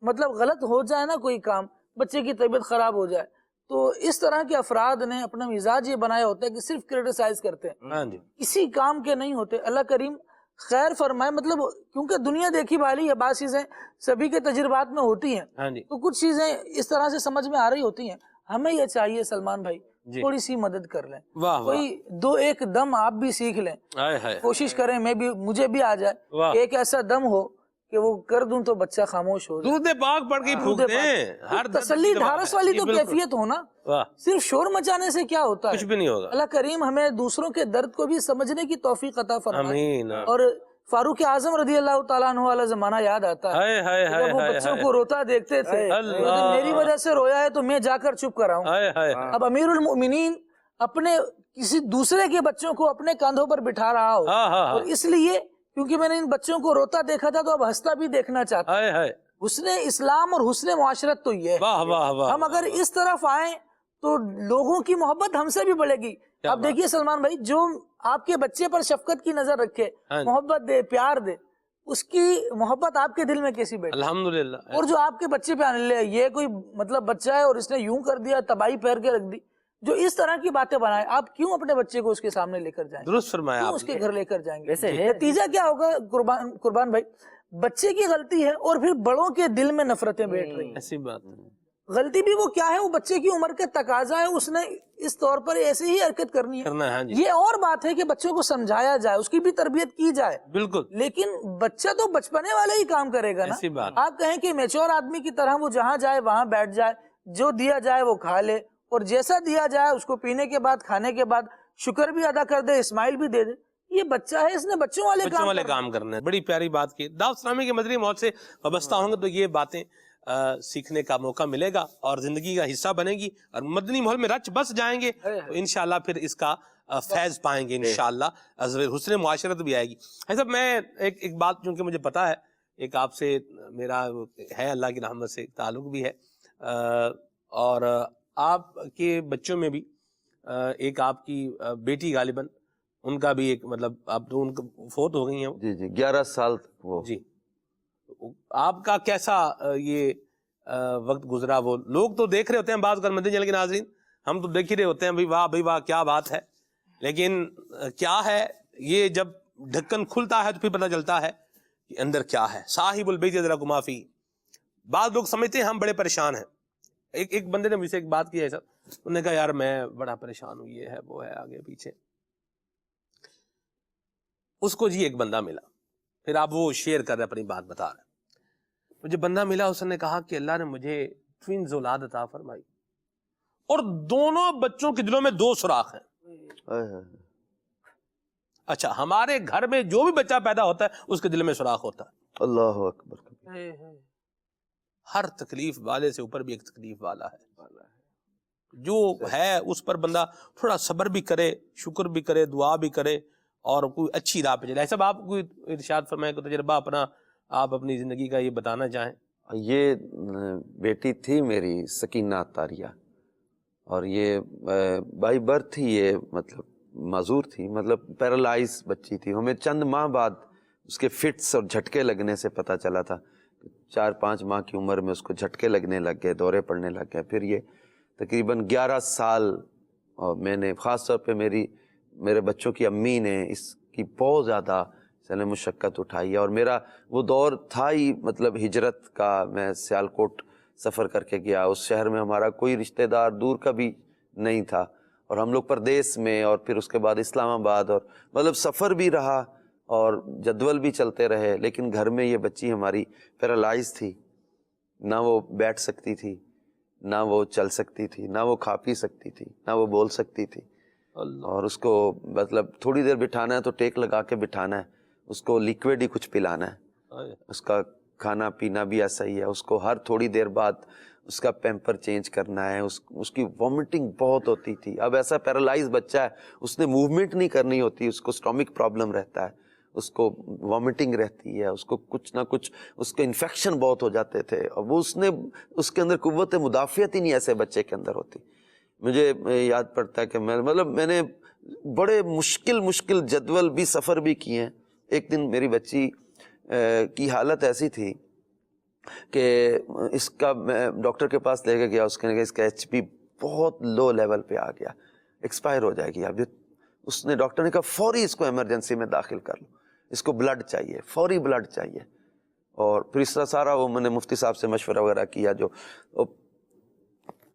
مطلب غلط ہو جائے نا کوئی کام, بچے کی طبیعت خراب ہو جائے, تو اس طرح کے افراد نے اپنا مزاج یہ بنایا ہوتا ہے کہ صرف کرٹیسائز کرتے ہیں, کسی کام کے نہیں ہوتے. اللہ کریم خیر فرمائے. مطلب کیونکہ دنیا دیکھی بھالی ہے، بعض چیزیں سبھی کے تجربات میں ہوتی ہیں، ہاں جی تو کچھ چیزیں اس طرح سے سمجھ میں آ رہی ہوتی ہیں. ہمیں یہ چاہیے سلمان بھائی جی. تھوڑی سی مدد کر لیں، واہ واہ، کوئی دو ایک دم آپ بھی سیکھ لیں، ہائے ہائے، کوشش کریں مجھے بھی آ جائے واہ. کہ ایک ایسا دم ہو کہ وہ کر دوں تو بچہ خاموش ہو جائے. درود پاک پڑھ کے پھونک دیں، ہر درد تسلی کی دوا ڈھارس ہے. والی جی تو بالکل. کیفیت ہونا. واہ، صرف شور مچانے سے کیا ہوتا کچھ ہے؟ بھی نہیں ہوگا. اللہ کریم ہمیں دوسروں کے درد کو بھی سمجھنے کی توفیق عطا فرمائے. آمین. اور فاروق اعظم رضی اللہ تعالیٰ عنہ والا زمانہ یاد آتا ہے ہائے ہائے ہائے جب وہ ہائے بچوں کو روتا دیکھتے تھے. اللہ. میری وجہ سے رویا ہے تو میں جا کر چپ کراؤں. ہائے ہائے، اب امیر المؤمنین اپنے کسی دوسرے کے بچوں کو اپنے کاندھوں پر بٹھا رہا ہو، ہاں ہاں اور ہاں، اس لیے کیونکہ میں نے ان بچوں کو روتا دیکھا تھا تو اب ہنستا بھی دیکھنا چاہتا ہوں. ہائے ہائے، حسن اسلام اور حسن معاشرت تو یہ ہے. واہ واہ واہ. ہم اگر اس طرف آئیں تو لوگوں کی محبت ہم سے بھی بڑھے گی. اب دیکھیے سلمان بھائی، جو آپ کے بچے پر شفقت کی نظر رکھے، محبت دے، پیار دے، اس کی محبت آپ کے دل میں کیسی بیٹھے. الحمدللہ. اور جو آپ کے بچے پہ آنے لے یہ کوئی مطلب بچہ ہے اور اس نے یوں کر دیا، تباہی پھیر کے رکھ دی، جو اس طرح کی باتیں بنائے، آپ کیوں اپنے بچے کو اس کے سامنے لے کر جائیں گے؟ درست فرمایا کیوں آپ اس کے نے. گھر لے کر جائیں گے؟ ویسے ہے نتیجہ کیا ہوگا قربان بھائی؟ بچے کی غلطی ہے اور پھر بڑوں کے دل میں نفرتیں بیٹھ رہی ہیں. ایسی بات ہے. غلطی بھی وہ کیا ہے، وہ بچے کی عمر کے تقاضا ہے، اس نے اس طور پر ایسے ہی حرکت کرنی ہے. کرنا ہے. ہاں جی یہ اور بات ہے کہ بچوں کو سمجھایا جائے، اس کی بھی تربیت کی جائے، بالکل. لیکن بچہ تو بچپنے والے ہی کام کرے گا نا. ایسی بات. آپ کہیں کہ میچور آدمی کی طرح وہ جہاں جائے وہاں بیٹھ جائے، جو دیا جائے وہ کھا لے، اور جیسا دیا جائے اس کو پینے کے بعد، کھانے کے بعد شکر بھی ادا کر دے، اسمائل بھی دے دے. یہ بچہ ہے، اس نے بچوں والے کام کرنا ہے. بڑی پیاری بات کی. دعوت اسلامی کے مدنی موت سے وابستہ ہوں گے تو یہ باتیں سیکھنے کا موقع ملے گا اور زندگی کا حصہ بنے گی، اور مدنی ماحول میں رچ بس جائیں گے تو انشاءاللہ پھر اس کا فیض پائیں گے انشاءاللہ. حسن معاشرت بھی آئے گی. صاحب میں ایک بات چونکہ مجھے پتا ہے، ایک آپ سے میرا ہے اللہ کی رحمت سے تعلق بھی ہے، اور آپ کے بچوں میں بھی ایک آپ کی بیٹی غالباً، ان کا بھی ایک مطلب اب تو ان کو فوت ہو گئی ہیں. جی جی 11 سال وہ. جی آپ کا کیسا یہ وقت گزرا؟ وہ لوگ تو دیکھ رہے ہوتے ہیں، بعض مدنی چینل کے ناظرین ہم تو دیکھ ہی رہے ہوتے ہیں بھائی واہ کیا بات ہے، لیکن کیا ہے یہ جب ڈھکن کھلتا ہے تو پھر پتہ چلتا ہے کہ اندر کیا ہے. صاحب البیت یدرک ما فی. بعض لوگ سمجھتے ہیں ہم بڑے پریشان ہیں. ایک بندے نے مجھ سے ایک بات کی ہے سر، انہوں نے کہا یار میں بڑا پریشان ہوں، یہ ہے وہ ہے آگے پیچھے. اس کو جی ایک بندہ ملا، پھر آپ وہ شیئر کر رہے اپنی بات بتا رہے. مجھے بندہ ملا، اس نے کہا کہ اللہ نے مجھے ٹوینز اولاد عطا فرمائی اور دونوں بچوں کے دلوں میں 2 سوراخ ہیں. اچھا ہمارے گھر میں جو بھی بچہ پیدا ہوتا ہے اس کے دل میں سوراخ ہوتا ہے. اللہ اکبر. ہر تکلیف والے سے اوپر بھی ایک تکلیف والا ہے. جو ہے اس پر بندہ تھوڑا صبر بھی کرے، شکر بھی کرے، دعا بھی کرے اور کوئی اچھی راہ پہ چلے. سب آپ کوئی ارشاد فرمائے، کوئی تجربہ اپنا آپ اپنی زندگی کا یہ بتانا چاہیں؟ یہ بیٹی تھی میری سکینہ طاریہ، اور یہ بائی برتھ ہی یہ مطلب معذور تھی، مطلب پیرالائز بچی تھی. ہمیں چند ماہ بعد اس کے فٹس اور جھٹکے لگنے سے پتہ چلا تھا. 4-5 ماہ کی عمر میں اس کو جھٹکے لگنے لگ گئے، دورے پڑنے لگ گئے. پھر یہ تقریباً 11 سال، اور میں نے خاص طور پہ میرے بچوں کی امی نے اس کی بہت زیادہ مشقت اٹھائی ہے. اور میرا وہ دور تھا ہی مطلب ہجرت کا. میں سیالکوٹ سفر کر کے گیا، اس شہر میں ہمارا کوئی رشتہ دار دور کا بھی نہیں تھا، اور ہم لوگ پردیس میں، اور پھر اس کے بعد اسلام آباد، اور مطلب سفر بھی رہا اور جدول بھی چلتے رہے. لیکن گھر میں یہ بچی ہماری پیرالائز تھی، نہ وہ بیٹھ سکتی تھی، نہ وہ چل سکتی تھی، نہ وہ کھا پی سکتی تھی، نہ وہ بول سکتی تھی. اور اس کو مطلب تھوڑی دیر بٹھانا ہے تو ٹیک لگا کے بٹھانا ہے، اس کو لیکوڈ ہی کچھ پلانا ہے، اس کا کھانا پینا بھی ایسا ہی ہے. اس کو ہر تھوڑی دیر بعد اس کا پیمپر چینج کرنا ہے. اس کی وامٹنگ بہت ہوتی تھی. اب ایسا پیرالائز بچہ ہے، اس نے موومنٹ نہیں کرنی ہوتی، اس کو اسٹامک پرابلم رہتا ہے، اس کو وامٹنگ رہتی ہے، اس کو کچھ نہ کچھ، اس کو انفیکشن بہت ہو جاتے تھے. اور وہ اس کے اندر قوت مدافعت ہی نہیں ایسے بچے کے اندر ہوتی. مجھے یاد پڑتا ہے کہ میں نے بڑے مشکل جدول بھی سفر بھی کیے ہیں. ایک دن میری بچی کی حالت ایسی تھی کہ اس کا میں ڈاکٹر کے پاس لے کے گیا. اس کے اس کا HP بہت لو لیول پہ آ گیا، ایکسپائر ہو جائے گی اب. اس نے ڈاکٹر نے کہا فوری اس کو ایمرجنسی میں داخل کر لو. اس کو بلڈ چاہیے، فوری بلڈ چاہیے. اور پھر اس طرح سارا وہ میں نے مفتی صاحب سے مشورہ وغیرہ کیا، جو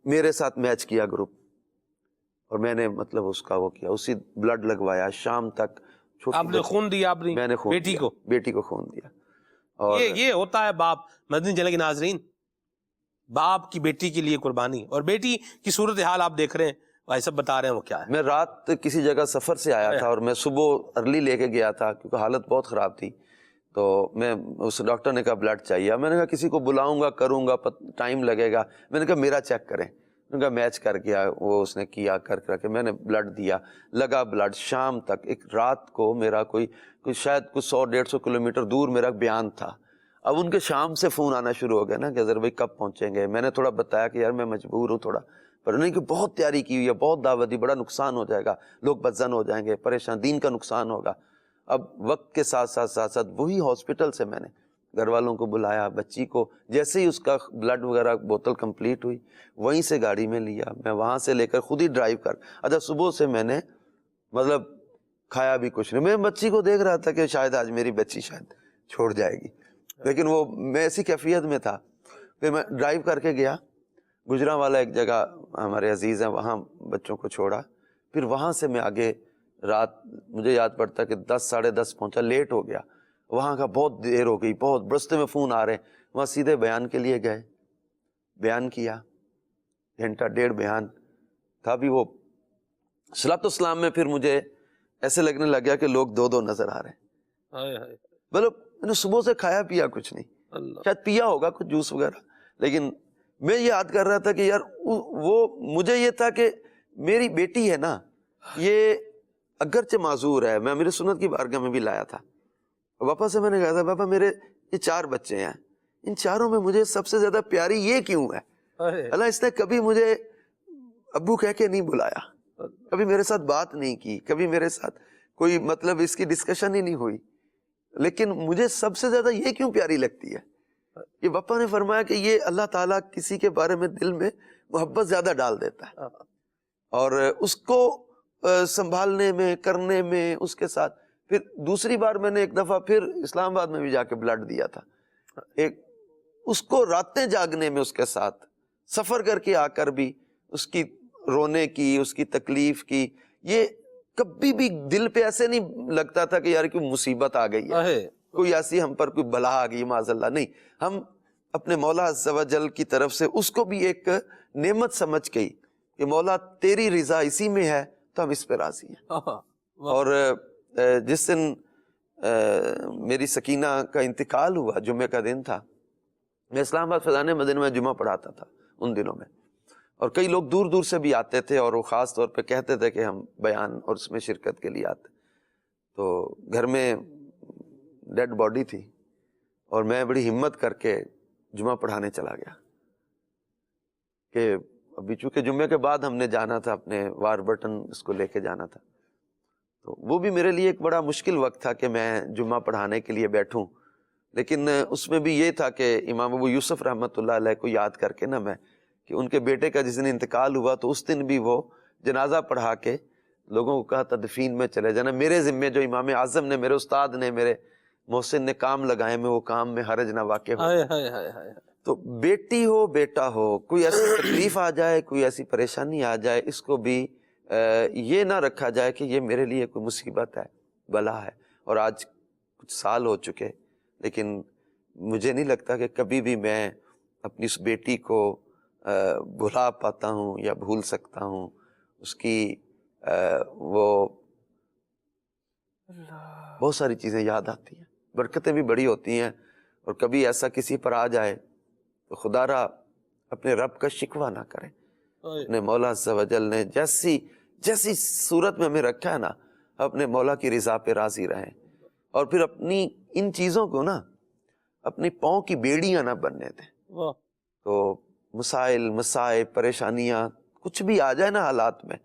میرے ساتھ میچ کیا گروپ، اور میں نے مطلب اس کا وہ کیا، اسی بلڈ لگوایا شام تک. آپ نے خون دیا اپنی میں نے بیٹی کو خون دیا. اور یہ ہوتا ہے باپ. مدنی چینل کے ناظرین، باپ کی بیٹی کے لیے قربانی، اور بیٹی کی صورتحال آپ دیکھ رہے ہیں، بھائی صاحب بتا رہے ہیں وہ کیا ہے. میں رات کسی جگہ سفر سے آیا تھا اور میں صبح ارلی لے کے گیا تھا کیونکہ حالت بہت خراب تھی. تو میں اس ڈاکٹر نے کہا بلڈ چاہیے. میں نے کہا کسی کو بلاؤں گا کروں گا ٹائم لگے گا. میں نے کہا میرا چیک کریں. میں نے کہا میچ کر گیا، وہ اس نے کیا کر کے میں نے بلڈ دیا، لگا بلڈ شام تک. ایک رات کو میرا کوئی شاید کچھ 100-150 کلومیٹر دور میرا بیان تھا. اب ان کے شام سے فون آنا شروع ہو گیا نا کہ اظہر بھائی کب پہنچیں گے. میں نے تھوڑا بتایا کہ یار میں مجبور ہوں تھوڑا، پر نہیں کہ بہت تیاری کی ہوئی ہے، بہت دعوت دی، بڑا نقصان ہو جائے گا، لوگ بدزن ہو جائیں گے، پریشان، دین کا نقصان ہوگا. اب وقت کے ساتھ ساتھ وہی ہاسپٹل سے میں نے گھر والوں کو بلایا، بچی کو جیسے ہی اس کا بلڈ وغیرہ بوتل کمپلیٹ ہوئی وہیں سے گاڑی میں لیا، میں وہاں سے لے کر خود ہی ڈرائیو کر. اچھا صبح سے میں نے مطلب کھایا بھی کچھ نہیں. میں بچی کو دیکھ رہا تھا کہ شاید آج میری بچی شاید چھوڑ جائے گی، لیکن وہ میں ایسی کیفیت میں تھا. پھر میں ڈرائیو کر کے گیا گجرانوالہ، ایک جگہ ہمارے عزیز ہیں، وہاں بچوں کو چھوڑا. پھر وہاں سے میں آگے رات مجھے یاد پڑتا کہ 10-10:30 پہنچا، لیٹ ہو گیا. وہاں کا بہت دیر ہو گئی، بہت رستے میں فون آ رہے ہیں. وہاں سیدھے بیان کے لیے گئے، بیان کیا، 1.5 بیان تھا. بھی وہ صلاۃ السلام میں پھر مجھے ایسے لگنے لگ گیا کہ لوگ 2 نظر آ رہے ہیں. مطلب میں نے صبح سے کھایا پیا کچھ نہیں، شاید پیا ہوگا کچھ جوس وغیرہ، لیکن میں یاد کر رہا تھا کہ یار وہ مجھے یہ تھا کہ میری بیٹی ہے نا، یہ اگرچہ معذور ہے. میں میرے سنت کی بارگاہ میں بھی لایا تھا. پاپا سے میں نے کہا تھا پاپا میرے یہ 4 بچے ہیں، ان 4 میں مجھے سب سے زیادہ پیاری یہ کیوں ہے؟ اللہ اس نے کبھی مجھے ابو کہہ کے نہیں بلایا، کبھی میرے ساتھ بات نہیں کی، کبھی میرے ساتھ کوئی مطلب اس کی ڈسکشن ہی نہیں ہوئی، لیکن مجھے سب سے زیادہ یہ کیوں پیاری لگتی ہے. یہ پاپا نے فرمایا کہ یہ اللہ تعالیٰ کسی کے بارے میں دل میں محبت زیادہ ڈال دیتا ہے، اور اس کو سنبھالنے میں، کرنے میں اس کے ساتھ. پھر دوسری بار میں نے ایک دفعہ پھر اسلام آباد میں بھی جا کے بلڈ دیا تھا. ایک اس کو راتیں جاگنے میں، اس کے ساتھ سفر کر کے آ کر بھی اس کی رونے کی، اس کی تکلیف کی، یہ کبھی بھی دل پہ ایسے نہیں لگتا تھا کہ یار کوئی مصیبت آ گئی ہے، کوئی ایسی ہم پر کوئی بلا آ گئی معاذ اللہ. نہیں، ہم اپنے مولا عز و جل کی طرف سے اس کو بھی ایک نعمت سمجھ گئی کہ مولا تیری رضا اسی میں ہے تو ہم اس پہ راضی ہیں. اور جس دن میری سکینہ کا انتقال ہوا، جمعے کا دن تھا، میں اسلام آباد فیضان مدینہ میں جمعہ پڑھاتا تھا ان دنوں میں، اور کئی لوگ دور دور سے بھی آتے تھے اور وہ خاص طور پہ کہتے تھے کہ ہم بیان اور اس میں شرکت کے لیے آتے. تو گھر میں ڈیڈ باڈی تھی اور میں بڑی ہمت کر کے جمعہ پڑھانے چلا گیا کہ ابھی چونکہ جمعے کے بعد ہم نے جانا تھا اپنے وار بٹن اس کو لے کے جانا تھا. تو وہ بھی میرے لیے ایک بڑا مشکل وقت تھا کہ میں جمعہ پڑھانے کے لیے بیٹھوں، لیکن اس میں بھی یہ تھا کہ امام ابو یوسف رحمۃ اللہ علیہ کو یاد کر کے نا، میں کہ ان کے بیٹے کا جس دن انتقال ہوا تو اس دن بھی وہ جنازہ پڑھا کے لوگوں کو کہا تدفین میں چلے جانا. میرے ذمے جو امام اعظم نے، میرے استاد نے، میرے محسن نے کام لگائے، میں وہ کام میں حرج نہ واقع ہو. تو بیٹی ہو بیٹا ہو، کوئی ایسی تکلیف آ جائے، کوئی ایسی پریشانی آ جائے، اس کو بھی یہ نہ رکھا جائے کہ یہ میرے لیے کوئی مصیبت ہے، بلا ہے. اور آج کچھ سال ہو چکے، لیکن مجھے نہیں لگتا کہ کبھی بھی میں اپنی اس بیٹی کو بھلا پاتا ہوں یا بھول سکتا ہوں. اس کی وہ بہت ساری چیزیں یاد آتی ہیں، برکتیں بھی بڑی ہوتی ہیں. اور کبھی ایسا کسی پر آ جائے تو خدا را اپنے رب کا شکوہ نہ کریں. اپنے مولا عز و جل نے جیسی صورت میں ہمیں رکھا ہے نا، اپنے مولا کی رضا پہ راضی رہیں، اور پھر اپنی ان چیزوں کو نا اپنی پاؤں کی بیڑیاں نہ بننے دیں. تو مسائل، مسائب، پریشانیاں کچھ بھی آ جائے نا حالات میں،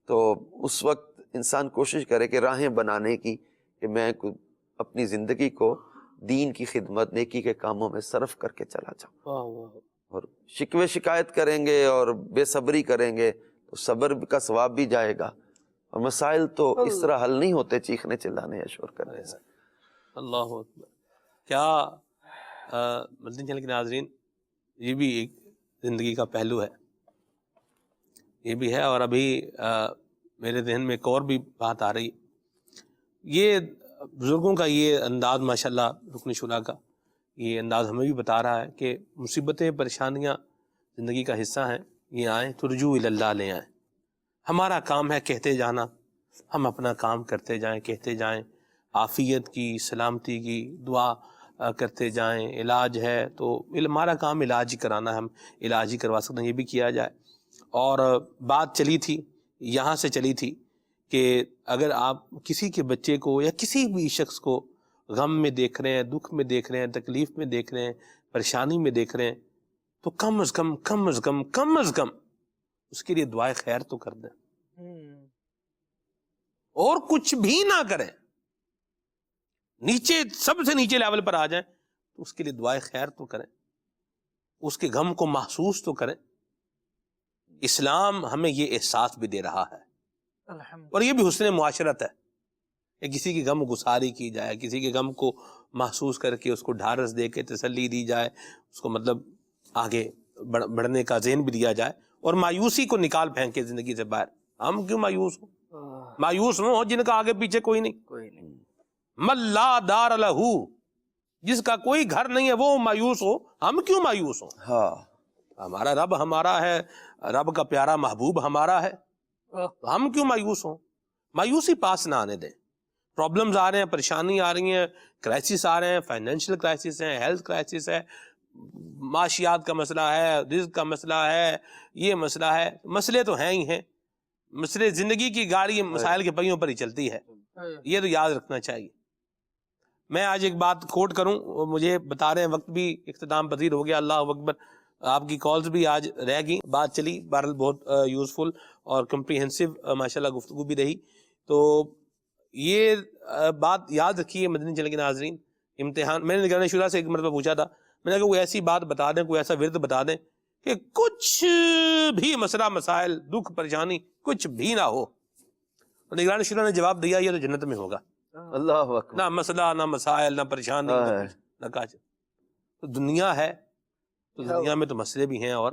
تو اس وقت انسان کوشش کرے کہ راہیں بنانے کی، کہ میں اپنی زندگی کو دین کی خدمت، نیکی کے کاموں میں صرف کر کے چلا جاؤں. اور شکوے شکایت کریں گے اور بے صبری کریں گے تو صبر کا ثواب بھی جائے گا. اور مسائل تو اس طرح حل نہیں ہوتے چیخنے چلانے یا شور کرنے سے. اللہ اکبر. کیا مدنی چینل کے ناظرین، یہ بھی ایک زندگی کا پہلو ہے، یہ بھی ہے. اور ابھی میرے ذہن میں ایک اور بھی بات آ رہی، یہ بزرگوں کا یہ انداز ماشاءاللہ، رکن شورا کا یہ انداز ہمیں بھی بتا رہا ہے کہ مصیبتیں پریشانیاں زندگی کا حصہ ہیں، یہ آئیں تو رجوع اللہ لے آئیں. ہمارا کام ہے کہتے جانا، ہم اپنا کام کرتے جائیں، کہتے جائیں، عافیت کی، سلامتی کی دعا کرتے جائیں. علاج ہے تو ہمارا کام علاج ہی کرانا ہے، ہم علاج ہی کروا سکتے ہیں، یہ بھی کیا جائے. اور بات چلی تھی، یہاں سے چلی تھی کہ اگر آپ کسی کے بچے کو یا کسی بھی شخص کو غم میں دیکھ رہے ہیں، دکھ میں دیکھ رہے ہیں، تکلیف میں دیکھ رہے ہیں، پریشانی میں دیکھ رہے ہیں، تو کم از کم اس کے لیے دعائے خیر تو کر دیں، اور کچھ بھی نہ کریں، نیچے سب سے نیچے لیول پر آ جائیں تو اس کے لیے دعائے خیر تو کریں، اس کے غم کو محسوس تو کریں. اسلام ہمیں یہ احساس بھی دے رہا ہے، اور یہ بھی حسن معاشرت ہے کہ کسی کی غم گساری کی جائے، کسی کے غم کو محسوس کر کے اس کو ڈھارس دے کے تسلی دی جائے، اس کو مطلب آگے بڑھنے کا ذہن بھی دیا جائے، اور مایوسی کو نکال پھینکے زندگی سے باہر. ہم کیوں مایوس ہوں؟ مایوس ہوں جن کا آگے پیچھے کوئی نہیں. من لا دار لہو، جس کا کوئی گھر نہیں ہے وہ مایوس ہو. ہم کیوں مایوس ہوں؟ ہاں، ہمارا رب ہمارا ہے، رب کا پیارا محبوب ہمارا ہے، تو ہم کیوں مایوس ہوں؟ مایوسی پاس نہ آنے دیں. پرابلمز آ رہے ہیں، پریشانی آ رہی ہیں، کرائسس آ رہے ہیں، فائنینشیل کرائسس ہیں، ہیلتھ کرائسس ہے، معاشیات کا مسئلہ ہے، رزق کا مسئلہ ہے، یہ مسئلہ ہے. مسئلے تو ہیں ہی ہیں، مسئلے زندگی کی گاڑی مسائل کے پہیوں پر ہی چلتی ہے، یہ تو یاد رکھنا چاہیے. میں آج ایک بات کوٹ کروں، مجھے بتا رہے ہیں وقت بھی اختتام پذیر ہو گیا، اللہ اکبر. آپ کی کالز بھی آج رہ گئی، بات چلی، بہرحال بہت یوزفل اور کمپریہنسو ماشاءاللہ گفتگو بھی رہی. تو یہ بات یاد رکھیے مدنی چینل کے ناظرین، امتحان. میں نے نگران شورا سے ایک مرتبہ پوچھا تھا، میں نے کہا کوئی ایسی بات بتا دیں، کوئی ایسا ورد بتا دیں کہ کچھ بھی مسئلہ مسائل دکھ پریشانی کچھ بھی نہ ہو. نگران شورا نے جواب دیا یہ تو جنت میں ہوگا، اللہ اکبر. نہ مسئلہ، نہ مسائل، نہ پریشانی، نہ کاج. تو دنیا ہے تو دنیا میں تو مسئلے بھی ہیں اور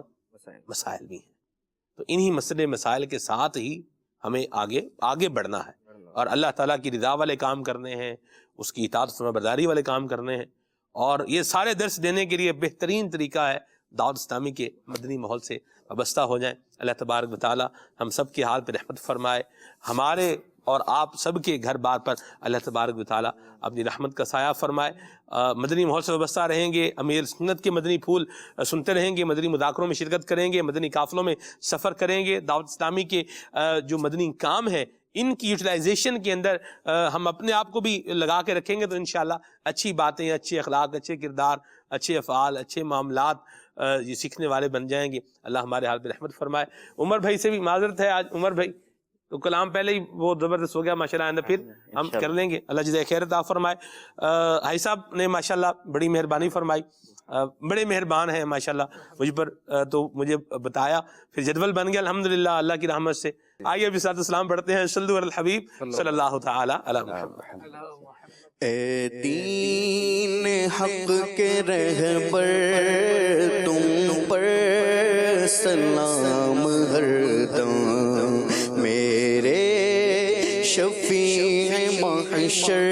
مسائل بھی ہیں، تو انہی مسئلے مسائل کے ساتھ ہی ہمیں آگے بڑھنا ہے، اور اللہ تعالیٰ کی رضا والے کام کرنے ہیں، اس کی اطاعت فرما برداری والے کام کرنے ہیں. اور یہ سارے درس دینے کے لیے بہترین طریقہ ہے دعوت اسلامی کے مدنی ماحول سے وابستہ ہو جائیں. اللہ تبارک و تعالیٰ ہم سب کے حال پہ رحمت فرمائے، ہمارے اور آپ سب کے گھر بار پر اللہ تبارک و تعالیٰ اپنی رحمت کا سایہ فرمائے. مدنی ماحول سے وابستہ رہیں گے، امیر سنت کے مدنی پھول سنتے رہیں گے، مدنی مذاکروں میں شرکت کریں گے، مدنی قافلوں میں سفر کریں گے. دعوت اسلامی کے جو مدنی کام ہیں ان کی یوٹیلائزیشن کے اندر ہم اپنے آپ کو بھی لگا کے رکھیں گے تو انشاءاللہ اچھی باتیں، اچھے اخلاق، اچھے کردار، اچھے افعال، اچھے معاملات یہ سیکھنے والے بن جائیں گے. اللہ ہمارے حال پہ رحمت فرمائے. عمر بھائی سے بھی معذرت ہے آج، عمر بھائی تو کلام پہلے ہی بہت زبردست ہو گیا ماشاءاللہ، آئندہ پھر ہم کر لیں گے. اللہ جزائے خیر عطا فرمائے. بھائی صاحب نے ماشاءاللہ بڑی مہربانی فرمائی، بڑے مہربان ہیں ماشاءاللہ مجھ پر، تو مجھے بتایا، پھر جدول بن گیا الحمدللہ اللہ کی رحمت سے. آئیے ابھی صلاۃ السلام پڑھتے ہیں، صلو علی الحبیب صلی اللہ تعالی علی محمد. اے دین حق کے رہبر تم پر سلام ہر دم، میرے شفیع محشر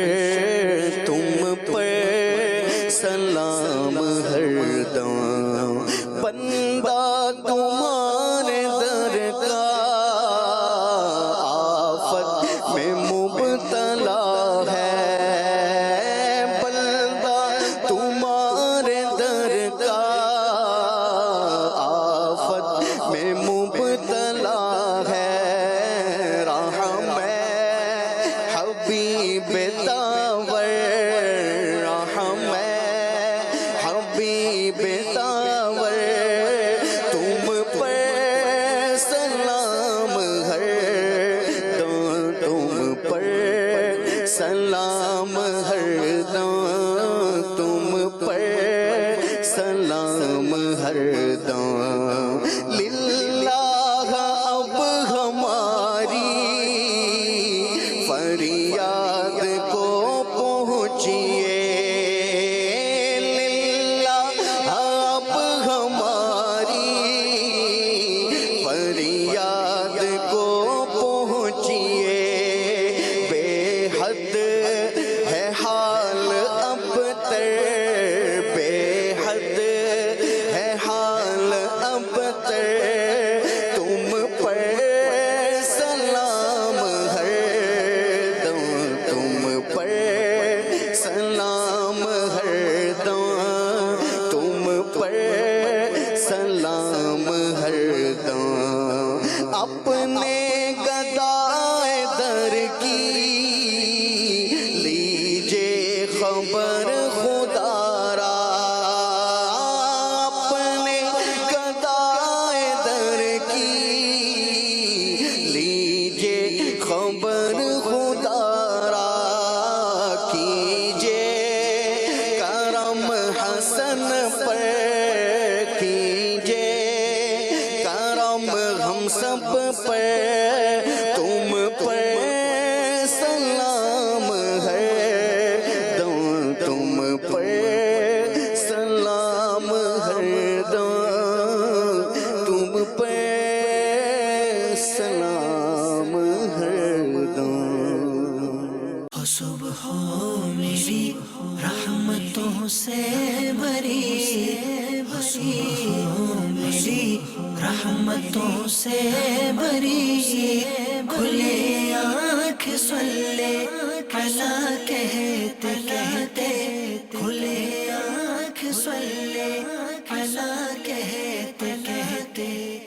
تم پر سلام ہر دم. بندہ تمہارے در کا آفت میں مبتلا ہے، سلام ہر دم تم پر، سلام ہر دم. للہ اب ہماری فریاد کو پہنچیے، حد ہے حال اب تر، بے حد ہے حال اب تر، تم پر سلام ہر دم، تم پر سلام ہر دم، تم پر سلام ہر دم، اپنے گدائے در کی لیجے خبر خدا را، اپنے گدائے در کی لیجے خبر خدا را، کیجے کرم حسن پر، کیجے کرم ہم سب پر، تم پر سلام ہے دم، تم پر سلام ہے دم، تم پر سلام ہے دم۔ صبح ہو میری رحمتوں سے بھری، صبح ہو میری رحمتوں سے بھری،